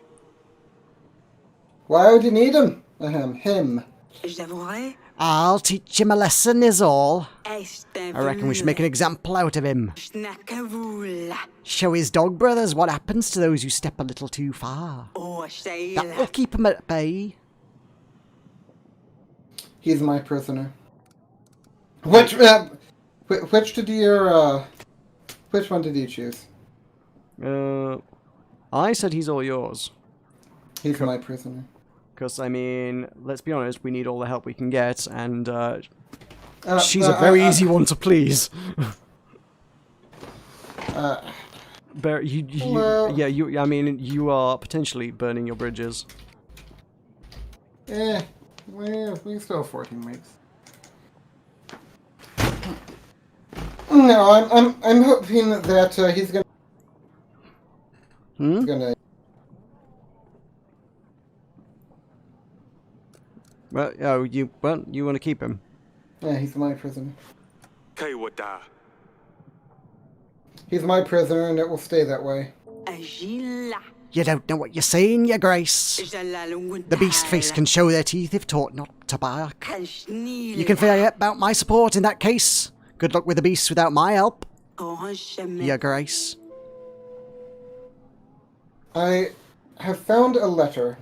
Why would you need him? Him. I'll teach him a lesson is all. I reckon we should make an example out of him. Show his dog brothers what happens to those who step a little too far. That will keep him at bay. He's my prisoner. Which one did you choose? I said he's all yours. He's my prisoner. Because, I mean, let's be honest, we need all the help we can get, and she's a very easy one to please. I mean, you are potentially burning your bridges. We still have 14 weeks. No, I'm hoping that he's gonna. Well, you want to keep him? Yeah, he's my prisoner. Kaiwata. He's my prisoner, and it will stay that way. You don't know what you're saying, your grace. The beast face can show their teeth if taught not to bark. You can forget about my support in that case. Good luck with the beasts without my help, your grace. I have found a letter.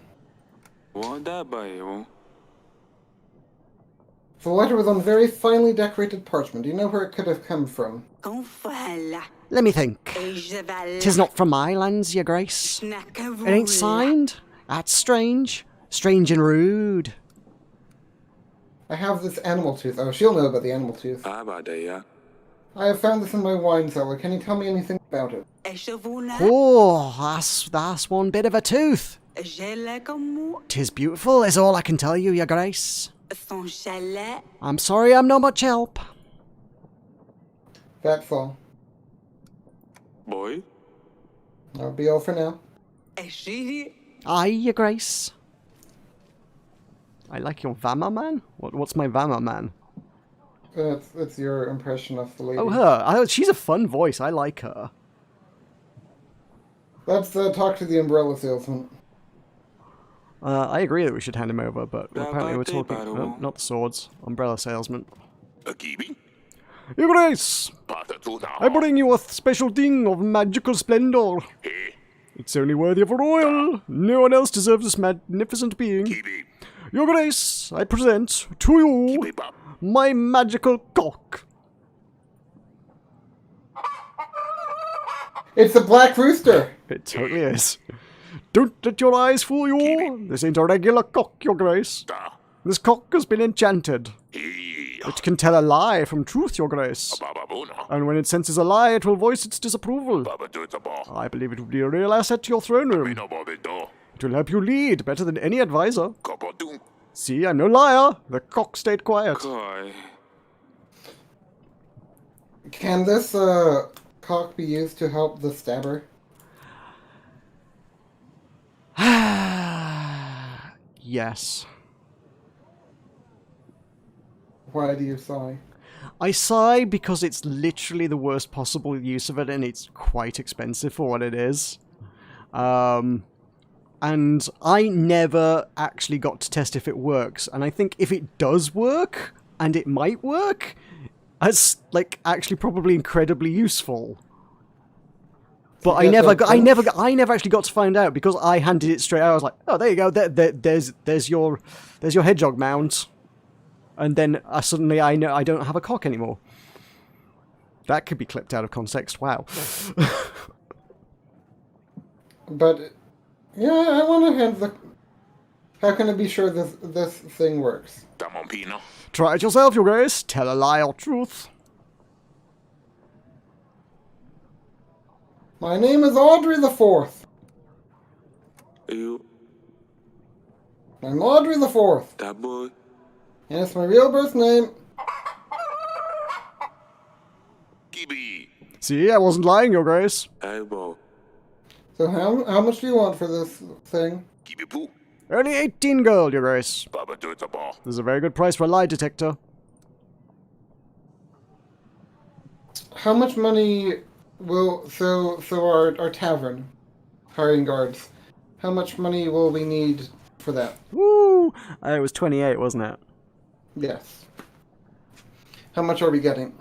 Want that by you? The letter was on very finely decorated parchment. Do you know where it could have come from? Let me think. 'Tis not from my lands, your grace. It ain't signed? That's strange. Strange and rude. I have this animal tooth. Oh, she'll know about the animal tooth. About that, yeah. I have found this in my wine cellar. Can you tell me anything about it? Oh, that's one bit of a tooth. 'Tis beautiful, is all I can tell you, your grace. I'm sorry I'm not much help. That's all. Boy. That'll be all for now. Aye, your grace. I like your Vama man? What's my Vama man? It's your impression of the lady. Oh, her. She's a fun voice. I like her. Let's talk to the umbrella salesman. I agree that we should hand him over, but apparently we're talking... Battle. No, not the swords. Umbrella salesman. Akibi? Your grace! I bring you a special thing of magical splendor. It's only worthy of a royal. No one else deserves this magnificent being. Your grace, I present to you my magical cock. It's a black rooster! It totally is. Don't let your eyes fool you. This ain't a regular cock, your grace. This cock has been enchanted. It can tell a lie from truth, your grace. And when it senses a lie, it will voice its disapproval. I believe it will be a real asset to your throne room. It will help you lead better than any advisor. See, I'm no liar. The cock stayed quiet. Kai. Can this cock be used to help the stabber? Yes. Why do you sigh? I sigh because it's literally the worst possible use of it, and it's quite expensive for what it is. And I never actually got to test if it works, and I think if it does work, and it might work, it's like actually probably incredibly useful. But I never actually got to find out because I handed it straight out. I was like, oh, there you go. There's your hedgehog mount. And then suddenly I know I don't have a cock anymore. That could be clipped out of context. Wow. But Yeah, I want to hand the. How can I be sure this thing works? Estamos pino. Try it yourself, Your Grace. Tell a lie or truth. My name is Audrey the Fourth. You, I'm Audrey the Fourth, that boy. and it's my real birth name. Kibi. See, I wasn't lying, Your Grace. Hey, boy. So how much do you want for this thing? Kibi poo. Only 18 gold, Your Grace. Baba do it a ball. This is a very good price for a lie detector. How much money will our tavern hiring guards? How much money will we need for that? Woo! It was 28, wasn't it? Yes. How much are we getting?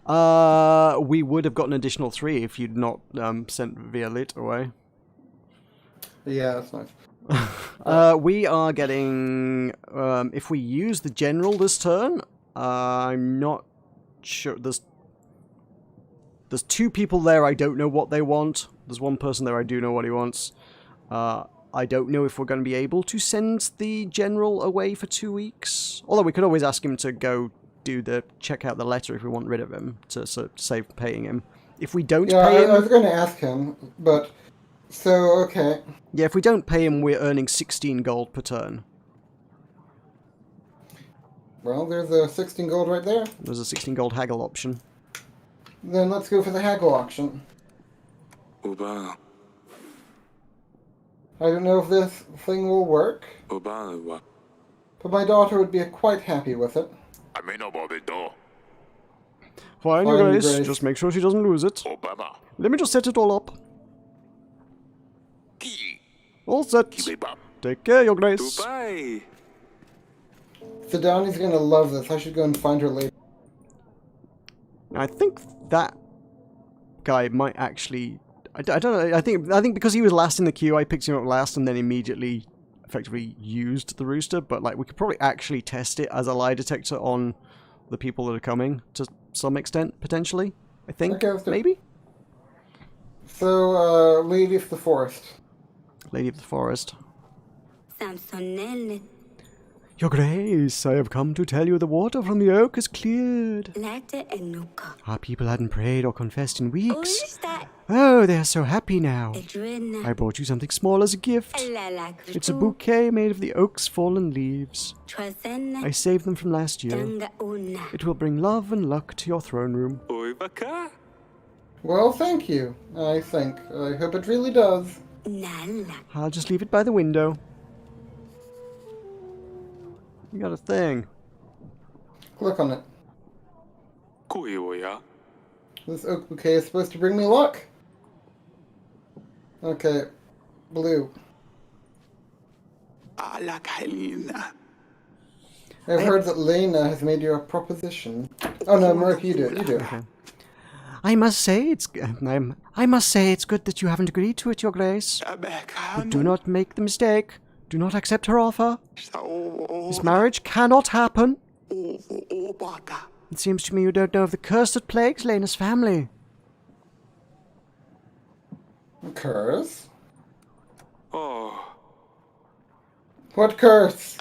We would have got an additional 3 if you'd not sent Violet away. Yeah, that's nice. We are getting, if we use the general this turn, I'm not sure. There's 2 people there, I don't know what they want. There's 1 person there, I do know what he wants. I don't know if we're going to be able to send the general away for 2 weeks. Although we could always ask him to go check out the letter if we want rid of him, to save paying him. If we don't pay him... I was going to ask him, but... So, okay. Yeah, if we don't pay him, we're earning 16 gold per turn. Well, there's a 16 gold right there. There's a 16 gold haggle option. Then let's go for the haggle auction. Uba. I don't know if this thing will work, Uba. but my daughter would be quite happy with it. I may know about it though. Fine, Fine, Your Your Grace. Grace. Just make sure she doesn't lose it. Obama. Let me just set it all up. Ki. All set. Kibi bab. Take care, Your Grace. Dubai. Sidani's gonna love this. I should go and find her later. I think that guy might actually... I don't know. I think because he was last in the queue, I picked him up last and then immediately effectively used the rooster. But like, we could probably actually test it as a lie detector on the people that are coming to some extent, potentially. I think, Okay, let's do it. maybe? So, Lady of the Forest. Lady of the Forest. Samsonelle. Your Grace, I have come to tell you the water from the oak is cleared. Latte enuka. Our people hadn't prayed or confessed in weeks. Ulsta. Oh, they are so happy now. Edwina. I brought you something small as a gift. Lala. It's a bouquet made of the oak's fallen leaves. Choisena. I saved them from last year. Tanga una. It will bring love and luck to your throne room. Oi, baka. Well, thank you. I think. I hope it really does. Nala. I'll just leave it by the window. You got a thing. Click on it. Kuiwoya. This oak bouquet is supposed to bring me luck. Okay. Blue. Ala Kalina. I've heard that Lena has made you a proposition. Oh no, Meroka, you do it. You do it. I must say it's good that you haven't agreed to it, Your Grace. But do not make the mistake. Do not accept her offer. This marriage cannot happen. It seems to me you don't know of the curse that plagues Lena's family. Curse? Oh. What curse?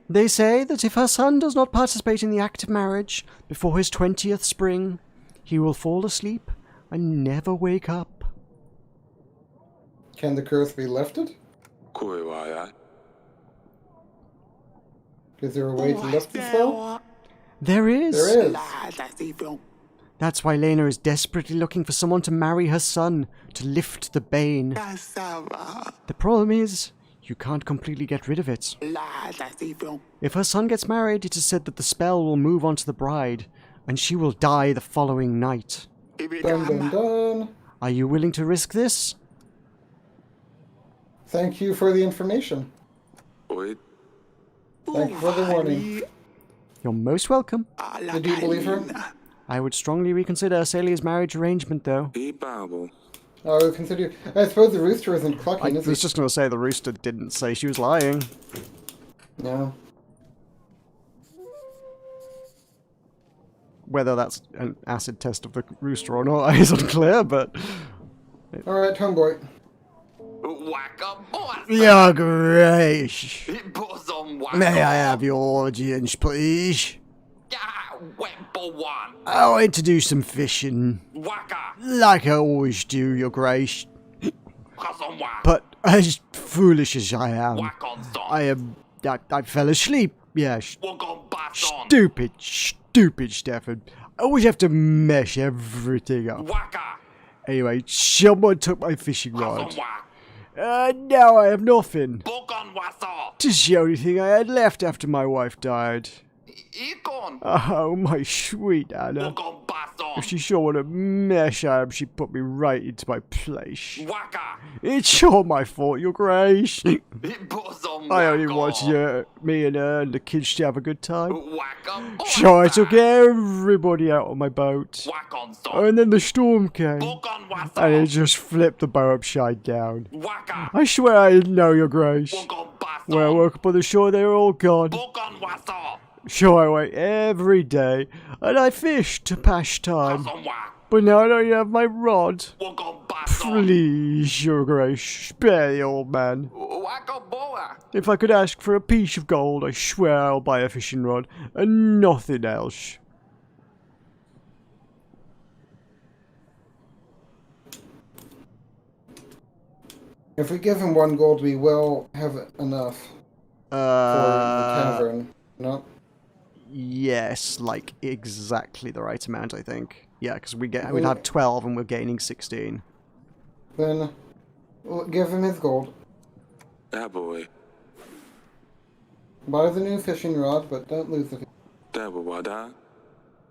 They say that if her son does not participate in the act of marriage before his 20th spring, he will fall asleep and never wake up. Can the curse be lifted? Kuiwaya. Is there a way to lift the spell? There is. There is. That's why Lena is desperately looking for someone to marry her son, to lift the bane. The problem is, you can't completely get rid of it. If her son gets married, it is said that the spell will move on to the bride, and she will die the following night. Dun dun dun. Are you willing to risk this? Thank you for the information. Oi. Thank you for the warning. You're most welcome. Did you believe her? I would strongly reconsider Celia's marriage arrangement, though. Ibabo. I would consider. I suppose the rooster isn't I clucking, is was it? just going to say the rooster didn't say she was lying. No. Whether that's an acid test of the rooster or not is unclear, but... Alright, homeboy. Your Grace. May May I have your audience, please? I want to do some fishing. Like I always do, Your Grace. But as foolish as I am, I fell asleep. Yeah, stupid Stefan. I always have to mess everything up. Anyway, someone took my fishing rod. Now I have nothing. Just the only thing I had left after my wife died. Oh, my sweet Anna. If she saw what a mess I am, she'd put me right into my place. It's all my fault, Your Grace. I only wanted me and her and the kids to have a good time. So I took everybody out on my boat. And then the storm came. And it just flipped the boat upside down. I swear I didn't know, Your Grace. When I woke up on the shore, they were all gone. So I wait every day, and I fish to pass time. But now I don't even have my rod. Please, Your Grace, spare the old man. If I could ask for a piece of gold, I swear I'll buy a fishing rod, and nothing else. If we give him 1 gold, we will have enough for the tavern. No? Yes, like exactly the right amount, I think. Yeah, because we'd have 12 and we're gaining 16. Then we'll give him his gold. That boy. Buy the new fishing rod, but don't lose it. That boy, that.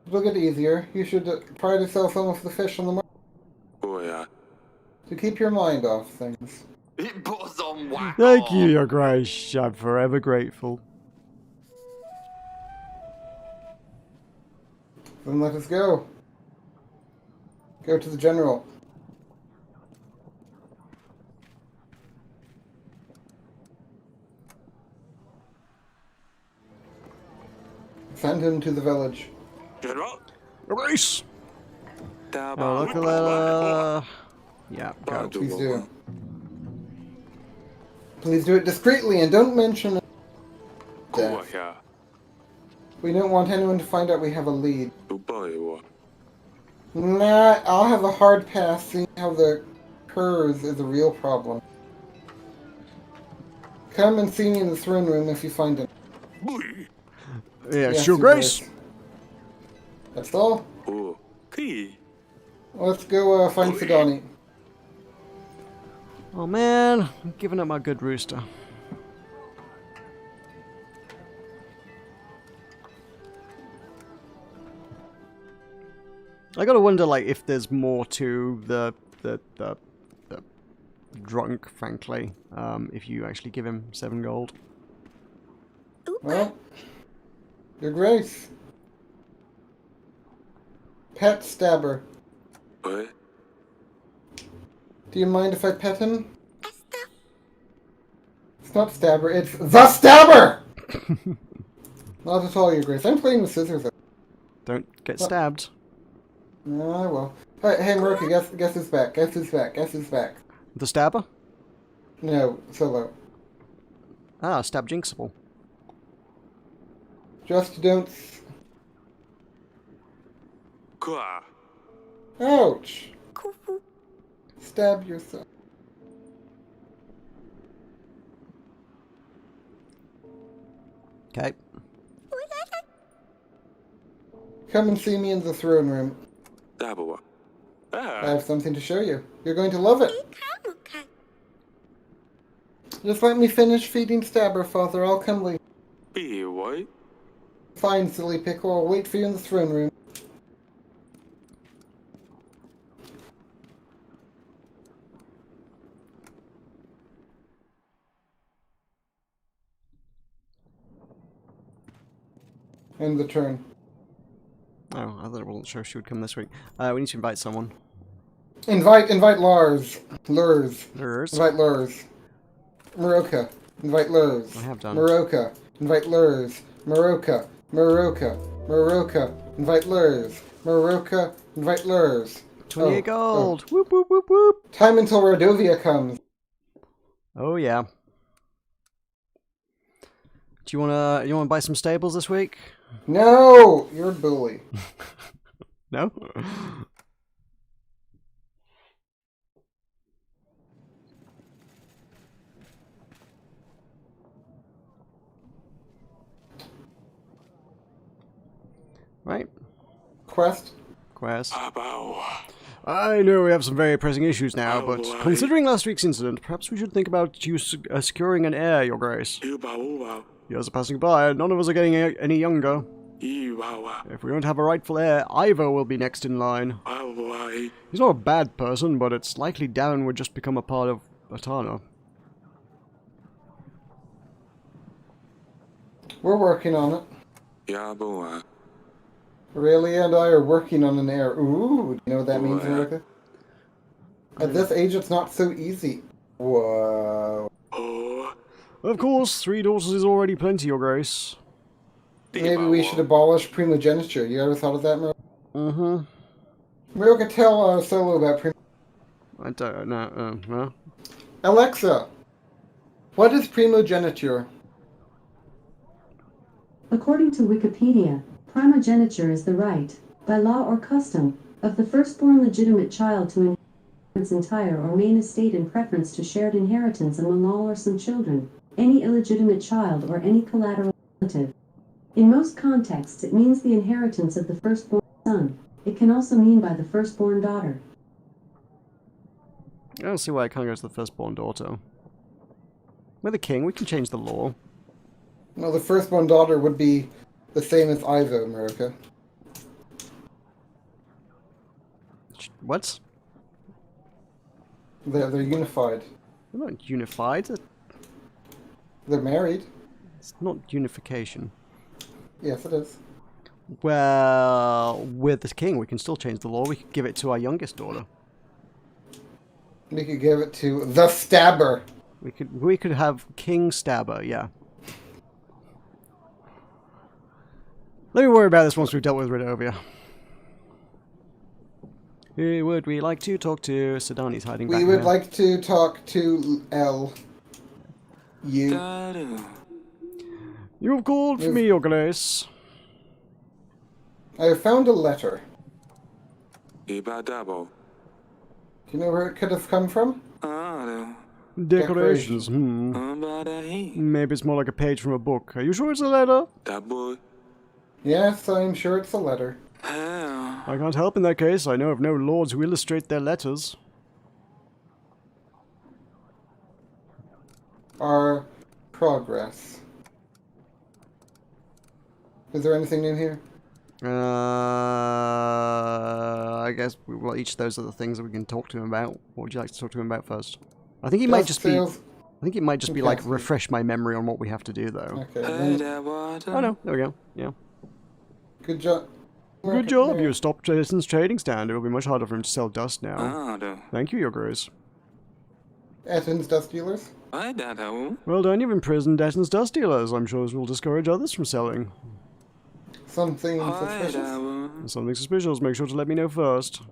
It'll get easier. You should try to sell some of the fish on the market Boy, to keep your mind off things. Thank you, Your Grace. I'm forever grateful. Then let us go. Go to the general. Send him to the village. General. Your Grace! That Oh, look at that. Yeah, go. Please do. Please do it discreetly and don't mention death. yeah. We don't want anyone to find out we have a lead. Boy, Nah, I'll have a hard pass seeing how the curs is a real problem. Come and see me in the throne room if you find it. Yes, Your Grace! That's all. Oh, key. Let's go find Sidani. Oh man, I'm giving up my good rooster. I gotta wonder, like, if there's more to the drunk, frankly, if you actually give him 7 gold. Well, Your Grace. Pet Stabber. What? Do you mind if I pet him? It's not Stabber, it's THE STABBER! Not at all, Your Grace. I'm playing with scissors. Don't get stabbed. No, I will. Alright, hey Meroka, guess who's back? Guess who's back? Guess who's back? The stabber? No, Solo. Ah, stab jinxable. Just don't... Kwa. Ouch! Stab yourself. Okay. Come and see me in the throne room. That boy. I Ah. have something to show you. You're going to love it. Just let me finish feeding Stabber, Father. I'll come later. Be what? Fine, silly pickle. I'll wait for you in the throne room. End the turn. Oh, I wasn't sure she would come this week. We need to invite someone. Invite Lars. Lurs. Lurs? Invite Lurs. Meroka. Invite Lurs. I have done. Meroka. Invite Lurs. Meroka. Meroka. Meroka. Invite Lurs. Meroka. Invite Lurs. 28 Oh, gold! Whoop, whoop, whoop, whoop! Time until Rodovia comes. Oh yeah. Do you wanna buy some stables this week? No! You're a bully. No? Right. Quest? Quest. Abao. I know we have some very pressing issues now, but boy. considering last week's incident, perhaps we should think about you securing an heir, Your Grace. Ubao. Years are passing by, and none of us are getting any younger. Iwawa. If we don't have a rightful heir, Ivo will be next in line. Awai. He's not a bad person, but it's likely Darren would just become a part of Atana. We're working on it. Yaboa. Aurelia and I are working on an heir. Ooh, do you know what that means, What? Meroka? At this age, it's not so easy. Whoa. Oh. Of course, 3 daughters is already plenty, Your Grace. Maybe we should abolish primogeniture. You ever thought of that, Meroka? Mm-hmm. Meroka, tell Solo about I don't know. Huh? Alexa, what is primogeniture? According to Wikipedia, primogeniture is the right, by law or custom, of the firstborn legitimate child to inherit its entire or main estate in preference to shared inheritance among all or some children, any illegitimate child or any collateral relative. In most contexts it means the inheritance of the firstborn son. It can also mean by the firstborn daughter. I don't see why I can't go to the firstborn daughter. We're the king, we can change the law. No, the firstborn daughter would be the same as Ivo, Meroka. What? They're unified. They're not unified. They're married. It's not unification. Yes, it is. Well, with the king, we can still change the law. We could give it to our youngest daughter. We could give it to the Stabber. We could have King Stabber, yeah. Let me worry about this once we've dealt with Redovia. Who would we like to talk to? Sedani's hiding back We would there. like to talk to L. You. Daru. You have called for Yes. me, Your Grace. I have found a letter. Ibadabo. Do you know where it could have come from? Ado. Decorations, Umbadahi. Maybe it's more like a page from a book. Are you sure it's a letter? Dabu. Yes, I'm sure it's a letter. Hell. I can't help in that case. I know of no lords who illustrate their letters. Our progress. Is there anything new here? I guess well, each of those are the things that we can talk to him about. What would you like to talk to him about first? I think he might just be. sales- I think it might just be like Okay. refresh my memory on what we have to do, though. Okay. Hey, then- that water. Oh no, there we go. Yeah. Good job. Good job. You stopped Jason's trading stand. It will be much harder for him to sell dust now. Ado. Thank you, Your Grace. Etton's dust dealers. Why Dadu? Well done. You've imprisoned Destin's dust dealers. I'm sure this will discourage others from selling. Something Why suspicious. Dabu? Something suspicious. Make sure to let me know first.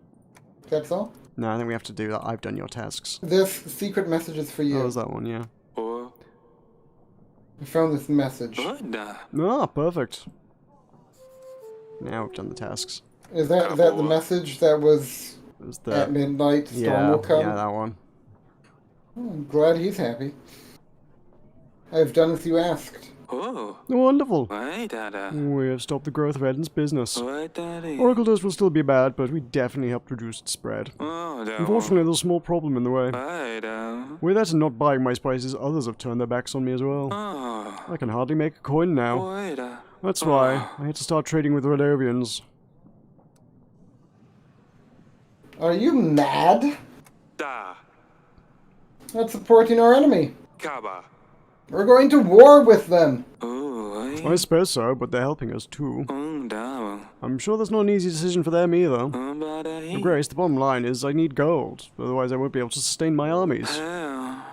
That's all. No, I think we have to do that. I've done your tasks. This secret message is for you. Oh, is that one? Yeah. Or. I found this message. What da? Ah, perfect. Now we've done the tasks. Is that the message that was It was at the midnight? Storm yeah, will come. yeah, that one. Oh, I'm glad he's happy. I've done as you asked. Oh. Wonderful. Why Dada? We have stopped the growth of Eden's business. What Daddy? Oracle dust will still be bad, but we definitely helped reduce its spread. Oh, Dabu. Unfortunately, there's a small problem in the way. Why Dabu? With that and not buying my spices, others have turned their backs on me as well. Oh. I can hardly make a coin now. Why da? That's why I had to start trading with Redovians. Are you mad? Da. That's supporting our enemy. Kaba. We're going to war with them. Oh, I suppose so, but they're helping us too. Dabu. I'm sure that's not an easy decision for them either. Your Umbadahi. Grace, the bottom line is I need gold, otherwise I won't be able to sustain my armies. Hell.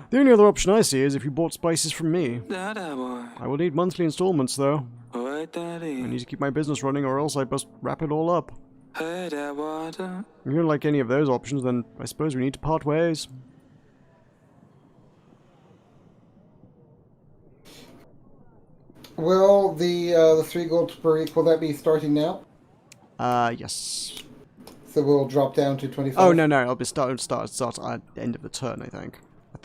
The only other option I see is if you bought spices from me. Dada boy. I will need monthly installments though. What I Daddy? need to keep my business running or else I must wrap it all up. Hey, that water. If you don't like any of those options, then I suppose we need to part ways. Will the 3 gold per week, will that be starting now? Yes. So we'll drop down to 25? Oh, no, it'll be start at the end of the turn, I think. I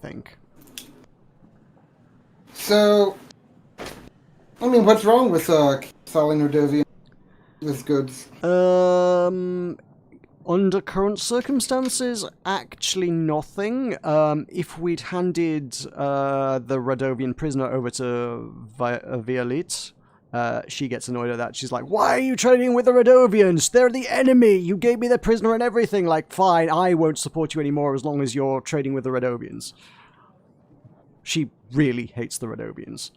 think. So, I mean, what's wrong with selling Rodovian with goods? Under current circumstances, actually nothing. If we'd handed the Radovian prisoner over to Violet, she gets annoyed at that. She's like, "Why are you trading with the Radovians? They're the enemy! You gave me the prisoner and everything!" Like, fine, I won't support you anymore as long as you're trading with the Radovians. She really hates the Radovians.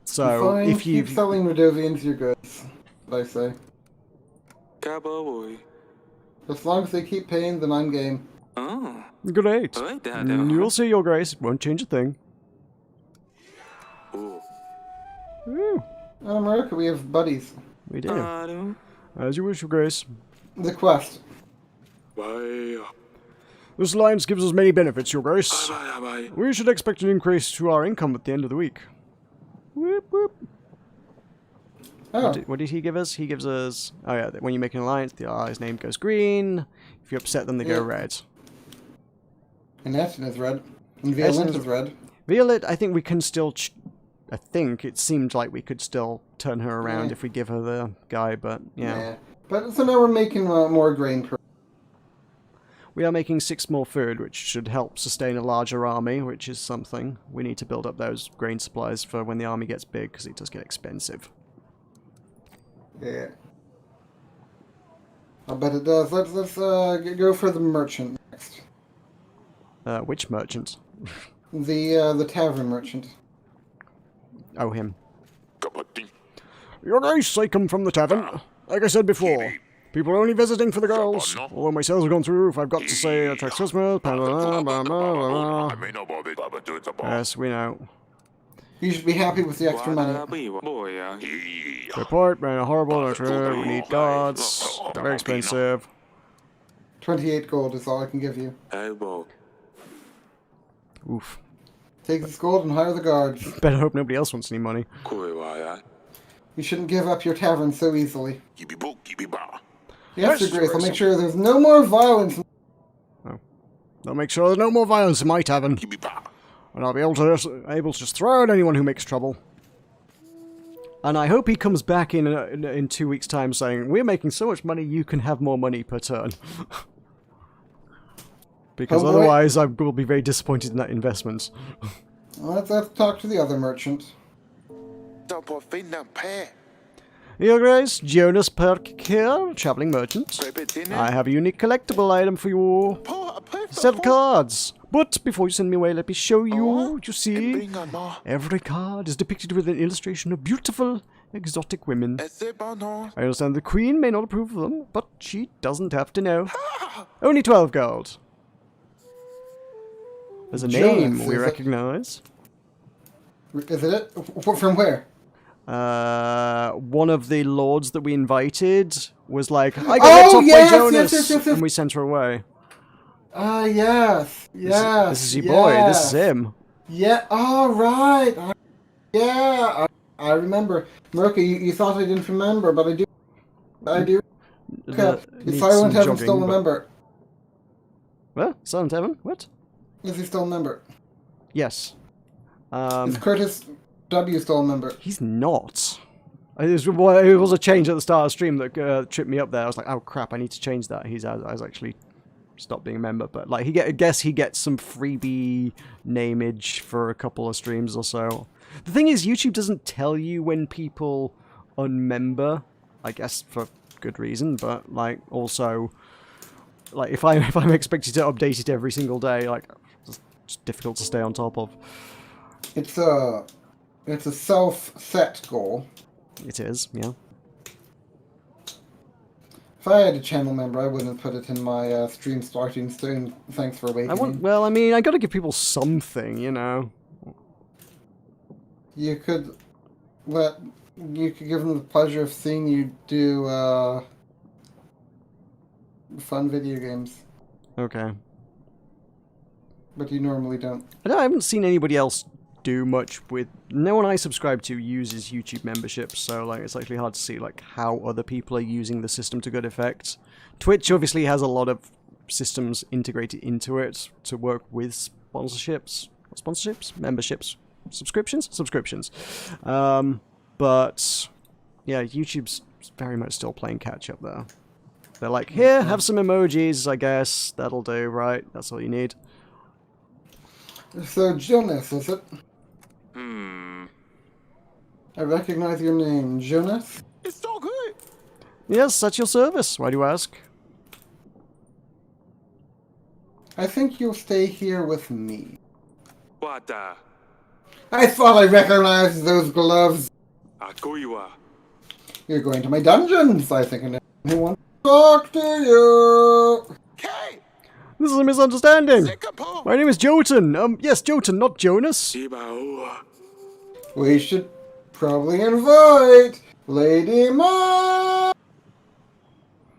So, Fine, if you keep selling Rodovians your goods, I say. Cowboy. As long as they keep paying, then I'm game. Oh. Great. I like that. You'll see, Your Grace. Won't change a thing. Ooh. Ooh, Meroka, we have buddies. we do. Don't. As you wish, Your Grace. The quest. Bye. This alliance gives us many benefits, Your Grace. Bye. We should expect an increase to our income at the end of the week. Whoop, whoop. Oh, What did he give us? He gives us... Oh yeah, when you make an alliance, the ally's name goes green. If you upset them, they go Yeah. red. and Essen is red. And Violent Essen's- is red. Violet, I think we can still... I think it seemed like we could still turn her around Yeah. if we give her the guy, but yeah. But so now we're making more grain per. We are making 6 more food, which should help sustain a larger army, which is something. We need to build up those grain supplies for when the army gets big, because it does get expensive. Yeah. I bet it does. Let's go for the merchant next. Which merchant? The tavern merchant. Oh, him. Kapatting. Your Grace, I come from the tavern. Like I said before, people are only visiting for the girls. Although my sales have gone through the roof, I've got to say, attracts customers. Blah, blah, blah, blah, blah, blah. Yes, we know. You should be happy with the extra money. Boy, yeah. Report, man, horrible, not true. We need guards. They're very expensive. 28 gold is all I can give you. Elbow. Oof. Take this gold and hire the guards. Better hope nobody else wants any money. You shouldn't give up your tavern so easily. Kibiba. Yes, Your Grace, I'll make sure there's no more violence. I'll make sure there's no more violence in my tavern. Kibiba. And I'll be able to just throw out anyone who makes trouble. And I hope he comes back in 2 weeks' time saying, "We're making so much money, you can have more money per turn." Because Oh, boy. otherwise I will be very disappointed in that investment. Let's talk to the other merchant. Your Grace, Jonas Perk here, traveling merchant. I have a unique collectible item for you. Set of cards. But before you send me away, let me show you. You see, every card is depicted with an illustration of beautiful, exotic women. I understand the Queen may not approve of them, but she doesn't have to know. Only 12 gold. There's a name Jonas, we is it? recognize. Is it? From where? One of the lords that we invited was like, "I got Oh, ripped off yes, by Jonas," yes. and we sent her away. Yes. Yes. This is your boy. This is him. Yeah. All right. Yeah. I remember. Meroka, you thought I didn't remember, but I do. I do. Okay. Needs Silent some Heaven jogging, still but- remember. What? Silent Heaven? What? Is he still a member? Yes. Is Curtis W still a member? He's not. It was a change at the start of the stream that tripped me up there. I was like, oh crap, I need to change that. I was actually stopped being a member. But like, I guess he gets some freebie nameage for a couple of streams or so. The thing is, YouTube doesn't tell you when people unmember. I guess for good reason, but like also, like if I'm expected to update it every single day, like it's difficult to stay on top of. It's a self-set goal. It is, yeah. If I had a channel member, I wouldn't put it in my stream starting soon. Thanks for waiting. Well, I mean, I gotta give people something, you know. You could give them the pleasure of seeing you do fun video games. Okay. but you normally don't. I haven't seen anybody else do much with. No one I subscribe to uses YouTube memberships, so like it's actually hard to see like how other people are using the system to good effect. Twitch obviously has a lot of systems integrated into it to work with memberships, subscriptions. But yeah, YouTube's very much still playing catch up there. They're like, here, have some emojis, I guess. That'll do, right? That's all you need. So, Jonas, is it? I recognize your name, Jonas. It's so good. Yes, at your service. Why do you ask? I think you'll stay here with me. Wata. I thought I recognized those gloves. Akuiwa. You're going to my dungeons. I think I know who wants to talk to you. Hey, This is a misunderstanding. Zikapo. My name is Jotun. Yes, Jotun, not Jonas. Ibaua. We should probably invite Lady Ma.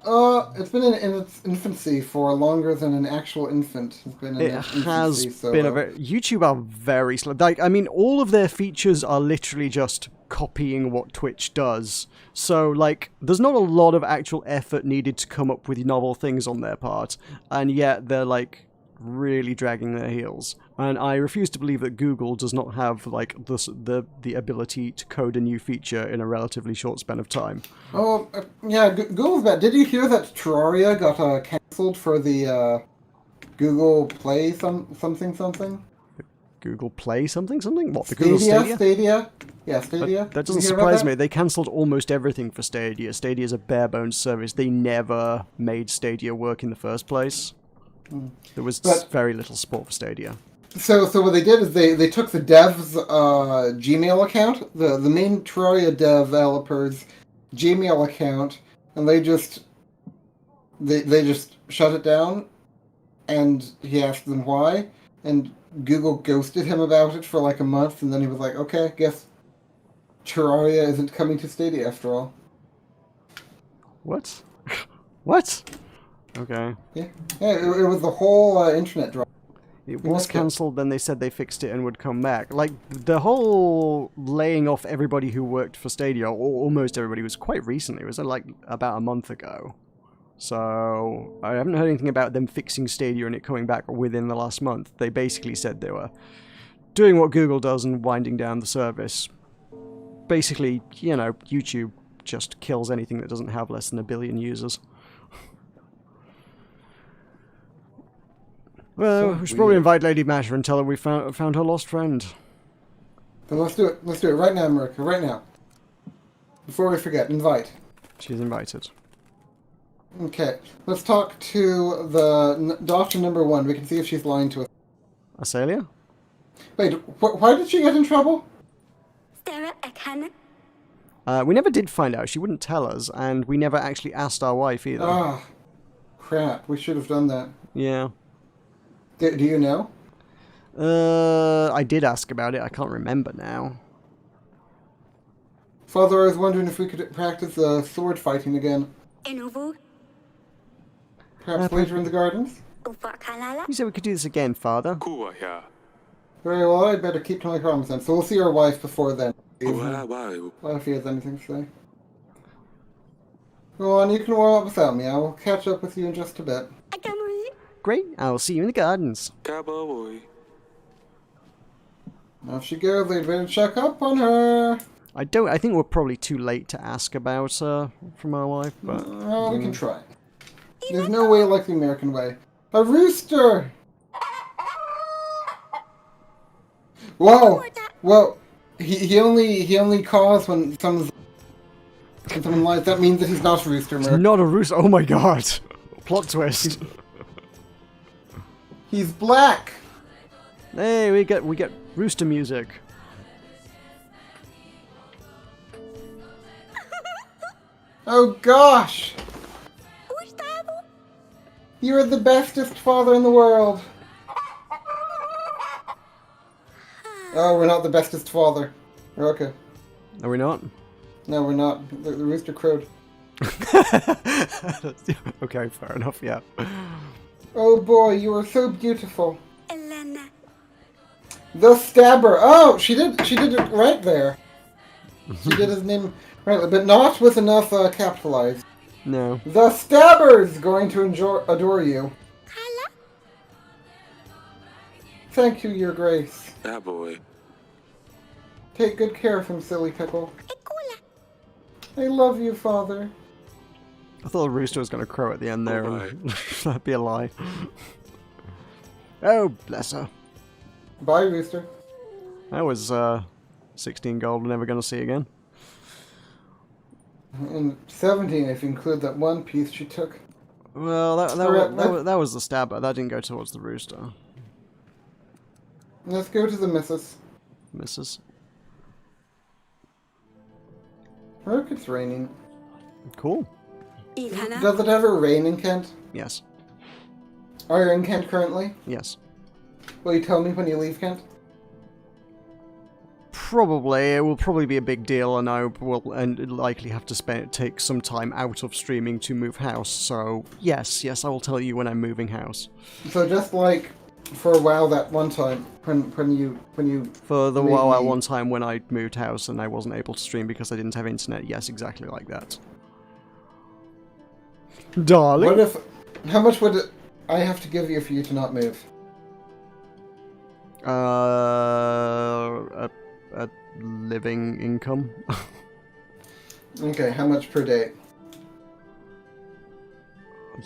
It's been in its infancy for longer than an actual infant. It's been in It its has infancy, so, been a very... YouTube are very slow. Like, I mean, all of their features are literally just copying what Twitch does. So, like, there's not a lot of actual effort needed to come up with novel things on their part. And yet, they're, like, really dragging their heels. And I refuse to believe that Google does not have, like, the ability to code a new feature in a relatively short span of time. Oh, yeah, Google's bad. Did you hear that Terraria got cancelled for the Google Play something? Google Play something? What, the Google Stadia? Stadia? Yeah, Stadia. That Did doesn't you hear about surprise that? me. They cancelled almost everything for Stadia. Stadia is a bare-bones service. They never made Stadia work in the first place. There was very little support for Stadia. So what they did is they took the dev's Gmail account, the main Terraria developer's Gmail account, and they just shut it down. And he asked them why, and Google ghosted him about it for like a month, and then he was like, "Okay, guess Terraria isn't coming to Stadia after all." What? What? Okay. Yeah, it was the whole internet drop. It was cancelled, then they said they fixed it and would come back. Like, the whole laying off everybody who worked for Stadia, or almost everybody, was quite recently. It was like about a month ago. So, I haven't heard anything about them fixing Stadia and it coming back within the last month. They basically said they were doing what Google does and winding down the service. Basically, you know, YouTube just kills anything that doesn't have less than 1 billion users. Well, we should probably invite Lady Masher and tell her we found her lost friend. Then let's do it. Let's do it right now, Meroka. Right now. Before we forget, invite. She's invited. Okay, let's talk to the doctor number 1. We can see if she's lying to us. Asalia? Wait, why did she get in trouble? Sarah Akana. We never did find out. She wouldn't tell us, and we never actually asked our wife either. Ah, crap. We should have done that. Yeah. Do you know? I did ask about it. I can't remember now. Father, I was wondering if we could practice sword fighting again. Enuvu. Perhaps later in the gardens? Ufakalala. You said we could do this again, Father. Kua ya. Very well, I'd better keep to my promise then. So we'll see our wife before then. Ua wai. Well, if he has anything to say. Go on, you can warm up without me. I will catch up with you in just a bit. Akamui. Great. I'll see you in the gardens. Kababoy. Off she goes. They'd better check up on her. I think we're probably too late to ask about her from our wife, but... Well, we can try. There's no way like the American way. A rooster! Whoa! Well, he only caws when someone lies. That means that he's not a rooster, Merc. Not a rooster. Oh my god. Plot twist. He's black! Hey, we get rooster music. Oh gosh! Gustavo. You're the bestest father in the world! Oh, we're not the bestest father. We're okay. Are we not? No, we're not. The rooster crowed. Okay, fair enough, yeah. Oh boy, you are so beautiful. Elena. The Stabber. Oh, she did it right there. She did his name right, but not with enough capitalized. No. The Stabber's going to adore you. Kala. Thank you, Your Grace. That boy. Take good care of him, silly pickle. Ekula. I love you, Father. I thought the rooster was going to crow at the end there. Alright. And that'd be a lie. Oh, bless her. Bye, Rooster. That was 16 gold we're never going to see again. And 17 if you include that one piece she took. Well, that was the stabber. That didn't go towards the rooster. Let's go to the missus. Missus. Look, it's raining. Cool. Ikana. Does it ever rain in Kent? Yes. Are you in Kent currently? Yes. Will you tell me when you leave Kent? Probably. It will probably be a big deal, and I will likely have to take some time out of streaming to move house. So yes, I will tell you when I'm moving house. So just like for a while that one time when you For the made while at me- one time when I moved house and I wasn't able to stream because I didn't have internet. Yes, exactly like that. Darling. What if? How much would I have to give you for you to not move? A living income. Okay, how much per day?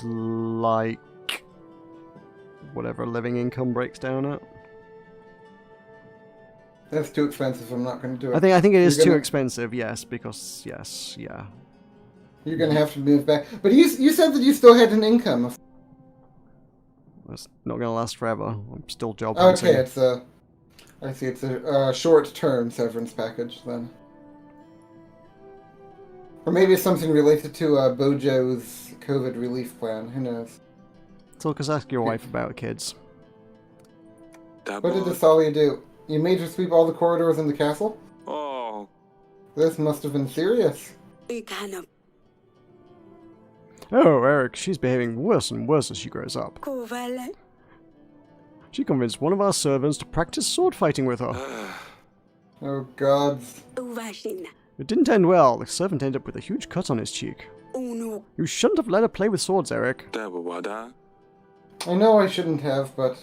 Like whatever living income breaks down at. That's too expensive. I'm not going to do it. I think it is You're too gonna- expensive. Yes, because yes, yeah. You're going to have to move back. But you said that you still had an income. It's not going to last forever. I'm still job hunting. Okay, I see. It's a short-term severance package then. Or maybe it's something related to Bojo's COVID relief plan. Who knows? Tulkas, ask your wife about kids. That What did boy. the Thalia do? You made her sweep all the corridors in the castle? Oh. This must have been serious. Ikana. Oh, Eric, she's behaving worse and worse as she grows up. Kuvala. She convinced one of our servants to practice sword fighting with her. Oh, gods. Uvashina. It didn't end well. The servant ended up with a huge cut on his cheek. Unu. You shouldn't have let her play with swords, Eric. That boy. Wada. I know I shouldn't have, but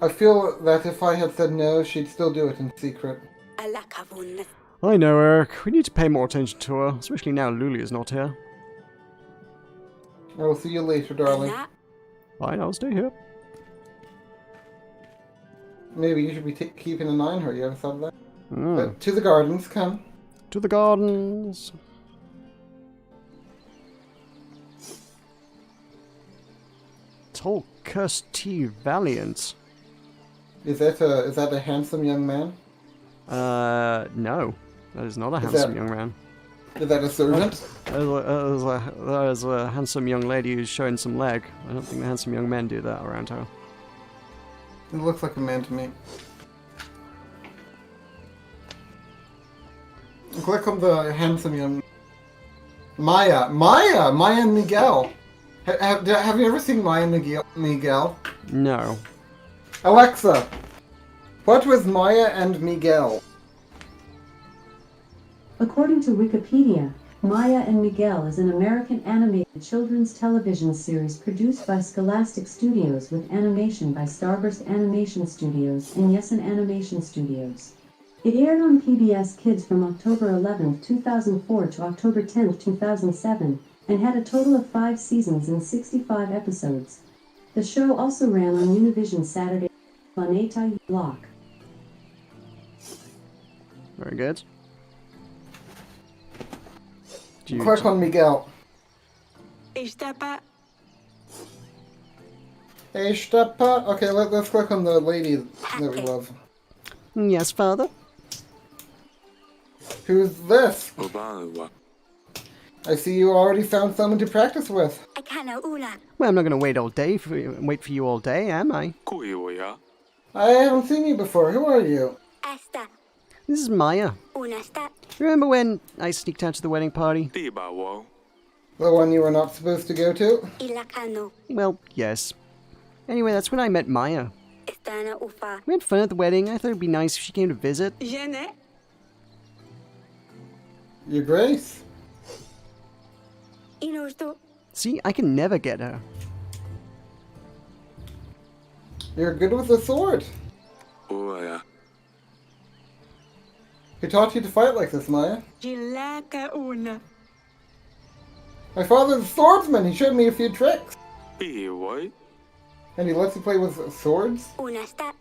I feel that if I had said no, she'd still do it in secret. Alakavun. I know, Eric. We need to pay more attention to her, especially now Luli is not here. I will see you later, darling. Ana. Fine, I'll stay here. Maybe you should be keeping an eye on her. You ever thought of that? Mm. But to the gardens, come. To the gardens. Tulkas T. Valiant. Is that a handsome young man? No. That is not a Is handsome that- young man. Is that a servant? That is a handsome young lady who's showing some leg. I don't think the handsome young men do that around her. It looks like a man to me. Click on the handsome young... Maya and Miguel. Have you ever seen Maya and Miguel? No. Alexa, what was Maya and Miguel? According to Wikipedia, Maya and Miguel is an American animated children's television series produced by Scholastic Studios with animation by Starburst Animation Studios and Yesen Animation Studios. It aired on PBS Kids from October 11, 2004 to October 10, 2007, and had a total of 5 seasons and 65 episodes. The show also ran on Univision Saturday Planeta Block. Very good. Do you- Click on Miguel. Estapa. Hey, Steppa. Okay, let's click on the lady that we love. Yes, father? Who's this? Obanwa. I see you already found someone to practice with. Akana ula. Well, I'm not going to wait for you all day, am I? Kuhiwaya. I haven't seen you before. Who are you? Asta. This is Maya. Unasta. Remember when I sneaked out to the wedding party? Tibawo. The one you were not supposed to go to? Ilakano. Well, yes. Anyway, that's when I met Maya. Estana ufa. We had fun at the wedding. I thought it'd be nice if she came to visit. Jene. Your Grace. Inusto. See, I can never get her. You're good with the sword. Oya. Who taught you to fight like this, Maya? Jilaka una. My father's a swordsman. He showed me a few tricks. Be what? And he lets you play with swords? Una sta.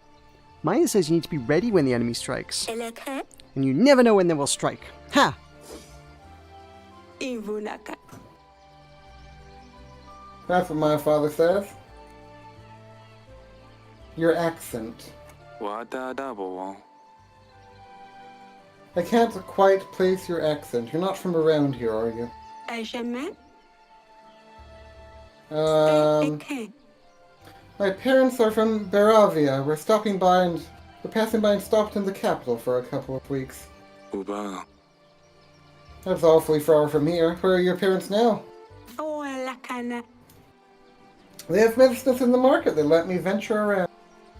Maya says you need to be ready when the enemy strikes. Eleke. And you never know when they will strike. Ha! Ivunaka. That's what my father says. Your accent. Wada dabo. I can't quite place your accent. You're not from around here, are you? Ajame. Um, my parents are from Baravia. We're passing by and stopped in the capital for a couple of weeks. Uba. That's awfully far from here. Where are your parents now? Olakana. They have business in the market. They let me venture around.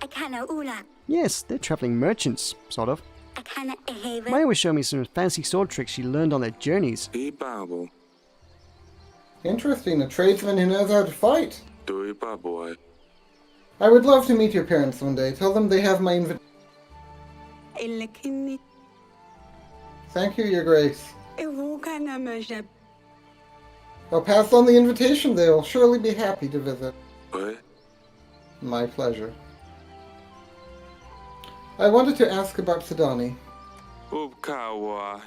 Akana ula. Yes, they're traveling merchants, sort of. Akana eheva. Maya was showing me some fancy sword tricks she learned on their journeys. Be babo. Interesting, a tradesman who knows how to fight. Do boy. I would love to meet your parents one day. Tell them they have my invitation. Elekini. Thank you, Your Grace. Evukana majab. I'll pass on the invitation. They'll surely be happy to visit. What? My pleasure. I wanted to ask about Sidani. Ubkawa.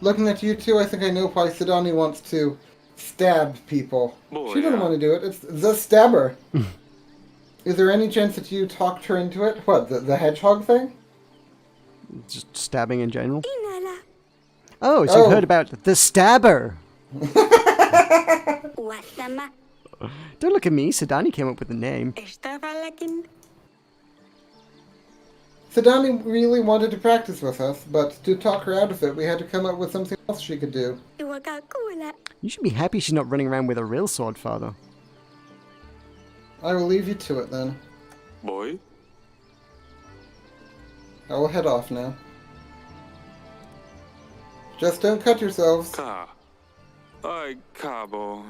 Looking at you two, I think I know why Sidani wants to stab people. Boy, She doesn't yeah. want to do it. It's the stabber. Is there any chance that you talked her into it? What, the hedgehog thing? Just stabbing in general. Inala. Oh, so you've heard about the stabber. Wasama. Don't look at me. Sidani came up with the name. Estavalakin. Sidani really wanted to practice with us, but to talk her out of it, we had to come up with something else she could do. Iwakakula. You should be happy she's not running around with a real sword, Father. I will leave you to it then. Boy? I will head off now. Just don't cut yourselves. Ka. I cabo.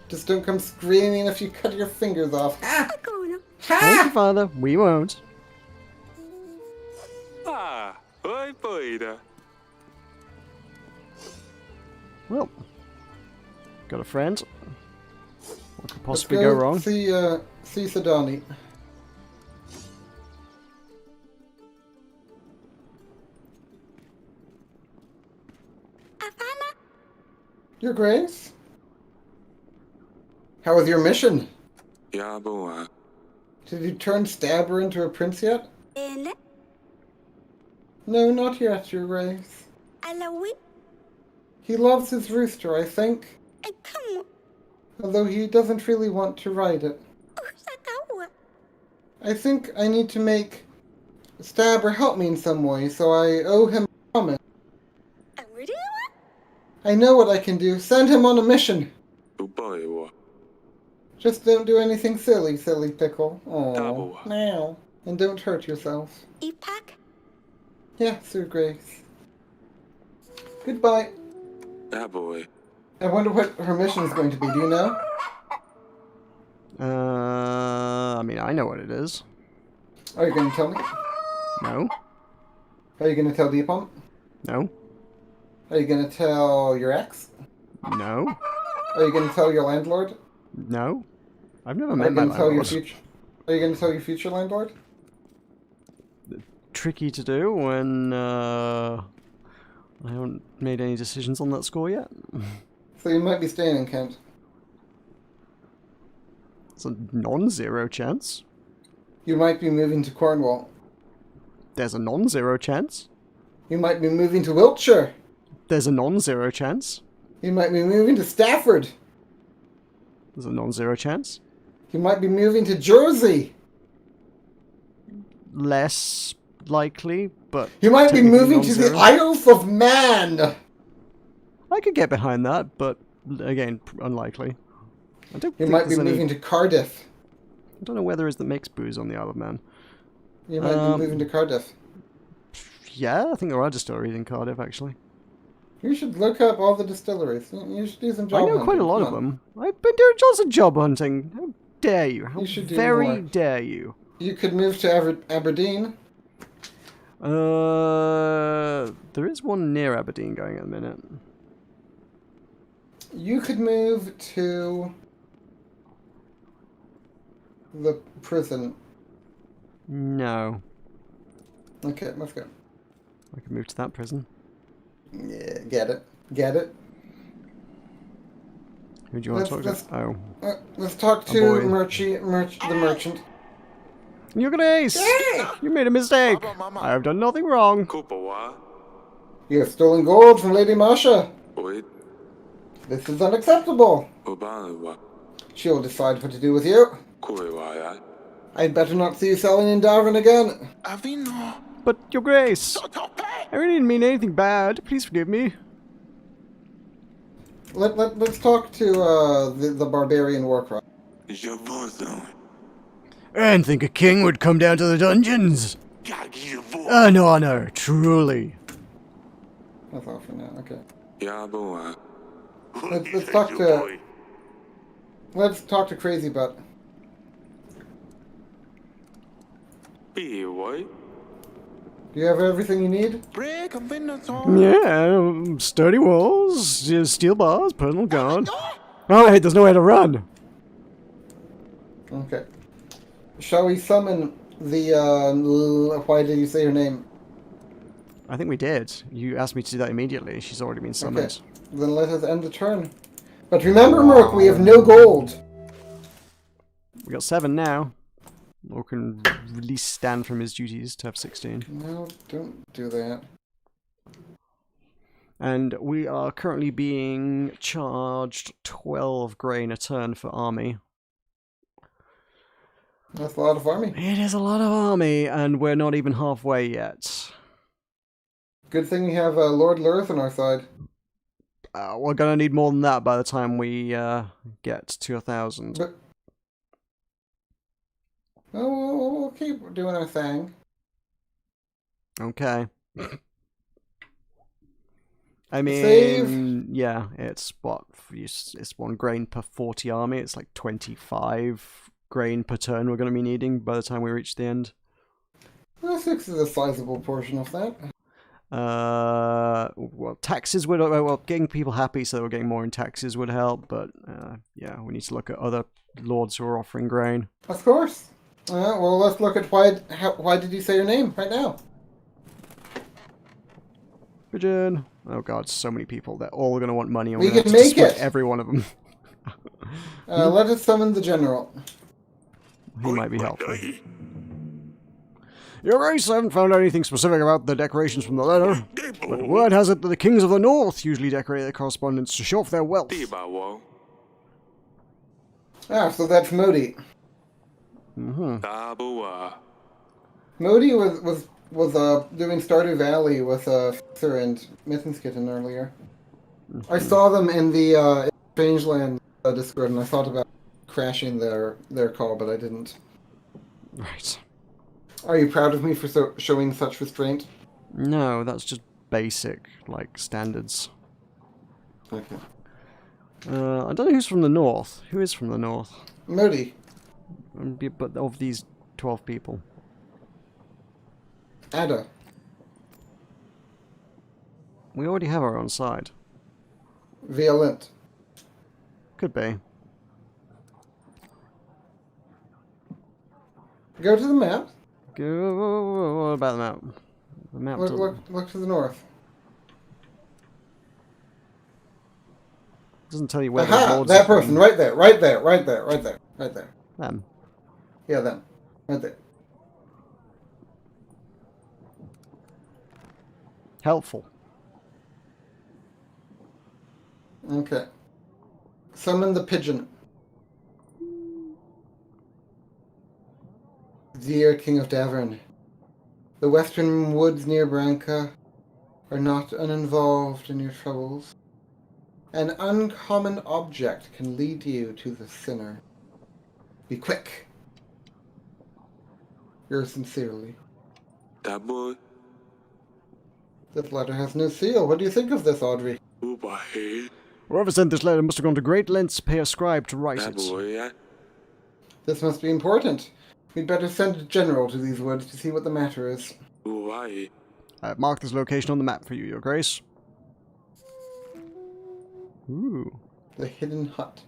Just don't come screaming if you cut your fingers off. Ah! Akuna. Thank you, Father. We won't. Ah. Oi, boida. Well, got a friend. What could Let's possibly go wrong? See Sidani. Afana. Your Grace? How was your mission? Yaboa. Did you turn Stabber into a prince yet? Ele. No, not yet, Your Grace. Alawi. He loves his rooster, I think, Akamu. although he doesn't really want to ride it. Usakawa. I think I need to make Stabber help me in some way, so I owe him a promise. Amuriwa. I know what I can do. Send him on a mission. Uboiwa. Just don't do anything silly, silly pickle. Double. Oh, now. And don't hurt yourself. Ipak. Yes, Your Grace. Goodbye. That boy. I wonder what her mission is going to be. Do you know? I mean, I know what it is. Are you going to tell me? No. Are you going to tell Deepom? No. Are you going to tell your ex? No. Are you going to tell your landlord? No. I've never Are met you my going to tell your landlord. future? Are you going to tell your future landlord? Tricky to do when I haven't made any decisions on that score yet. So you might be staying in Kent. It's a non-zero chance. You might be moving to Cornwall. There's a non-zero chance. You might be moving to Wiltshire. There's a non-zero chance. You might be moving to Stafford. There's a non-zero chance. You might be moving to Jersey. Less likely, but You might be technically moving to the non-zero. Isles of Man. I could get behind that, but again, unlikely. I don't You think might be there's any... moving to Cardiff. I don't know where there is that makes booze on the Isle of Man. You might be moving to Cardiff. Yeah, I think there are distilleries in Cardiff, actually. You should look up all the distilleries. You should do some job I know hunting. quite a lot Come of on. them. I've been doing lots of job hunting. How dare you? How You should do very more. dare you? You could move to Aberdeen. There is one near Aberdeen going at the minute. You could move to the prison. No. Okay, let's go. I can move to that prison. Yeah, get it. Get it. Who do you want to Let's- talk to? Oh. Let's talk Oh, to boy. the merchant. You're gonna ace! You made a mistake! I have done nothing wrong. Kupawa. You have stolen gold from Lady Masha. Wait. This is unacceptable. Ubanawa. She will decide what to do with you. Kuiwaya. I'd better not see you selling in Darwin again. Avino. But, Your Grace, I really didn't mean anything bad. Please forgive me. Let's talk to the barbarian warcry. Javozo. And think a king would come down to the dungeons? Javo. An honor, truly. That's all for now. Okay. Yaboa. Let's talk to Crazy Butt. Be what? Do you have everything you need? Break a window. Yeah, sturdy walls, steel bars, personal guard. Oh, hey, there's nowhere to run. Okay. Shall we summon the why did you say her name? I think we did. You asked me to do that immediately. She's already been summoned. Okay. Then let us end the turn. But remember, Meroka, we have no gold. We got 7 now. Or can release Stan from his duties to have 16. No, don't do that. And we are currently being charged 12 grain a turn for army. That's a lot of army. It is a lot of army, and we're not even halfway yet. Good thing we have Lord Lurth on our side. We're gonna need more than that by the time we get to 1,000. But we'll keep doing our thing. Okay. I mean, Save. yeah, it's what? It's 1 grain per 40 army. It's like 25 grain per turn we're going to be needing by the time we reach the end. Well, 6 is a sizable portion of that. Well, taxes would, well, getting people happy so we're getting more in taxes would help, but yeah, we need to look at other lords who are offering grain. Of course. Well, let's look at why did you say your name right now? Pigeon. Oh god, so many people. They're all going to want money, and We we're going can to have to make split it. every one of them. Let us summon the general. He might be helpful. Your Grace, I haven't found anything specific about the decorations from the letter, but word has it that the kings of the north usually decorate their correspondence to show off their wealth. Tibawo. Ah, so that's Modi. Mm-hmm. Tabua. Modi was doing Stardew Valley with Successor and Mythenskitten earlier. I saw them in the Strangeland Discord, and I thought about crashing their call, but I didn't. Right. Are you proud of me for showing such restraint? No, that's just basic, like, standards. Okay. I don't know who's from the north. Who is from the north? Modi. But of these 12 people. Ada. We already have our own side. Violent. Could be. Go to the map. What about the map? The map Look to the north. doesn't tell you where the Aha! lords That are from. person, right there, right there, right there, right there, right there. Them. Yeah, them. Right there. Helpful. Okay. Summon the pigeon. Dear King of Davern, the western woods near Branca are not uninvolved in your troubles. An uncommon object can lead you to the sinner. Be quick. Yours sincerely. That boy. This letter has no seal. What do you think of this, Audrey? Uba head. Whoever sent this letter must have gone to great lengths to pay a scribe to write That it. boy, yeah. This must be important. We'd better send a general to these woods to see what the matter is. Uba. I've marked this location on the map for you, Your Grace. Ooh. The hidden hut.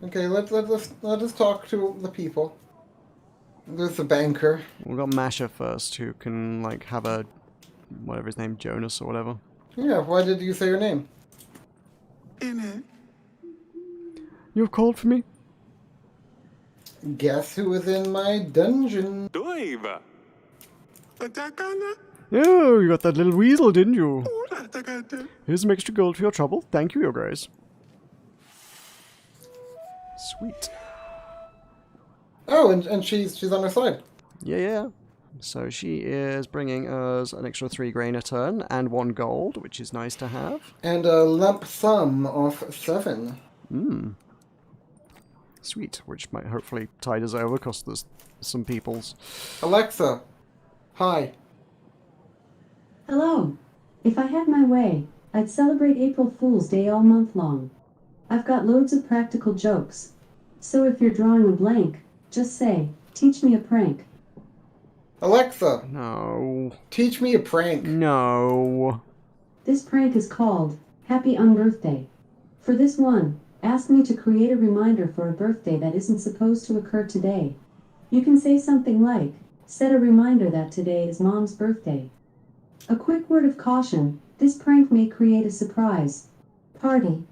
Okay, let us talk to the people. There's the banker. We've got Masha first, who can, like, have a... whatever his name, Jonas or whatever. Yeah, why did you say your name? In it. You have called for me? Guess who was in my dungeon? Doiva. Atakana. Oh, you got that little weasel, didn't you? Ura takate. Here's some extra gold for your trouble. Thank you, Your Grace. Sweet. Oh, and she's on our side. Yeah. So she is bringing us an extra 3 grain a turn and 1 gold, which is nice to have. And a lump sum of 7. Sweet, which might hopefully tide us over, because there's some peoples. Alexa, hi. Hello. If I had my way, I'd celebrate April Fool's Day all month long. I've got loads of practical jokes. So if you're drawing a blank, just say, teach me a prank. Alexa, No. teach me a prank. No. This prank is called Happy Unbirthday. For this one, ask me to create a reminder for a birthday that isn't supposed to occur today. You can say something like, set a reminder that today is Mom's birthday. A quick word of caution, this prank may create a surprise party.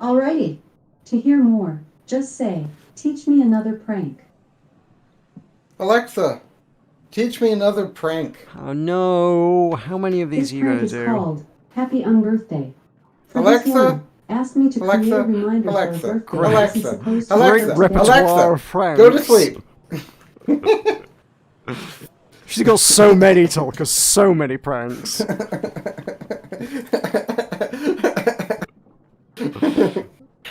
Alrighty. To hear more, just say, teach me another prank. Alexa, teach me another prank. Oh no. How many of these This are you prank going is to do? called Happy Unbirthday. For Alexa? this one, ask me to create Alexa? a reminder Alexa? for a birthday Great. that isn't supposed to Alexa? occur Great today. repertoire of Alexa, go to pranks. sleep. She's got so many, Tulkas, so many pranks.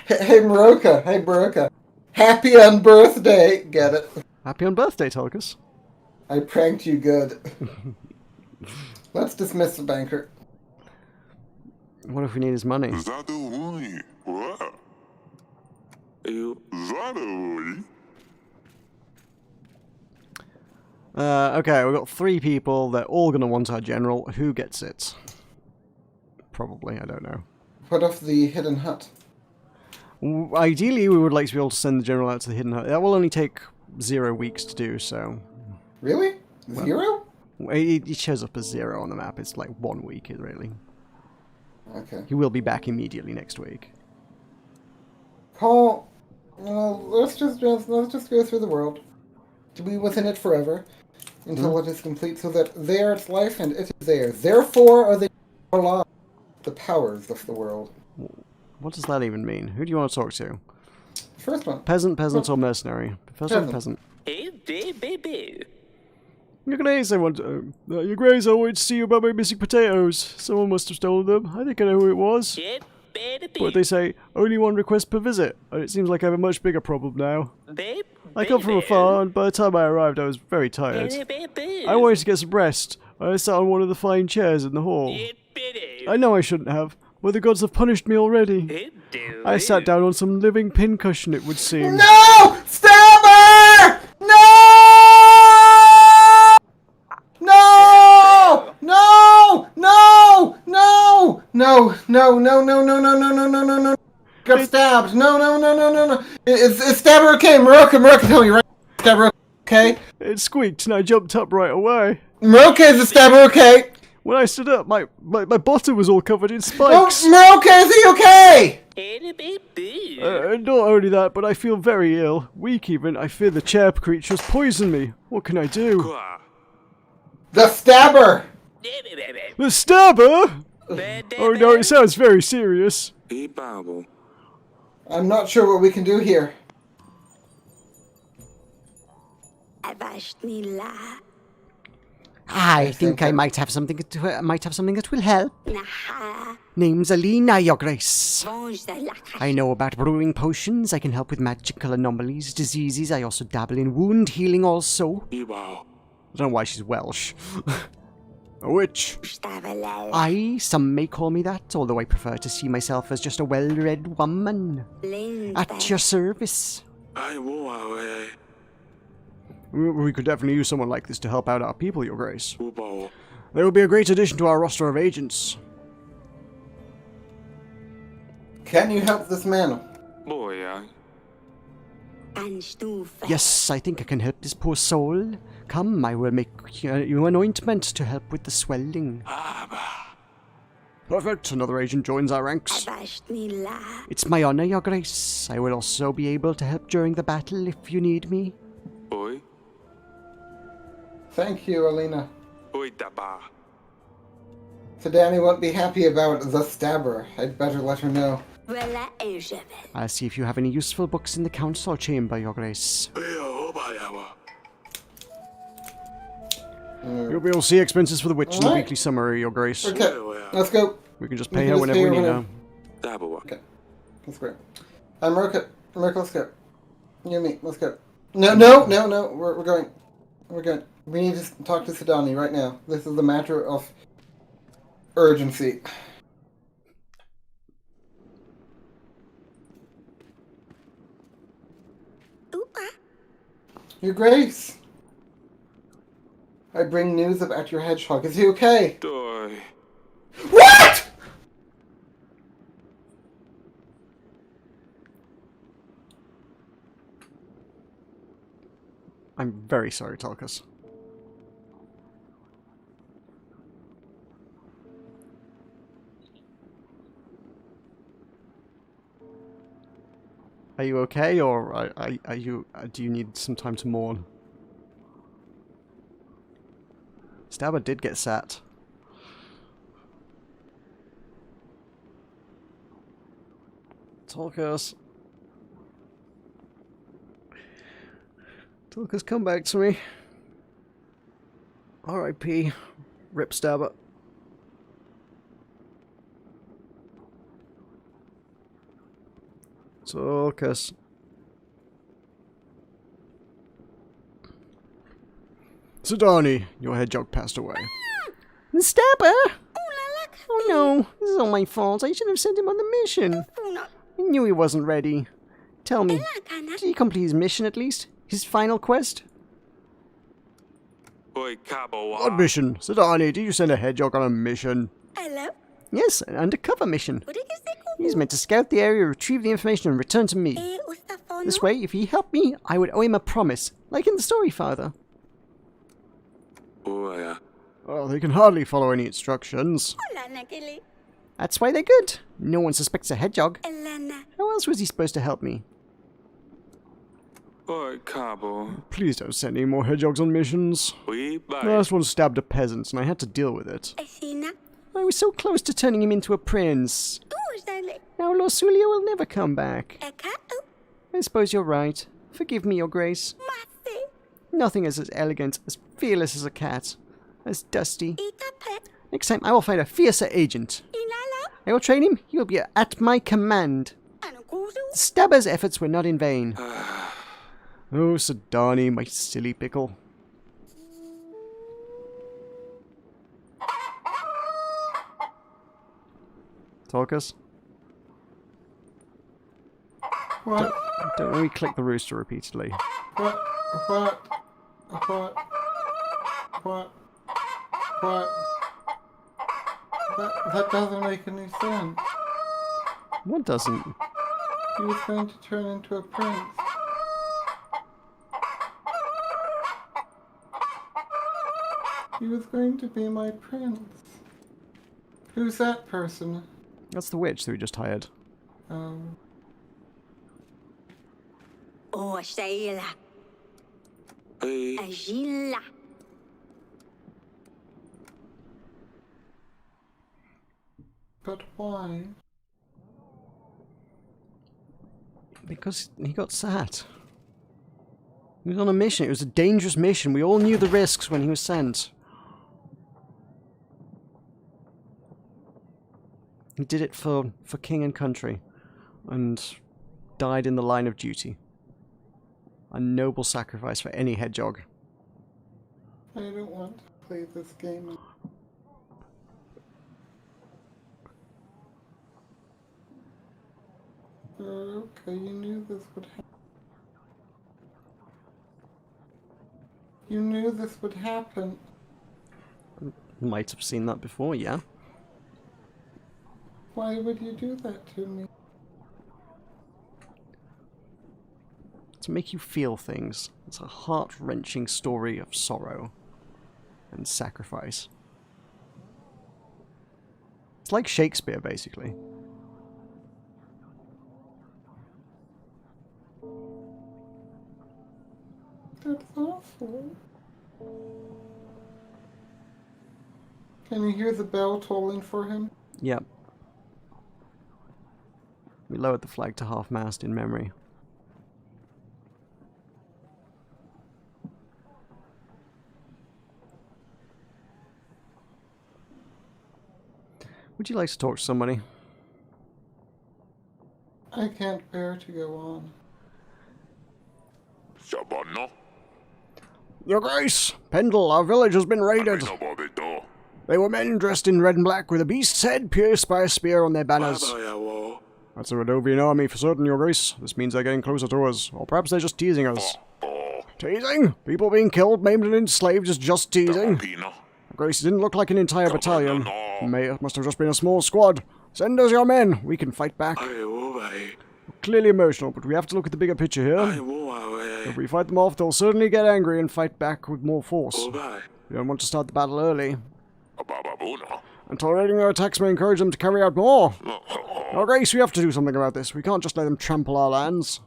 Hey, Meroka. Happy unbirthday. Get it? Happy on birthday, Tulkas. I pranked you good. Let's dismiss the banker. What if we need his money? Zadowoli. What? You. Zadowoli. Okay, we've got 3 people. They're all going to want our general. Who gets it? Probably, I don't know. What of the hidden hut? Ideally, we would like to be able to send the general out to the hidden hut. That will only take 0 weeks to do, so... Really? 0? It shows up as 0 on the map. It's like 1 week, really. Okay. He will be back immediately next week. Paul, let's just go through the world. To be within it forever. Until it is complete, so that there it's life and it is theirs. Therefore are they alive, the powers of the world. What does that even mean? Who do you want to talk to? First one. Peasant, or mercenary? First one, peasant. Hey, baby. Your Grace, Your Grace, I wanted to see you about my missing potatoes. Someone must have stolen them. I think I know who it was. But they say, only 1 request per visit. And it seems like I have a much bigger problem now. I come from afar, and by the time I arrived, I was very tired. I wanted to get some rest. I sat on one of the fine chairs in the hall. I know I shouldn't have, but the gods have punished me already. I sat down on some living pincushion, it would seem. No! Stabber! No! No! No! No! No! No! No! No! No! No! No! No! No! No! No! No! Got stabbed. No. Is Stabber okay? Meroka, tell me right. Stabber okay? It squeaked, and I jumped up right away. Meroka, is the Stabber okay? When I stood up, my bottom was all covered in Oh, spikes. Meroka, is he okay? Not only that, but I feel very ill. Weak even. I fear the chair creatures poisoned me. What can I do? Qua. The Stabber! The stabber? Oh no, it sounds very serious. E Bible. I'm not sure what we can do here. Abashnila. I think I might have something that will help. Naha. Name's Alina, Your Grace. Mange de la crème. I know about brewing potions. I can help with magical anomalies, diseases. I also dabble in wound healing also. Wow. I don't know why she's Welsh. A witch. Stavelel. Aye, some may call me that, although I prefer to see myself as just a well-read woman. At your service. I will away. We could definitely use someone like this to help out our people, Your Grace. Ubo. They would be a great addition to our roster of agents. Can you help this man? Boy, I. And stufe. Yes, I think I can help this poor soul. Come, I will make you an ointment to help with the swelling. Perfect, another agent joins our ranks. Abashnila. It's my honor, Your Grace. I will also be able to help during the battle if you need me. Boy. Thank you, Alina. Boy, daba. So Danny won't be happy about the stabber. I'd better let her know. Voilà un cheval. I'll see if you have any useful books in the council chamber, Your Grace. You'll be able to see expenses for the witch in the Alright. weekly summary, Your Grace. Okay, let's go. We can just We pay can her just whenever pay we her need whenever. her. Dabo. Okay, that's great. Meroka, let's go. You and me, let's go. No, we're going. We're going. We need to talk to Sidani right now. This is a matter of urgency. Oopa. Your Grace! I bring news about your hedgehog. Is he okay? Doy. What?! I'm very sorry, Tulkas. Are you okay, or are you? Do you need some time to mourn? Stabber did get sat. Tulkas. Tulkas, come back to me. R.I.P. Rip Stabber. Tulkas. Sidani, your hedgehog passed away. Stabber! Oh no, this is all my fault. I should have sent him on the mission. Uno. I knew he wasn't ready. Tell me, Cana. did he complete his mission at least? His final quest? Boy, cabo. What mission? Sidani, did you send a hedgehog on a mission? Hello. Yes, an undercover mission. What did you say? He's meant to scout the area, retrieve the information, and return to me. Ustafono. This way, if he helped me, I would owe him a promise, like in the story, Father. Boy, Well, they can hardly follow any instructions. Hola, Nakili. That's why they're good. No one suspects a hedgehog. Elena. How else was he supposed to help me? boy, cabo. Please don't send any more hedgehogs on missions. We The bye. last one stabbed a peasant, and I had to deal with it. Asina. I was so close to turning him into a prince. Usale. Now Losulia will never come back. Eka. I suppose you're right. Forgive me, Your Grace. Mate. Nothing is as elegant, as fearless as a cat. As dusty. Itape. Next time I will find a fiercer agent. Inala. I will train him. He will be at my command. Anukuzu. Stabber's efforts were not in vain. Oh, Sidani, my silly pickle. Tulkas? What? Don't let me click the rooster repeatedly. What? What? What? What? What? That doesn't make any sense. What doesn't? He was going to turn into a prince. He was going to be my prince. Who's that person? That's the witch that we just hired. Oh, Shaila. Hey, Agila. But why? Because he got sat. He was on a mission. It was a dangerous mission. We all knew the risks when he was sent. He did it for king and country, and died in the line of duty. A noble sacrifice for any hedgehog. I don't want to play this game. Okay, you knew this would happen. You knew this would happen. Might have seen that before, yeah. Why would you do that to me? To make you feel things. It's a heart-wrenching story of sorrow and sacrifice. It's like Shakespeare, basically. That's awful. Can you hear the bell tolling for him? Yep. We lowered the flag to half-mast in memory. Would you like to talk to somebody? I can't bear to go on. Shabano. Your Grace! Pendle, our village has been raided. Nobobito. They were men dressed in red and black with a beast's head pierced by a spear on their banners. Babayawo. That's a Rodovian army for certain, Your Grace. This means they're getting closer to us. Or perhaps they're just teasing us. Teasing? People being killed, maimed and enslaved is just teasing? Pino. Grace, it didn't look like an entire battalion. It must have just been a small squad. Send us your men. We can fight back. Ayewobaye. Clearly emotional, but we have to look at the bigger picture here. Ayewobaye. If we fight them off, they'll certainly get angry and fight back with more force. Obaye. We don't want to start the battle early. Bababuna. And tolerating their attacks may encourage them to carry out more. Your Grace, we have to do something about this. We can't just let them trample our lands.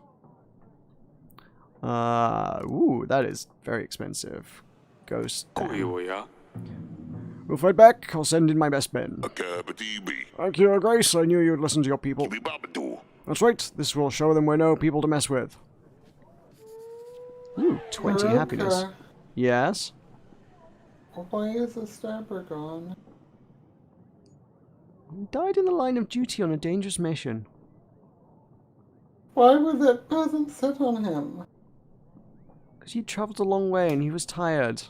Ooh, that is very expensive. Ghost. Kuhiwoya. We'll fight back. I'll send in my best men. Akabatibi. Thank you, Your Grace. I knew you'd listen to your people. Babadu. That's right. This will show them we're no people to mess with. Ooh, 20 Meroka, happiness. Yes? Why is the stabber gone? He died in the line of duty on a dangerous mission. Why would that peasant sit on him? Because he travelled a long way and he was tired.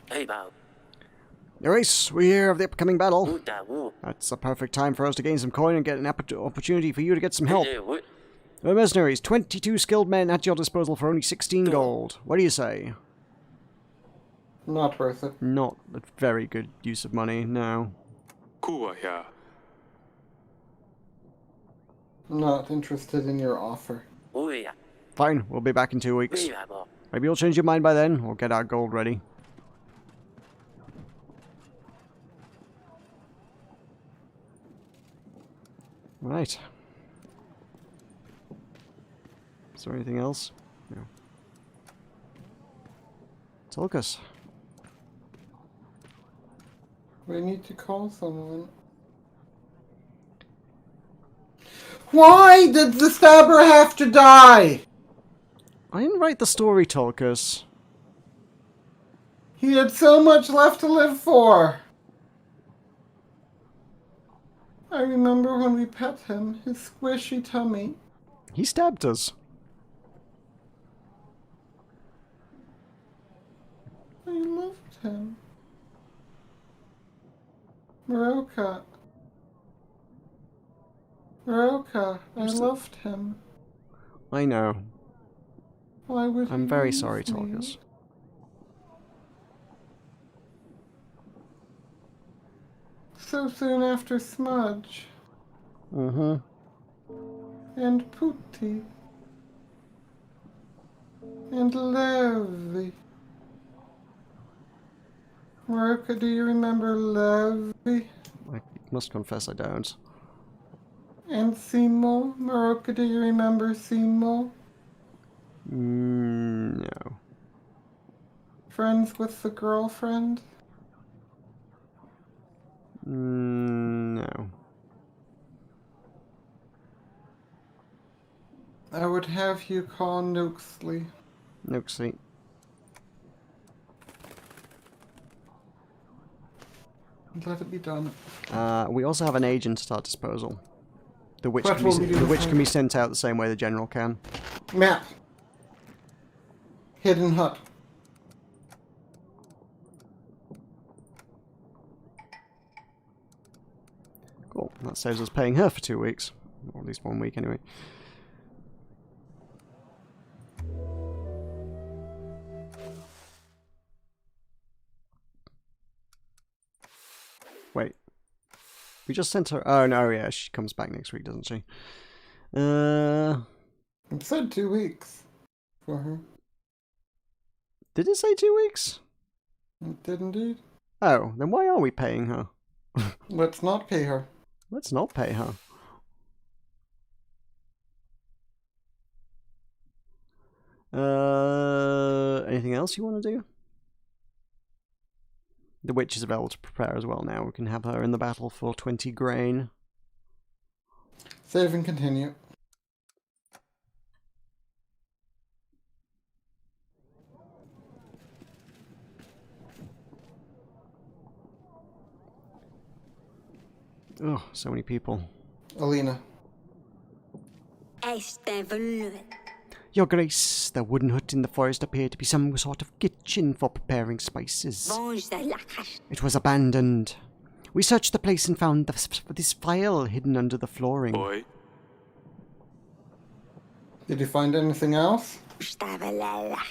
Hey, Bow. Your Grace, we hear of the upcoming battle. Uta woo. That's a perfect time for us to gain some coin and get an opportunity for you to get some help. Hey, what? The mercenaries, 22 skilled men at your disposal for only 16 gold. What do you say? Not worth it. Not a very good use of money, no. Kuwaya. Not interested in your offer. Oh, yeah. Fine, we'll be back in 2 weeks. Yeah, Bow. Maybe you'll change your mind by then, or get our gold ready. Right. Is there anything else? No. Tulkas. We need to call someone. Why did the stabber have to die? I didn't write the story, Tulkas. He had so much left to live for. I remember when we pet him, his squishy tummy. He stabbed us. I loved him. Meroka. Meroka, I loved him. I know. Why would I'm he very leave sorry, me? Tulkas. So soon after Smudge. Mm-hmm. And Pooty. And Levy. Meroka, do you remember Levy? I must confess I don't. And Seymour? Meroka, do you remember Seymour? No. Friends with the girlfriend? No. I would have you call Nooksley. No see. Let it be done. We also have an agent at our disposal. The witch, What will we do the witch with can be sent out the same way the general can. Map. Hidden hut. Cool. That saves us paying her for 2 weeks. Or at least 1 week anyway. Wait. We just sent her... Oh, no, yeah, she comes back next week, doesn't she? It said 2 weeks for her. Did it say 2 weeks? It did indeed. Oh, then why are we paying her? Let's not pay her. Let's not pay her. Anything else you want to do? The witch is available to prepare as well now. We can have her in the battle for 20 grain. Save and continue. Oh, so many people. Alina. Your Grace, the wooden hut in the forest appeared to be some sort of kitchen for preparing spices. It was abandoned. We searched the place and found this file hidden under the flooring. Boy. Did you find anything else?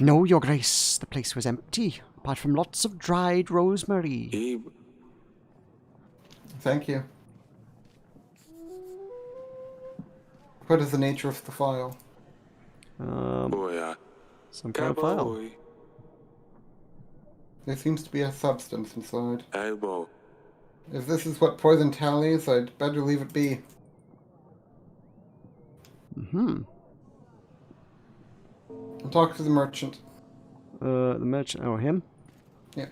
No, Your Grace, the place was empty, apart from lots of dried rosemary. He Thank you. What is the nature of the file? boy. Some kind of file. Boy. There seems to be a substance inside. Hey, boy. If this is what poison tallies, I'd better leave it be. Mm-hmm. I'll talk to the merchant. The merchant. Oh, him? Yeah.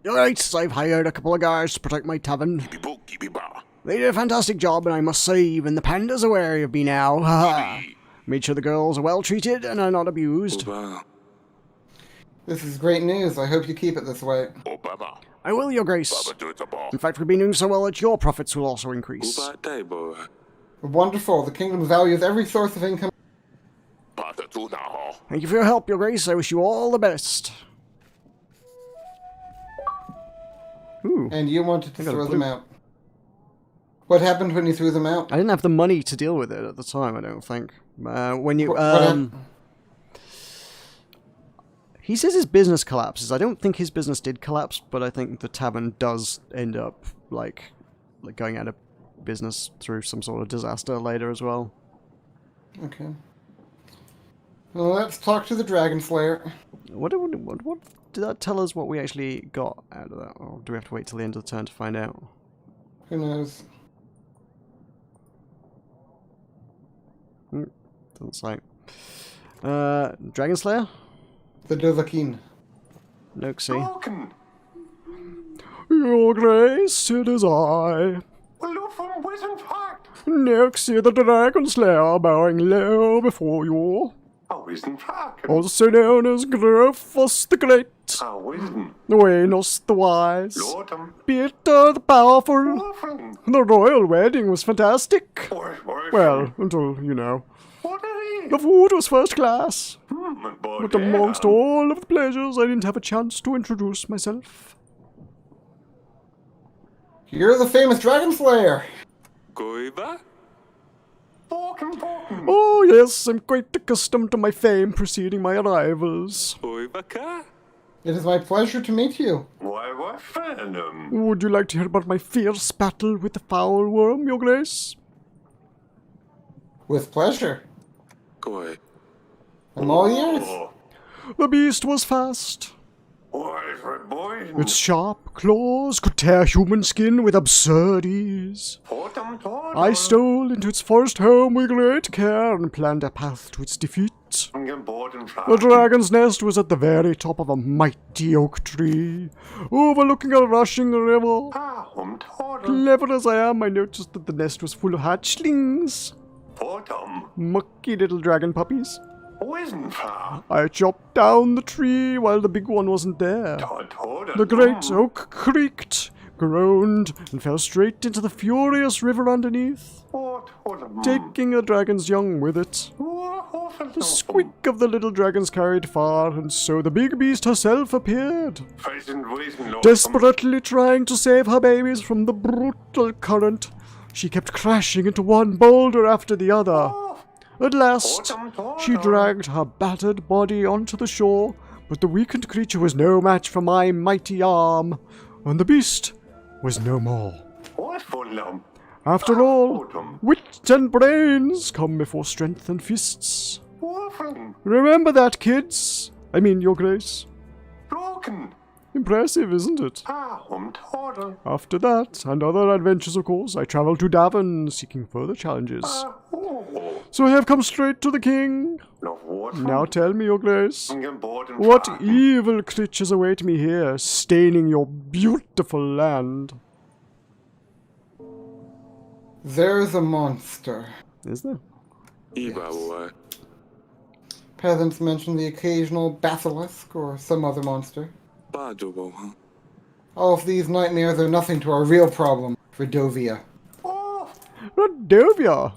Your Grace, I've hired a couple of guards to protect my tavern. Keep-a-ba. They did a fantastic job, and I must say, even the pandas are wary of me now. Ha! Made sure the girls are well treated and are not abused. Uba. This is great news. I hope you keep it this way. Obama. I will, Your Grace. Baba do it a ball. In fact, we've been doing so well that your profits will also increase. Uba day, boy. Wonderful. The kingdom values every source of income. Pata do na ho. Thank you for your help, Your Grace. I wish you all the best. Ooh. And you wanted to I got a throw them blue- out. What happened when you threw them out? I didn't have the money to deal with it at the time, I don't think. When you... What he says his business collapses. I don't think his business did collapse, but I think the tavern does end up, like going out of business through some sort of disaster later as well. Okay. Well, let's talk to the Dragon Slayer. What did that tell us what we actually got out of that? Or do we have to wait till the end of the turn to find out? Who knows? Doesn't say. Dragon Slayer? The Dovahkiin. Noxie. Broken. Your Grace, it is I. Hello from Wizard Park. Noxie the Dragon Slayer, bowing low before you. A Wizard Park. Also known as Grufus the Great, A Wizard. Wanos the Wise, Lordum. Peter the Powerful. Orphan. The royal wedding was fantastic. Or Well, until, you know, what are they? the food was first class. But amongst all. all of the pleasures, I didn't have a chance to introduce myself. You're the famous Dragon Slayer! Goiba? Borkin. Oh yes, I'm quite accustomed to my fame preceding my arrivals. Oiba ka? It is my pleasure to meet you. Why, what fandom? Would you like to hear about my fierce battle with the foul worm, Your Grace? With pleasure. Goi. I'm all ears. The beast was fast. Why, for boys. Its sharp claws could tear human skin with absurd ease. I stole into its forest home with great care and planned a path to its defeat. The dragon's nest was at the very top of a mighty oak tree, overlooking a rushing river. Clever as I am, I noticed that the nest was full of hatchlings. Bottom. Mucky little dragon puppies. Wisn't far. I chopped down the tree while the big one wasn't there. Todd. The great oak creaked, groaned, and fell straight into the furious river underneath, taking the dragon's young with it. The squeak of the little dragons carried far, and so the big beast herself appeared, desperately trying to save her babies from the brutal current. She kept crashing into one boulder after the other. At last, she dragged her battered body onto the shore, but the weakened creature was no match for my mighty arm, and the beast was no more. After all, wit and brains come before strength and fists. Remember that, kids. I mean, Your Grace. Impressive, isn't it? After that, and other adventures, of course, I travelled to Davin, seeking further challenges. So I have come straight to the king. Now tell me, Your Grace, what evil creatures await me here, staining your beautiful land? There's a monster. Is there? Yes. Peasants mention the occasional basilisk or some other monster. All of these nightmares are nothing to our real problem, Rodovia. Rodovia?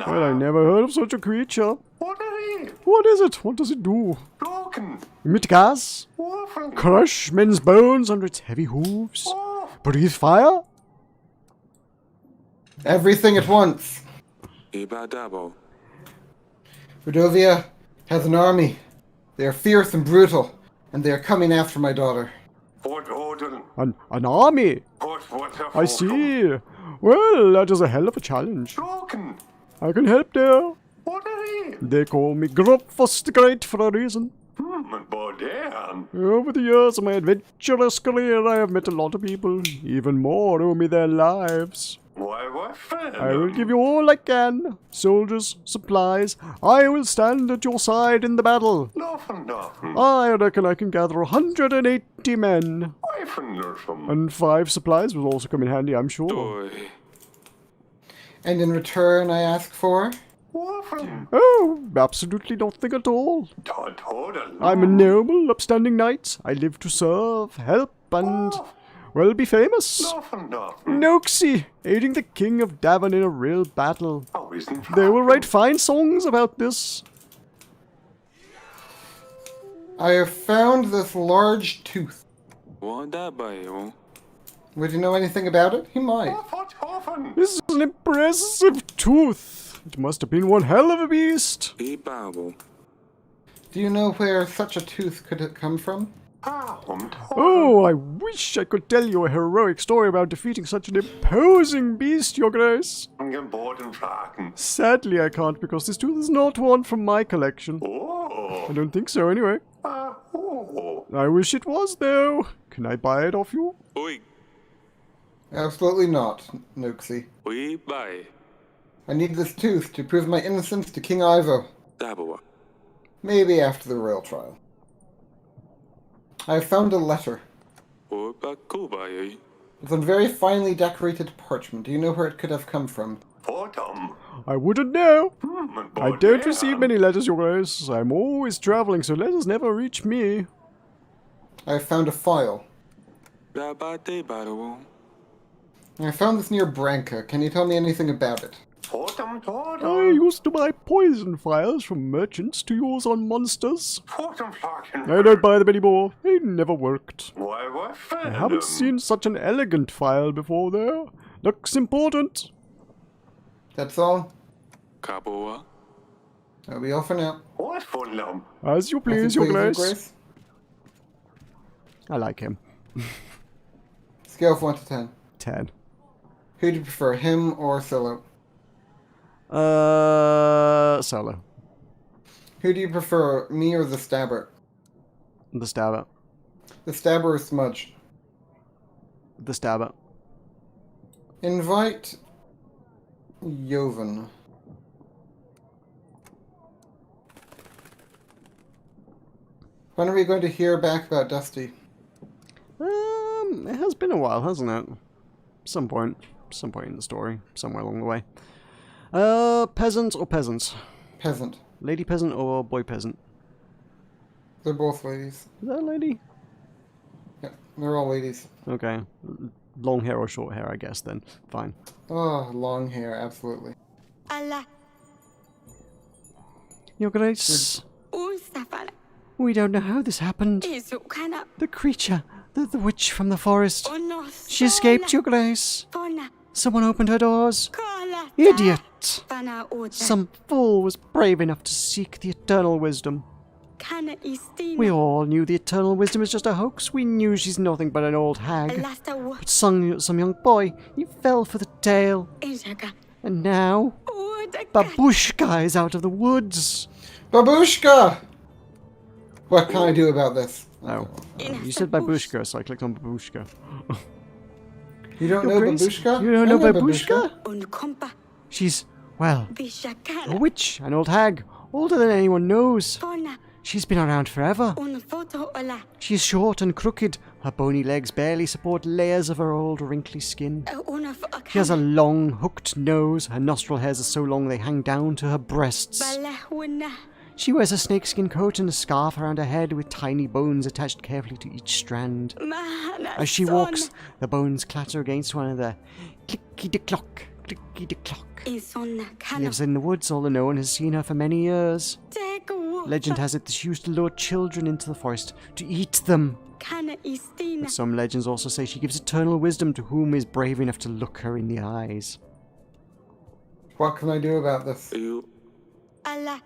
Well, I never heard of such a creature. What is it? What does it do? Emit gas? Crush men's bones under its heavy hooves? Breathe fire? Everything at once. Rodovia has an army. They are fierce and brutal, and they are coming after my daughter. An army? I see. Well, that is a hell of a challenge. I can help there. They call me Gruffuss the Great for a reason. Over the years of my adventurous career, I have met a lot of people. Even more owe me their lives. I will give you all I can. Soldiers, supplies. I will stand at your side in the battle. I reckon I can gather 180 men. And 5 supplies will also come in handy, I'm sure. And in return, I ask for? Oh, absolutely nothing at all. I'm a noble, upstanding knight. I live to serve, help, and, well, be famous. Noxie, aiding the king of Davin in a real battle. They will write fine songs about this. I have found this large tooth. Would you know anything about it? He might. This is an impressive tooth. It must have been one hell of a beast. Do you know where such a tooth could have come from? Oh, I wish I could tell you a heroic story about defeating such an imposing beast, Your Grace. Sadly, I can't, because this tooth is not one from my collection. I don't think so, anyway. I wish it was, though. Can I buy it off you? Absolutely not, Noxie. I need this tooth to prove my innocence to King Ivo. Maybe after the royal trial. I have found a letter. It's on very finely decorated parchment. Do you know where it could have come from? I wouldn't know. I don't receive many letters, Your Grace. I'm always traveling, so letters never reach me. I have found a file. I found this near Branca. Can you tell me anything about it? I used to buy poison files from merchants to use on monsters. I don't buy them anymore. They never worked. I haven't seen such an elegant file before, though. Looks important. That's all? That'll be all for now. As you please, Your Grace. I like him. Scale of 1 to 10. 10. Who do you prefer, him or Solo? Solo. Who do you prefer, me or the Stabber? The Stabber. The Stabber or Smudge? The Stabber. Invite Joven. When are we going to hear back about Dusty? It has been a while, hasn't it? Some point in the story, somewhere along the way. Peasant or peasant? Peasant. Lady peasant or boy peasant? They're both ladies. Is that a lady? Yeah, they're all ladies. Okay. Long hair or short hair, I guess, then. Fine. Oh, long hair, absolutely. Ala. Your Grace, Usafala. we don't know how this happened. Isukana. The creature, the witch from the forest. Ono. She escaped, Your Grace. Fona. Someone opened her doors. Kala. Idiot! Fana uta. Some fool was brave enough to seek the eternal wisdom. Kana istina. We all knew the eternal wisdom is just a hoax. We knew she's nothing but an old hag. Lasta wa. But some young boy, he fell for the tale. Injaka. And now, Uda. Babushka is out of the woods. Babushka! What can I do about this? Oh, you said Babushka, so I clicked on Babushka. You don't Your know Grace, Babushka? You don't know Babushka? Unkompa. She's, well, a Bishakana. witch, an old hag, older than anyone knows. Fona. She's been around forever. Un photo ola. She's short and crooked. Her bony legs barely support layers of her old wrinkly skin. Una She has a long, hooked nose. Her nostril hairs are so long they hang down to her breasts. Balahuna. She wears a snakeskin coat and a scarf around her head with tiny bones attached carefully to each strand. Mahana. As she walks, the bones clatter against one another. Clicky-de-clock, clicky-de-clock. Insonna. She Kana. lives in the woods, although no one has seen her for many years. Tego. Legend has it that she used to lure children into the forest to eat them. Kana istina. But some legends also say she gives eternal wisdom to whom is brave enough to look her in the eyes. What can I do about this? You. Ala.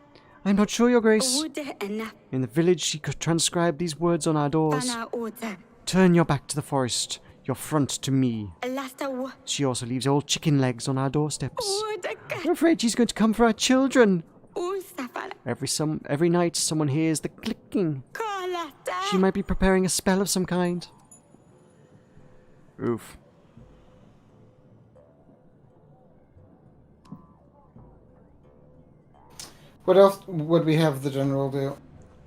I'm not sure, Your Grace. Ude ena. In the village, she could transcribe these words on our doors. Fana uta. Turn your back to the forest, your front to me. Lasta wa. She also leaves old chicken legs on our doorsteps. Udaka. I'm afraid she's going to come for our children. Usafala. Every night, someone hears the clicking. Kala. Ta. She might be preparing a spell of some kind. Oof. What else would we have the general do?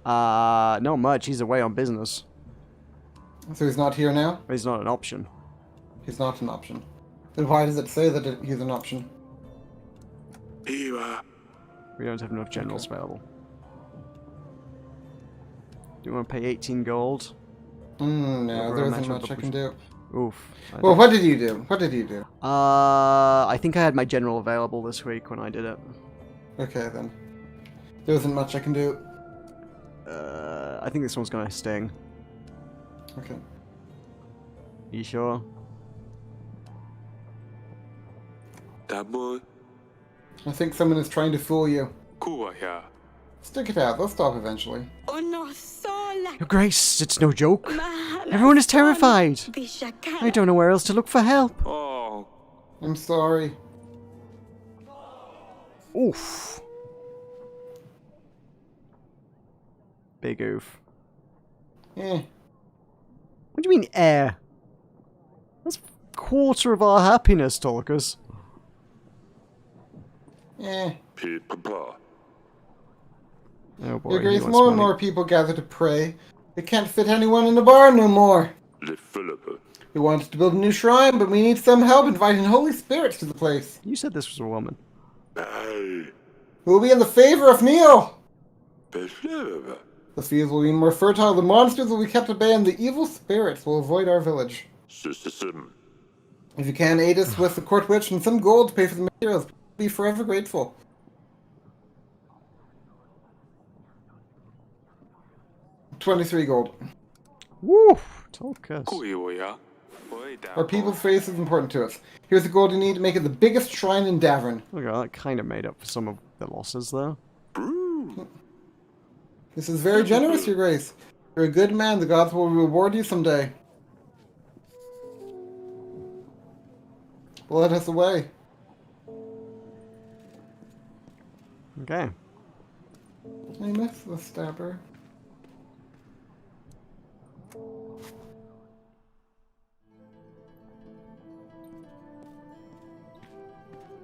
Not much. He's away on business. So he's not here now? He's not an option. He's not an option. Then why does it say that he's an option? Eva. We don't have enough generals available. Do you want to pay 18 gold? No, Over there a isn't match much of I can do. Oof. Well, what did you do? What did you do? I think I had my general available this week when I did it. Okay, then. There isn't much I can do. I think this one's gonna sting. Okay. You sure? That boy. I think someone is trying to fool you. Kuwa here. Stick it out. They'll stop eventually. Ono sola. Your Grace, it's no joke. Mahana. Everyone is terrified. Bishakana. I don't know where else to look for help. Oh. I'm sorry. Oof. Big oof. Eh. What do you mean, air? That's a quarter of our happiness, Tulkas. Eh. Papa. Oh boy, Your he Grace, wants more and money. more people gather to pray. They can't fit anyone in the barn no more. Le Philippa. We wanted to build a new shrine, but we need some help inviting holy spirits to the place. You said this was a woman. Hey. Who will be in the favor of Neil? Philippa. The fields will be more fertile, the monsters will be kept at bay, and the evil spirits will avoid our village. Successor. If you can, aid us with the court witch and some gold to pay for the materials. We'll be forever grateful. $23 gold. Woo! Tulkas. Kuiwa. Our people's faith is important to us. Here's the gold you need to make it the biggest shrine in Davern. Okay, that kind of made up for some of the losses, though. This is very generous, Your Grace. You're a good man. The gods will reward you someday. Let us away. Okay. I miss the stabber.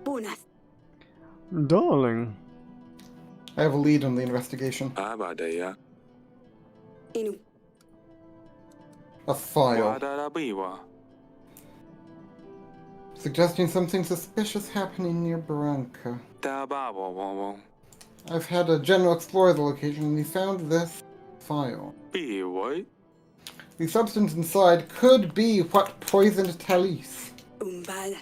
Bunas. Darling. I have a lead on the investigation. Abadaya. Inu. A file. Wadarabiwa. Suggesting something suspicious happening near Meroka. Da ba bo bo bo. I've had a general explore the location and he found this file. Be what? The substance inside could be what poisoned Talise. Umbala.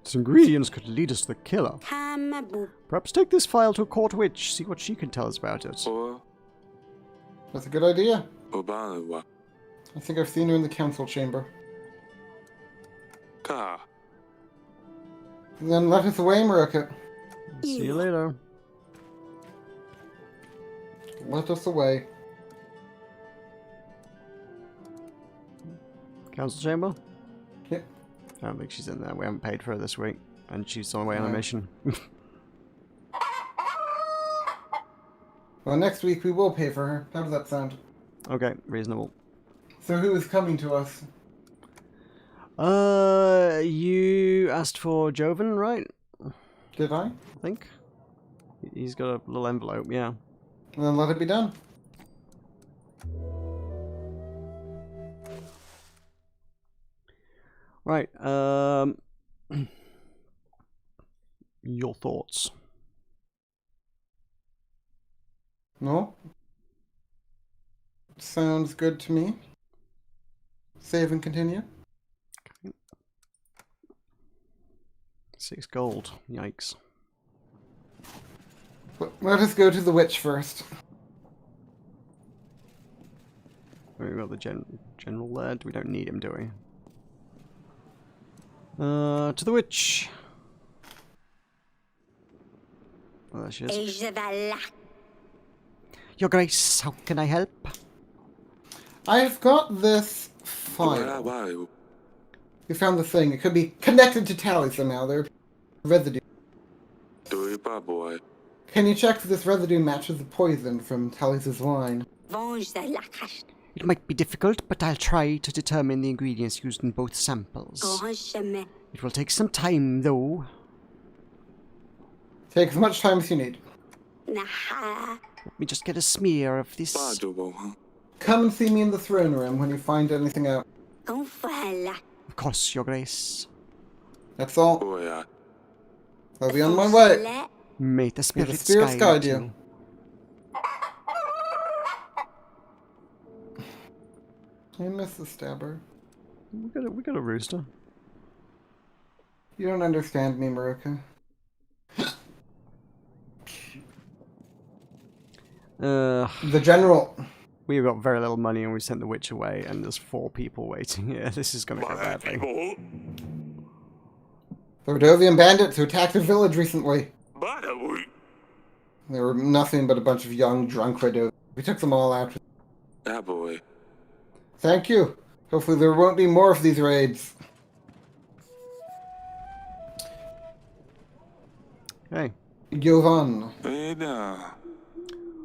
Its ingredients could lead us to the killer. Hamabu. Perhaps take this file to a court witch, see what she can tell us about it. Or That's a good idea. Obalawa. I think I've seen her in the council chamber. Ka. Then let us away, Meroka. See you later. Let us away. Council chamber? Yep. I don't think she's in there. We haven't paid for her this week. And she's on her way on a No. mission. Well, next week we will pay for her. How does that sound? Okay, reasonable. So who is coming to us? You asked for Joven, right? Did I? I think. He's got a little envelope, yeah. Then let it be done. Right, your thoughts? No? Sounds good to me. Save and continue. 6 gold. Yikes. Let us go to the witch first. We've got the general there. We don't need him, do we? To the witch. Oh, there she is. Ejvala. Your Grace, how can I help? I've got this file. Obalawa. We found the thing. It could be connected to Tally somehow. There residue. Do ba boy. Can you check if this residue matches the poison from Tally's wine? Vange the lakash. It might be difficult, but I'll try to determine the ingredients used in both samples. Gohanshame. It will take some time, though. Take as much time as you need. Naha. Let me just get a smear of this. Ba do bo. Come and see me in the throne room when you find anything out. Gonfala. Of course, Your Grace. That's all. Oh yeah. I'll be on my way. May the May spirits, the spirits guide you. I miss the stabber. We got a rooster. You don't understand me, Meroka. The general. We've got very little money and we sent the witch away and there's 4 people waiting here. This is gonna go badly. The Rodovian bandits who attacked the village recently. Ba da boy. They were nothing but a bunch of young, drunk Rodovians. We took them all out. Da boy. Thank you. Hopefully there won't be more of these raids. Hey. Jovan. Beda.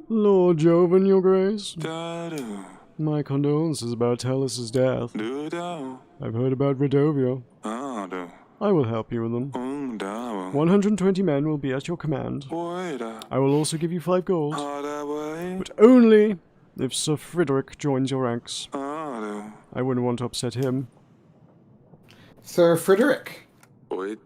Lord Joven, Your Grace. Da do. My condolences about Talis' death. Do da. I've heard about Rodovia. Ah do. I will help you with them. Da. 120 men will be at your command. Boy da. I will also give you 5 gold. Ah da boy. But only if Sir Frederick joins your ranks. Ah do. I wouldn't want to upset him. Sir Frederick. Boy.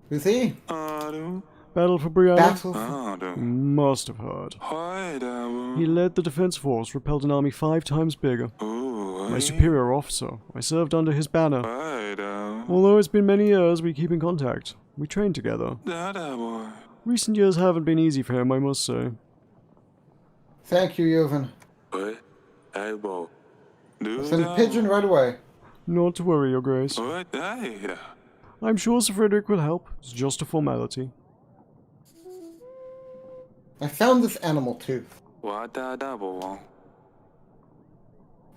Who's he? Ah do. Battle for Brianna? Battle. Ah do. Must have heard. Hi da bo. He led the defense force, repelled an army 5 times bigger. Oh. My superior officer. I served under his banner. Hi da. Although it's been many years, we keep in contact. We train together. Da da boy. Recent years haven't been easy for him, I must say. Thank you, Jovan. Boy. Hey bo. Do Send a pigeon right away. Not to worry, Your Grace. What da. I'm sure Sir Frederick will help. It's just a formality. I found this animal tooth. What da da bo.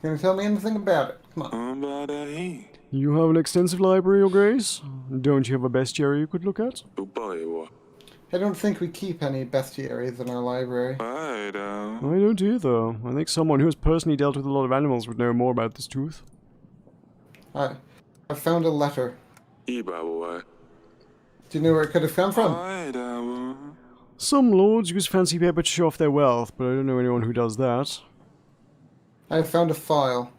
Can you tell me anything about it? Come on. Ba da he. You have an extensive library, Your Grace? Don't you have a bestiary you could look at? Do boy wa. I don't think we keep any bestiaries in our library. Hi da. I don't either. I think someone who has personally dealt with a lot of animals would know more about this tooth. I found a letter. Iba boy. Do you know where it could have come from? Hi da bo. Some lords use fancy paper to show off their wealth, but I don't know anyone who does that. I found a file.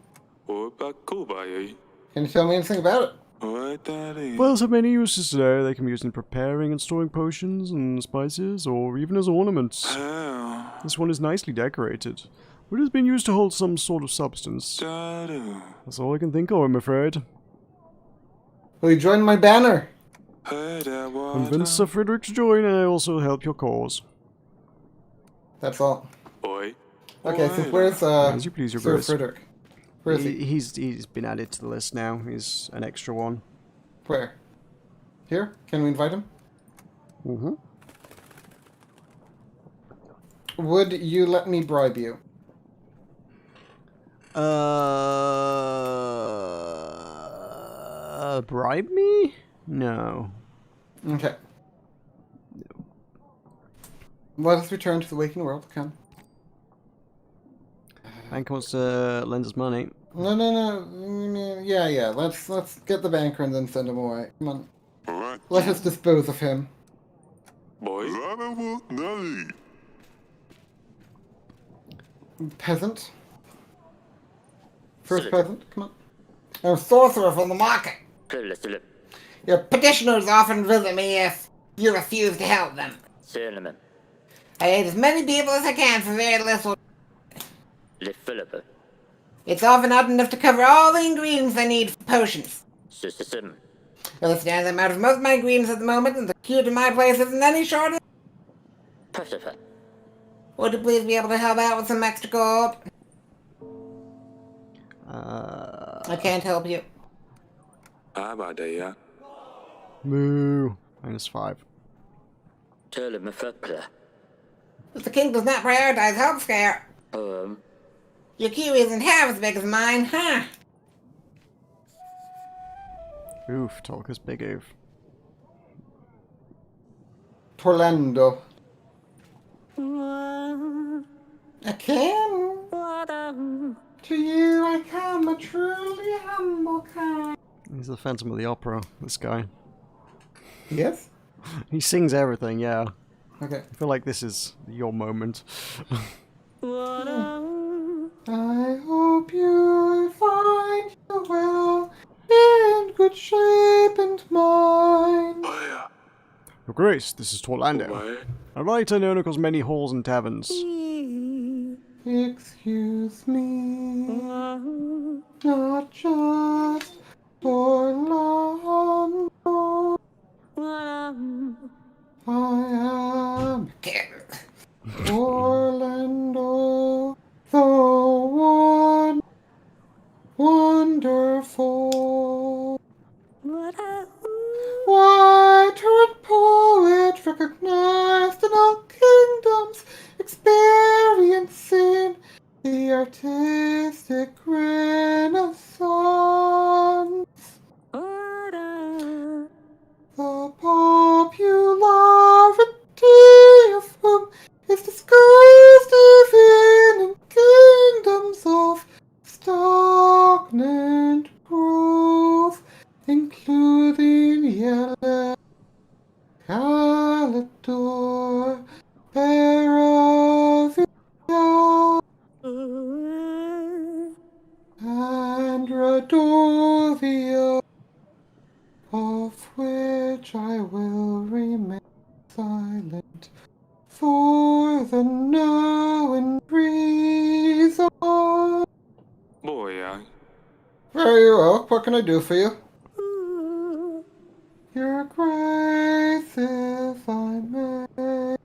Opa kuba ye. Can you tell me anything about it? What that is? Pearls have many uses today. They can be used in preparing and storing potions and spices, or even as ornaments. Hell. This one is nicely decorated, but it has been used to hold some sort of substance. Da-do. That's all I can think of, I'm afraid. Will you join my banner? Hey, that Convince Sir water. Frederick to join, and I also help your cause. That's all. Boy. Okay, so Boy, where's As you please, your Sir grace. Frederick? Where is he? He's been added to the list now. He's an extra one. Where? Here? Can we invite him? Mm-hmm. Would you let me bribe you? Bribe me? No. Okay. Let us return to the waking world. Come. Bank wants to lend us money. No. Yeah. Let's get the banker and then send him away. Come on. Right. Let us dispose of him. Boy. Peasant. First Citizen. peasant. Come on. I'm a sorcerer from the market. Söyle. Your petitioners often visit me if you refuse to help them. Söyleme. I aid as many people as I can for very little. Leffelebe. It's often not enough to cover all the ingredients I need for potions. Successor. Understand I'm out of most of my ingredients at the moment, and the queue to my place isn't any shorter. Persever. Would you please be able to help out with some extra gold? I can't help you. How about that, yeah? Moo. -5. Töle med föppla. If the king does not prioritize healthcare, your queue isn't half as big as mine, huh? Oof, Tulkas big oof. Torlando. I can. To you I come, a truly humble kind. He's the Phantom of the Opera, this guy. Yes? He sings everything, yeah. Okay. I feel like this is your moment. I hope you find you well, in good shape and mind. Boy. Your Grace, this is Torlando. Boy. A writer known across many halls and taverns. Excuse me, not just Orlando. I am Orlando, the one wonderful. Writer and poet recognized in all kingdoms, experiencing the artistic renaissance. The popularity of whom is disguised even in kingdoms of stagnant growth, including Yellow, Calidor, Peravia, and Radovia, of which I will remain silent for the known reason. Boy, yeah. Very well. What can I do for you? Your Grace, if I may.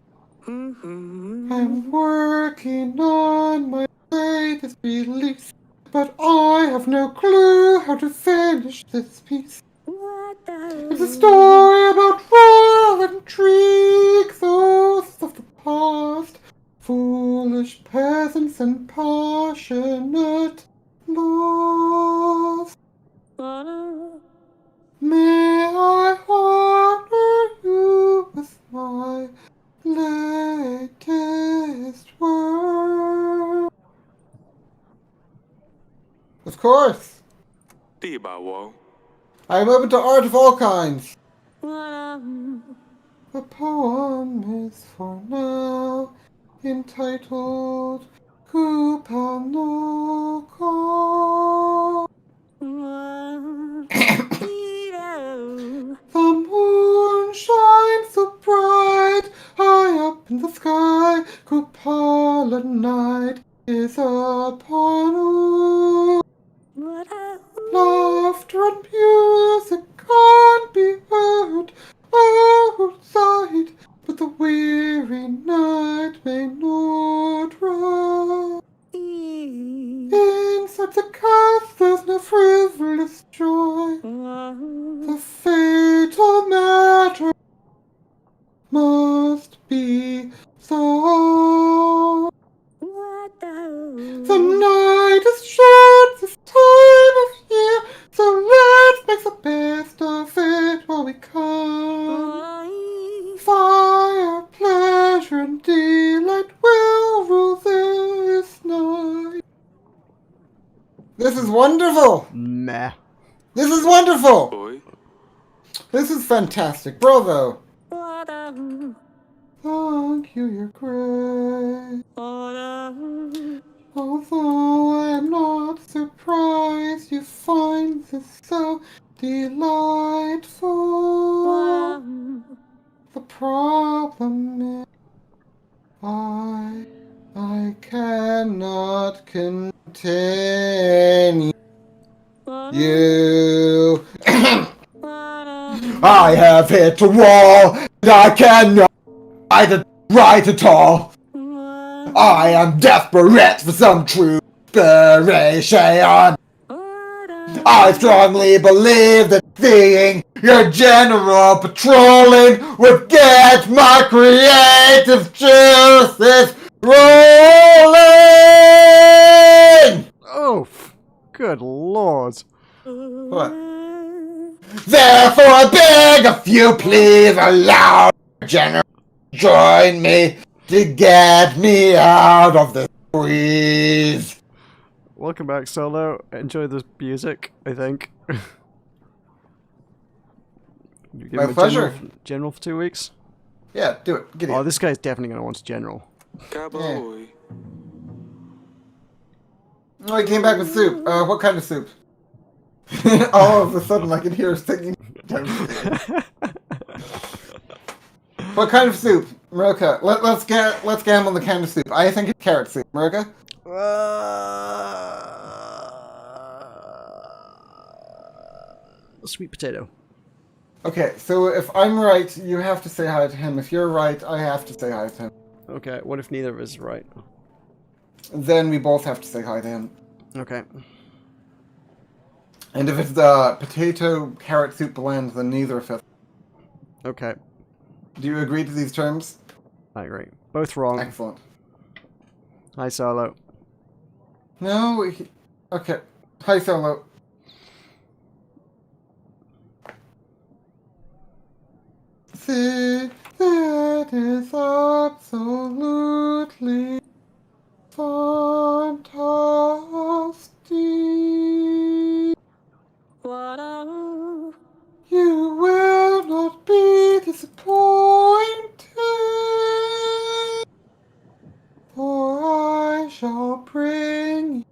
I'm working on my latest release, but I have no clue how to finish this piece. It's a story about royal intrigue, those of the past, foolish peasants and passionate lords. May I honor you with my latest work? Of course. Think about wall. I am open to art of all kinds. The poem is for now entitled Kupanoko. The moon shines so bright, high up in the sky. Kupala night is upon all. Laughter and music can't be heard outside, but the weary night may not rest. Inside the cast there's no frivolous joy. The fatal matter must be solved. The night is short this time of year, so let's make the best of it while we can. Fire, pleasure, and delight will rule this night. This is wonderful! Meh. This is wonderful! Boy. This is fantastic. Bravo! Thank you, you're great. Although I am not surprised you find this so delightful. The problem is I cannot continue. You I have hit a wall and I cannot write at all. I am desperate for some true inspiration. I strongly believe that seeing your general patrolling would get my creative juices rolling! Oh, good lord. What? Therefore I beg of you, please allow your general to join me to get me out of the squeeze. Welcome back, Solo. Enjoy the music, I think. You give My him a pleasure. General for 2 weeks? Yeah, do it. Get Oh, it. this guy's definitely going to want a general. Cowboy. Oh, he came back with soup. What kind of soup? All of a sudden I can hear her singing. What kind of soup? Meroka, let's gamble on the kind of soup. I think it's carrot soup. Meroka? Sweet potato. Okay, so if I'm right, you have to say hi to him. If you're right, I have to say hi to him. Okay, what if neither of us is right? Then we both have to say hi to him. Okay. And if it's the potato carrot soup blend, then neither of us. Okay, Do you agree to these terms? I agree. Both wrong. Excellent. Hi, Solo. No, okay. Hi, Solo. See, that is absolutely fantastic. You will not be disappointed, for I shall bring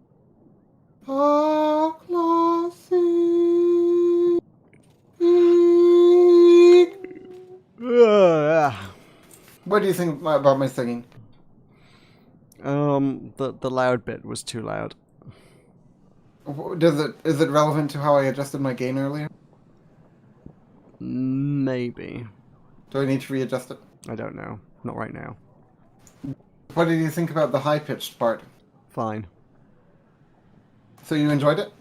you a classic. What do you think about my singing? The loud bit was too loud. Is it relevant to how I adjusted my gain earlier? Maybe. Do I need to readjust it? I don't know. Not right now. What did you think about the high-pitched part? Fine. So you enjoyed it?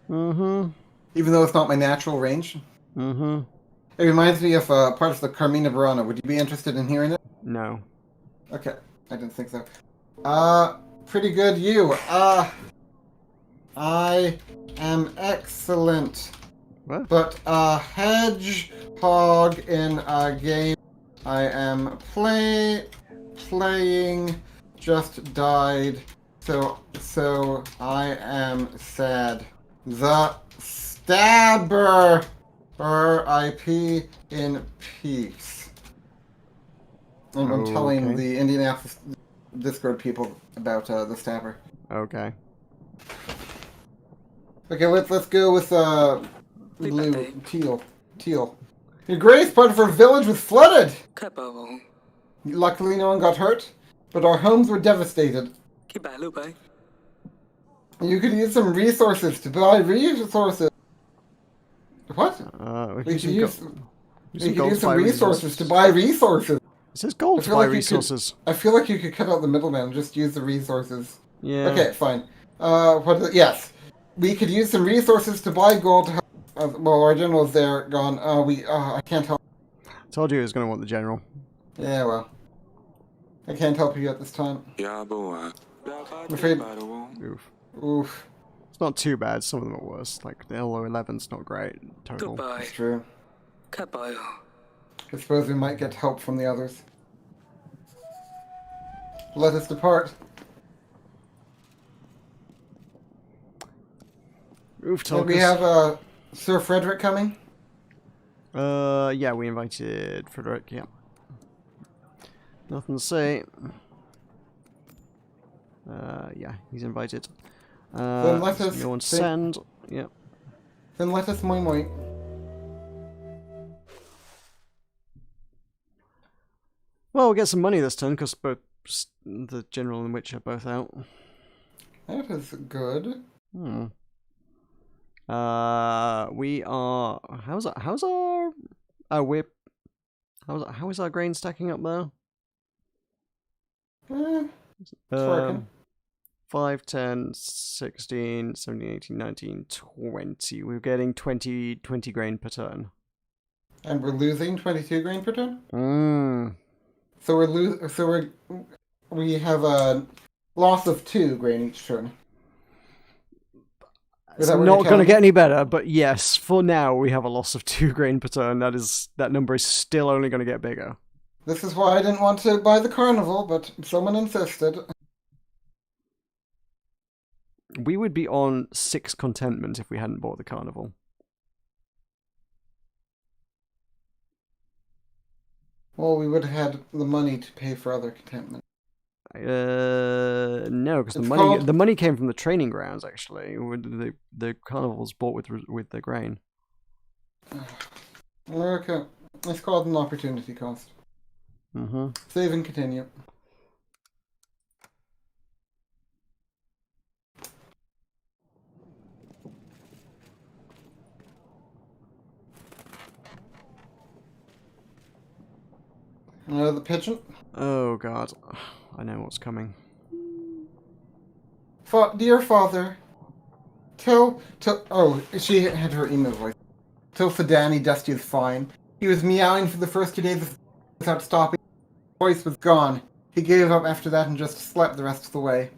Mm-hmm. Even though it's not my natural range? Mm-hmm. It reminds me of part of the Carmina Burana. Would you be interested in hearing it? No. Okay, I didn't think so. Pretty good you. I am excellent. What? But a hedgehog in a game I am playing just died, so I am sad. The Stabber, R.I.P. in peace. I'm telling Okay. the Indianapolis Discord people about the Stabber. Okay. Okay, let's go with blue teal. Teal. Your Grace, part of our village was flooded! Capo. Luckily no one got hurt, but our homes were devastated. Keep back, Lupe. You could use some resources to buy resources. What? We We can could use gold to some buy resources to buy resources. It says gold I to feel buy like you could- resources. I feel like you could cut out the middleman and just use the resources. Yeah. Okay, fine. Yes. We could use some resources to buy gold to help. Well, our general's there, gone. I can't help. Told you he was going to want the general. Yeah, well. I can't help you at this time. Yeah, boy. I'm afraid. Oof. Oof. It's not too bad. Some of them are worse. Like the LO11's not great. Total. Goodbye. It's true. Capo. I suppose we might get help from the others. Let us depart. Oof, And we Tulkas. have Sir Frederick coming. Yeah, we invited Frederick, yeah. Nothing to say. Yeah, he's invited. Then let us no one say- send. Yeah. Then let us moi moi. Well, we'll get some money this turn because both the general and witch are both out. That is good. Hmm. We are. How's our? Oh, how is our grain stacking up there? It's working. 5, 10, 16, 17, 18, 19, 20. We're getting 20 grain per turn. And we're losing 22 grain per turn. Mmm. So we have a loss of 2 grain each turn. It's that what not you're going to telling get me? any better, but yes, for now we have a loss of 2 grain per turn. That number is still only going to get bigger. This is why I didn't want to buy the carnival, but someone insisted. We would be on 6 contentment if we hadn't bought the carnival. Well, we would have had the money to pay for other contentment. No, because It's called- the money came from the training grounds. Actually, the carnival was bought with the grain. Meroka, it's called an opportunity cost. Mm-hmm. Save and continue. The pigeon. Oh God, I know what's coming. Dear father, oh, she had her email voice. Tell Fadani Dusty is fine. He was meowing for the first 2 days without stopping. His voice was gone. He gave up after that and just slept the rest of the way.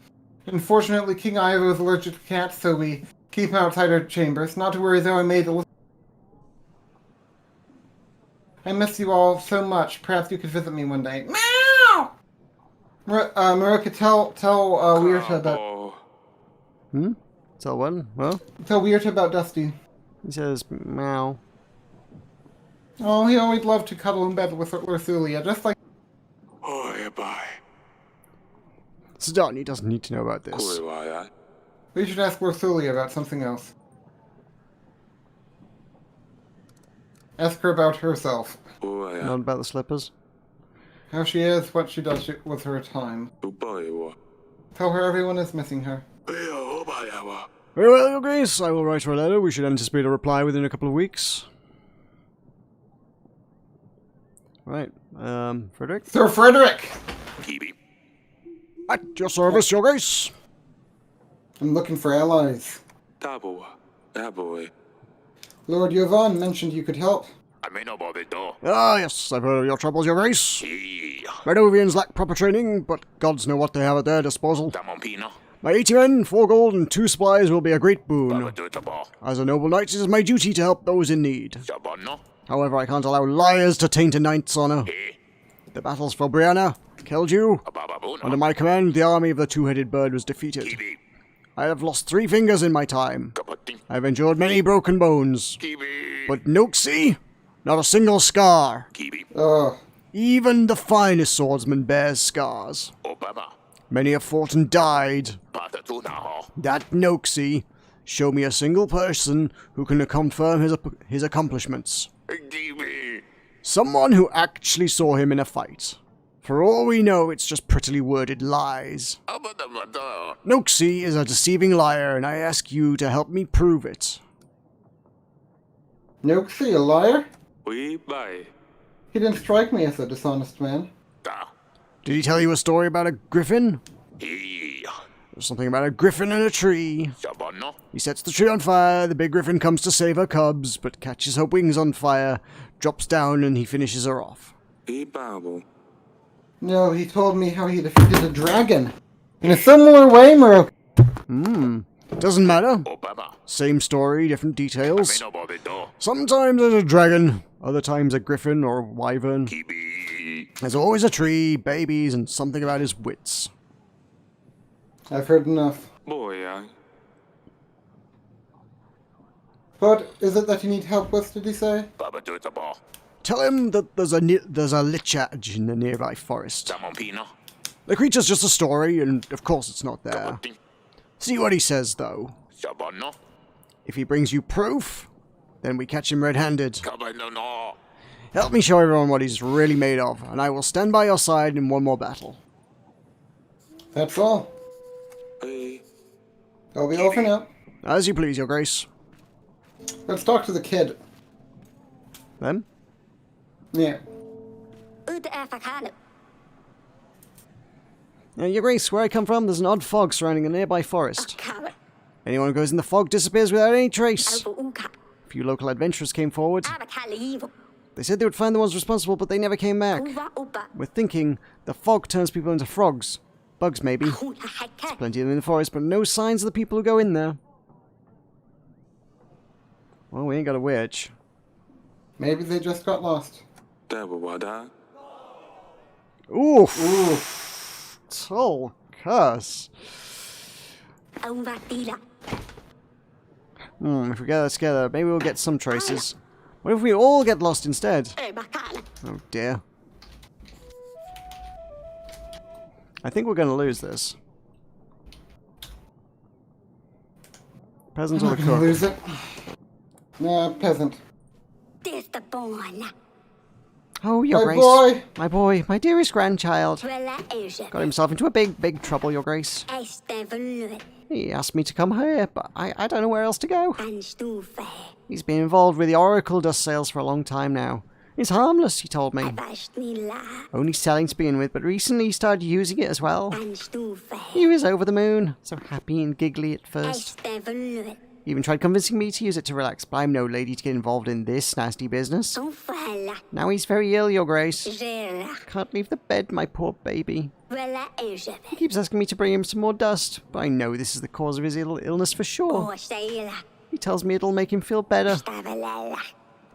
Unfortunately, King Ivo is allergic to cats, so we keep him outside our chambers. Not to worry though, I made a list. I miss you all so much. Perhaps you could visit me one day. Meow! Meroka, tell Weirta about... Hmm? Tell one? Well, Tell Weirta about Dusty. he says meow. Oh, he always loved to cuddle in bed with Ursulia, just like... Oi, bye. Sidani doesn't need to know about this. Kuiwaya. We should ask Ursulia about something else. Ask her about herself. Uaya. Not about the slippers. How she is, what she does with her time. Uboiwa. Tell her everyone is missing her. Eo, Obayawa. Very well, Your Grace. I will write her a letter. We should anticipate a reply within a couple of weeks. Right. Frederick? Sir Frederick! Kibi. At your service, Your Grace. I'm looking for allies. Taboa. Taboy. Lord Yovan mentioned you could help. Ah, yes, I've heard of your troubles, Your Grace. Redovians lack proper training, but gods know what they have at their disposal. My 80 men, 4 gold, and 2 supplies will be a great boon. As a noble knight, it is my duty to help those in need. However, I can't allow liars to taint a knight's honor. The battles for Brianna, Kelju. Under my command, the army of the two-headed bird was defeated. I have lost 3 fingers in my time. I have endured many broken bones. But Noxie, not a single scar. Ugh. Even the finest swordsman bears scars. Many have fought and died. That Noxie, show me a single person who can confirm his accomplishments. Give Someone who actually saw him in a fight. For all we know, it's just prettily worded lies. Noxie is a deceiving liar, and I ask you to help me prove it. Noxie, a liar? We buy. He didn't strike me as a dishonest man. Did he tell you a story about a griffin? There's something about a griffin in a tree. He sets the tree on fire, the big griffin comes to save her cubs, but catches her wings on fire, drops down, and he finishes her off. We Bible. No, he told me how he defeated a dragon. In a similar way, Meroka. Doesn't matter. Same story, different details. Sometimes there's a dragon, other times a griffin or a wyvern. There's always a tree, babies, and something about his wits. I've heard enough. Boy, I. What is it that you need help with, did he say? Tell him that there's a lichage in the nearby forest. The creature's just a story, and of course it's not there. See what he says, though. If he brings you proof, then we catch him red-handed. Help me show everyone what he's really made of, and I will stand by your side in one more battle. That's all. Hey. That'll be all for now. As you please, Your Grace. Let's talk to the kid. Them? Yeah. Now, Your Grace, where I come from, there's an odd fog surrounding a nearby forest. Anyone who goes in the fog disappears without any trace. A few local adventurers came forward. They said they would find the ones responsible, but they never came back. We're thinking the fog turns people into frogs. Bugs, maybe. There's plenty of them in the forest, but no signs of the people who go in there. Well, we ain't got a witch. Maybe they just got lost. Dabawada. Oof. Tulkas. If we gather together, maybe we'll get some traces. What if we all get lost instead? Oh dear. I think we're going to lose this. Peasant or the cook? Lose it. Nah, peasant. Oh, Your My Grace. boy. My boy. My dearest grandchild. Got himself into a big trouble, Your Grace. He asked me to come here, but I don't know where else to go. He's been involved with the Oracle dust sales for a long time now. He's harmless, he told me. Only selling to begin with, but recently he started using it as well. He was over the moon, so happy and giggly at first. He even tried convincing me to use it to relax, but I'm no lady to get involved in this nasty business. Now he's very ill, Your Grace. Can't leave the bed, my poor baby. He keeps asking me to bring him some more dust, but I know this is the cause of his illness for sure. He tells me it'll make him feel better.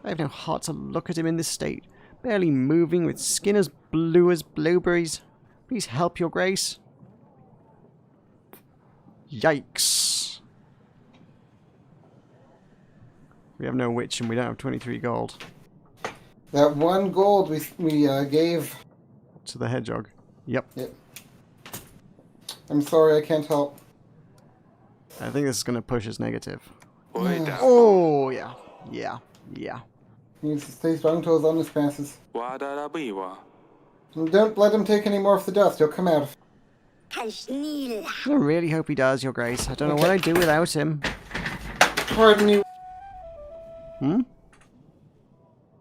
I have no heart to look at him in this state, barely moving with skin as blue as blueberries. Please help, Your Grace. Yikes. We have no witch and we don't have 23 gold. That 1 gold we gave. To the hedgehog. Yep. I'm sorry, I can't help. I think this is going to push us negative. Boy, da. Oh, yeah. Yeah. He needs to stay strong till his illness passes. Wada biwa. And don't let him take any more of the dust, he'll come out. I really hope he does, Your Grace. I don't know what I'd do without him. Pardon me.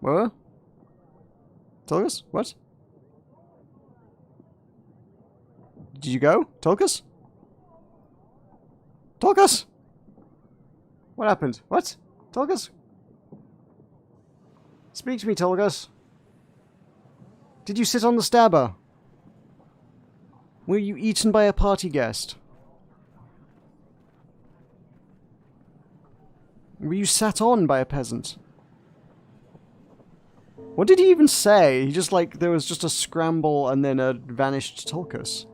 What? Tulkas? What? Did you go? Tulkas? Tulkas? What happened? What? Tulkas? Speak to me, Tulkas. Did you sit on the stabber? Were you eaten by a party guest? Were you sat on by a peasant? What did he even say? He just like, there was just a scramble and then a vanished Tulkas.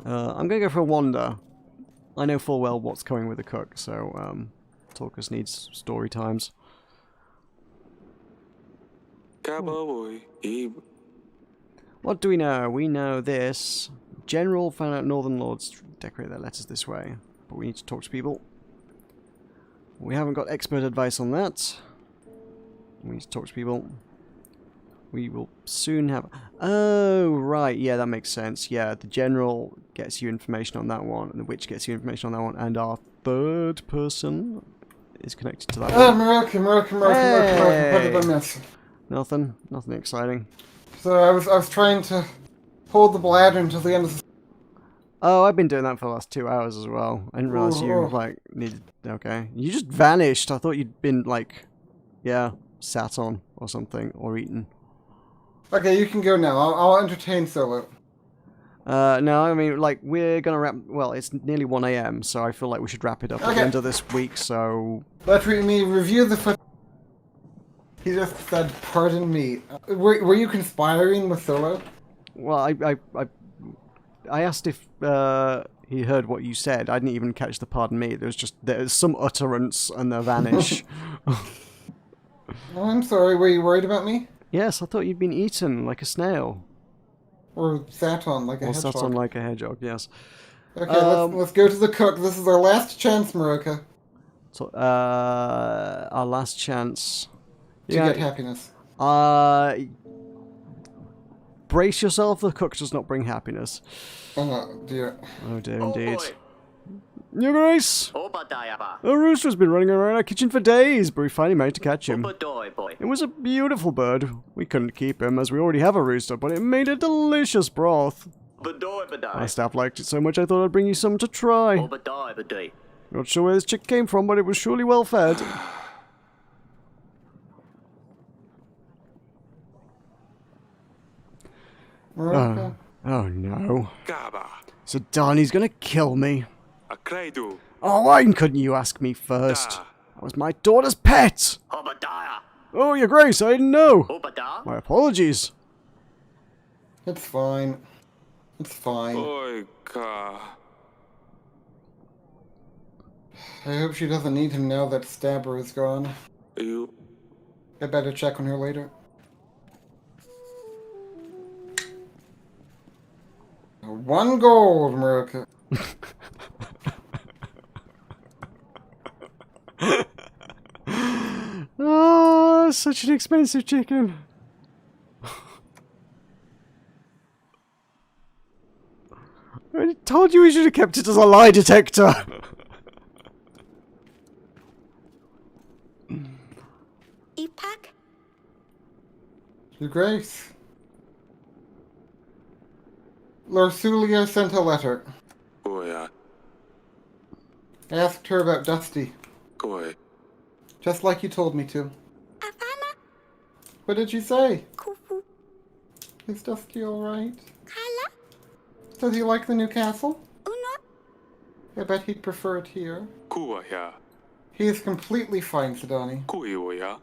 I'm gonna go for a wander. I know full well what's coming with the cook, so Tulkas needs story times. Cowboy. What do we know? We know this. General found out Northern Lords decorate their letters this way, but we need to talk to people. We haven't got expert advice on that. We need to talk to people. We will soon have... Oh, right. Yeah, that makes sense. Yeah, the general gets you information on that one, and the witch gets you information on that one, and our third person is connected to that one. Meroka, what did I miss? Nothing. Nothing exciting. So I was trying to hold the bladder until the end of the... Oh, I've been doing that for the last 2 hours as well. I didn't realize you, like, needed... Okay. You just vanished. I thought you'd been, like... Yeah, sat on or something, or eaten. Okay, you can go now. I'll entertain Solo. No, I mean, like, we're gonna wrap... Well, it's nearly 1 AM, so I feel like we should wrap it up at the end of this week, so... Let me review the foot... He just said, pardon me. Were you conspiring with Solo? Well, I asked if he heard what you said. I didn't even catch the pardon me. There's some utterance and they vanish. Oh, I'm sorry. Were you worried about me? Yes, I thought you'd been eaten like a snail. Or sat on like a hedgehog. Or sat on like a hedgehog, yes. Okay, let's go to the cook. This is our last chance, Meroka. So, our last chance... To get happiness. Brace yourself, the cook does not bring happiness. Oh dear. Oh dear, indeed. Your Grace! Obadiah. A rooster's been running around our kitchen for days, but we finally managed to catch him. Boy. It was a beautiful bird. We couldn't keep him, as we already have a rooster, but it made a delicious broth. My staff liked it so much I thought I'd bring you some to try. Not sure where this chick came from, but it was surely well fed. Meroka. Oh no. Gaba. So Donnie's gonna kill me. Akreidu. Oh, why couldn't you ask me first? Da. That was my daughter's pet! Obadiah. Oh, Your Grace, I didn't know! Obadiah. My apologies. It's fine. It's fine. Oi, ka. I hope she doesn't need him now that Stabber is gone. You. I better check on her later. One gold, Meroka. Oh, such an expensive chicken. I told you we should have kept it as a lie detector. Ipak? Your Grace. Lorsulia sent a letter. Oya. I asked her about Dusty, Koi. just like you told me to. Avana? What did you say? Kufu? Is Dusty alright? Kala? Does he like the new castle? Uno? I bet he'd prefer it here. Kuaya. He is completely fine, Sidani. Kuioya.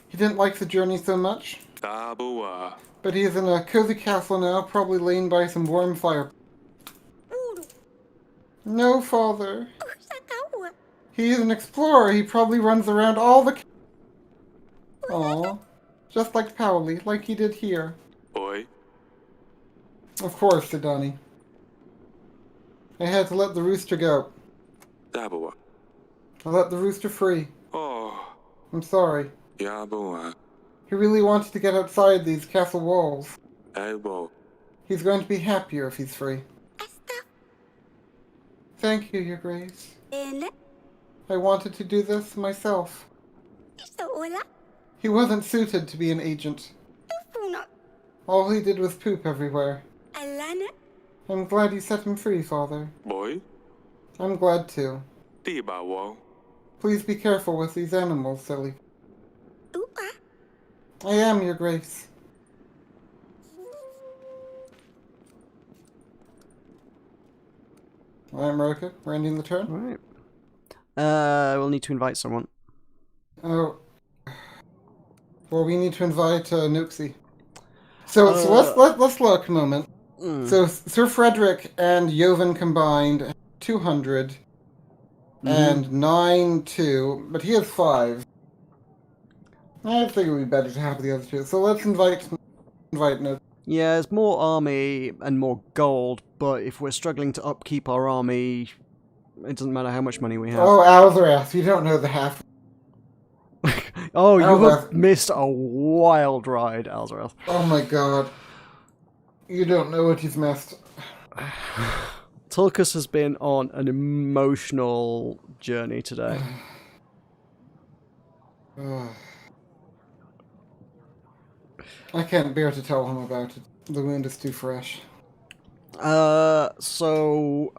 He didn't like the journey so much, Tabua. but he is in a cozy castle now, probably laying by some warm fire. Uru? No, father. Usakawa? He is an explorer. He probably runs around all the... Aw. Just like Paoli, like he did here. Oi. Of course, Sidani. I had to let the rooster go. Tabua. I let the rooster free. Oh. I'm sorry. Yabua. He really wanted to get outside these castle walls. Elbow. He's going to be happier if he's free. Asta? Thank you, Your Grace. Ele? I wanted to do this myself. Isa ola? He wasn't suited to be an agent. Tufuna? All he did was poop everywhere. Alana? I'm glad you set him free, Father. Boy. I'm glad too. Tibawo. Please be careful with these animals, silly. Upa? I am, Your Grace. Alright, Meroka, we're ending the turn. Alright. We'll need to invite someone. Oh. Well, we need to invite Nooksy. So let's look a moment. So Sir Frederick and Jovan combined 200 and 9, 2, but he has 5. I think it would be better to have the other two. So let's invite Nooksy. Yeah, there's more army and more gold, but if we're struggling to upkeep our army, It doesn't matter how much money we have. Oh, Alzarath, you don't know the half. Oh, you Alzarath. have missed a wild ride, Alzarath. Oh my god. You don't know what you've missed. Tulkas has been on an emotional journey today. I can't bear to tell him about it. The wound is too fresh. So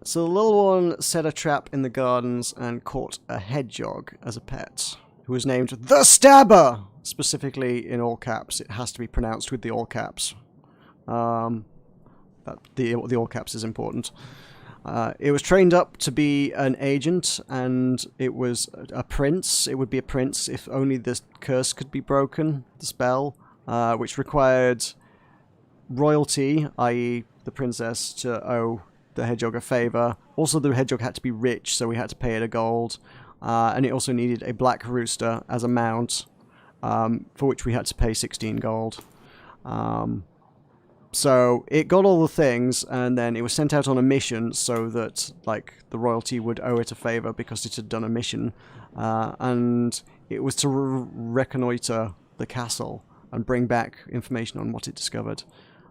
the little one set a trap in the gardens and caught a hedgehog as a pet, who was named the Stabber, specifically in all caps. It has to be pronounced with the all caps. The all caps is important. It was trained up to be an agent, and it was a prince. It would be a prince if only the curse could be broken, the spell, which required royalty, i.e. the princess, to owe the hedgehog a favour. Also, the hedgehog had to be rich, so we had to pay it a gold. And it also needed a black rooster as a mount, for which we had to pay 16 gold. So it got all the things, and then it was sent out on a mission so that, like, the royalty would owe it a favour because it had done a mission. And it was to reconnoitre the castle and bring back information on what it discovered.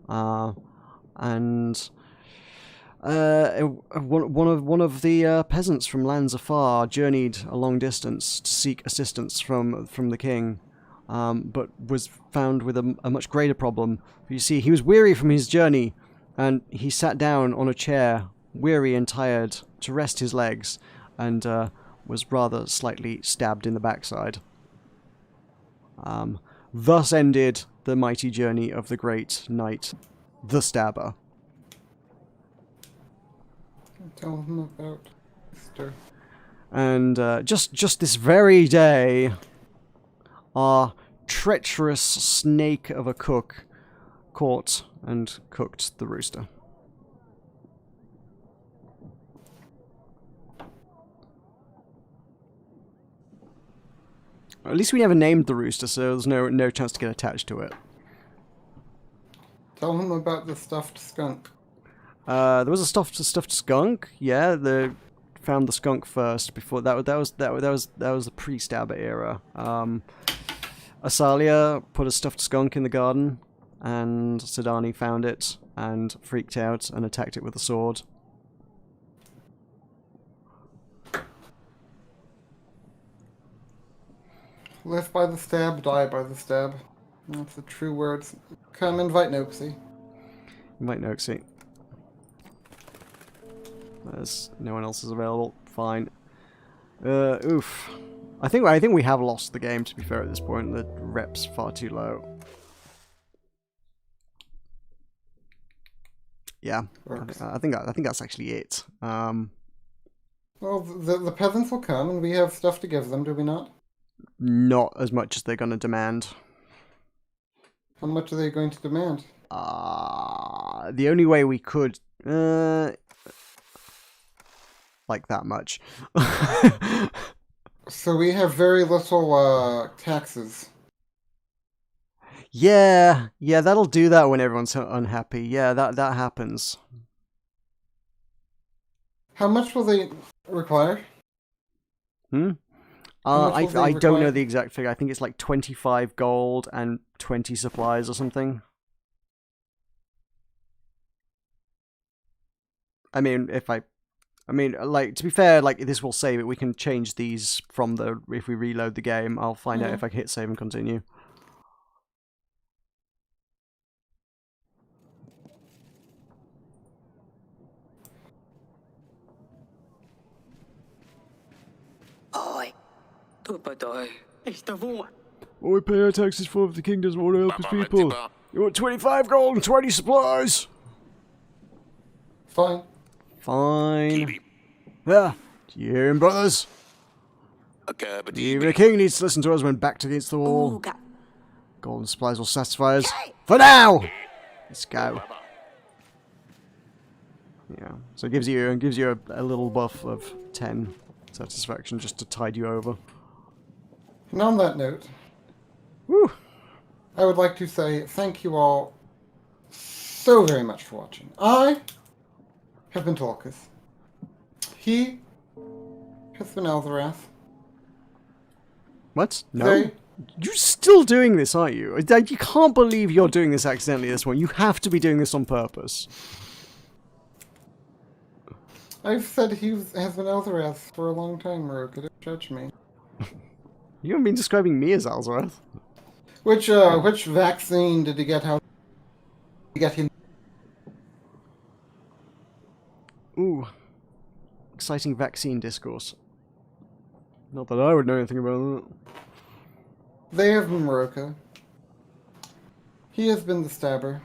One of the peasants from lands afar journeyed a long distance to seek assistance from the king, but was found with a much greater problem. You see, he was weary from his journey, and he sat down on a chair, weary and tired, to rest his legs, and was rather slightly stabbed in the backside. Thus ended the mighty journey of the great knight, the Stabber. Tell him about Easter. And just this very day, our treacherous snake of a cook caught and cooked the rooster. At least we never named the rooster, so there's no chance to get attached to it. Tell him about the stuffed skunk. There was a stuffed skunk. Yeah, they found the skunk first. Before that was the pre-Stabber era. Asalia put a stuffed skunk in the garden, and Sidani found it and freaked out and attacked it with a sword. Live by the stab, die by the stab. That's the true words. Come invite Noxie. Invite Noxie. There's no one else is available. Fine. Oof. I think we have lost the game, to be fair, at this point. The rep's far too low. Yeah, I think that's actually it. Well, the peasants will come, and we have stuff to give them, do we not? Not as much as they're going to demand. How much are they going to demand? The only way we could... like that much. So we have very little taxes. Yeah, that'll do that when everyone's unhappy. Yeah, that happens. How much will they require? I don't know the exact figure. I think it's like 25 gold and 20 supplies or something. I mean, like, to be fair, like, this will save it. We can change these from if we reload the game. I'll find out if I can hit save and continue. Oi. Tupadoi. What we pay our taxes for if the king doesn't want to help his people? You want 25 gold and 20 supplies? Fine. Fine. Yeah. Do you hear him, brothers? Even a king needs to listen to us when backed against the wall. Ooga. Gold and supplies will satisfy us. For now! Let's go. Yeah. So it gives you a little buff of 10 satisfaction just to tide you over. And on that note, Woo! I would like to say thank you all so very much for watching. I have been Tulkas. He has been Elzarath. What? No? They You're still doing this, aren't you? You can't believe you're doing this accidentally this one. You have to be doing this on purpose. I've said he has been Elzarath for a long time, Meroka. Don't judge me. You haven't been describing me as Alzarath. Which vaccine did he get? How did he get him? Ooh. Exciting vaccine discourse. Not that I would know anything about that. They have been Meroka. He has been the stabber.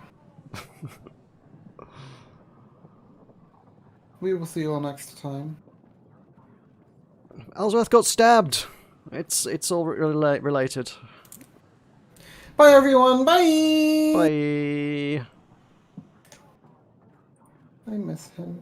We will see you all next time. Alzarath got stabbed. It's all related. Bye, everyone. Bye. Bye. I miss him.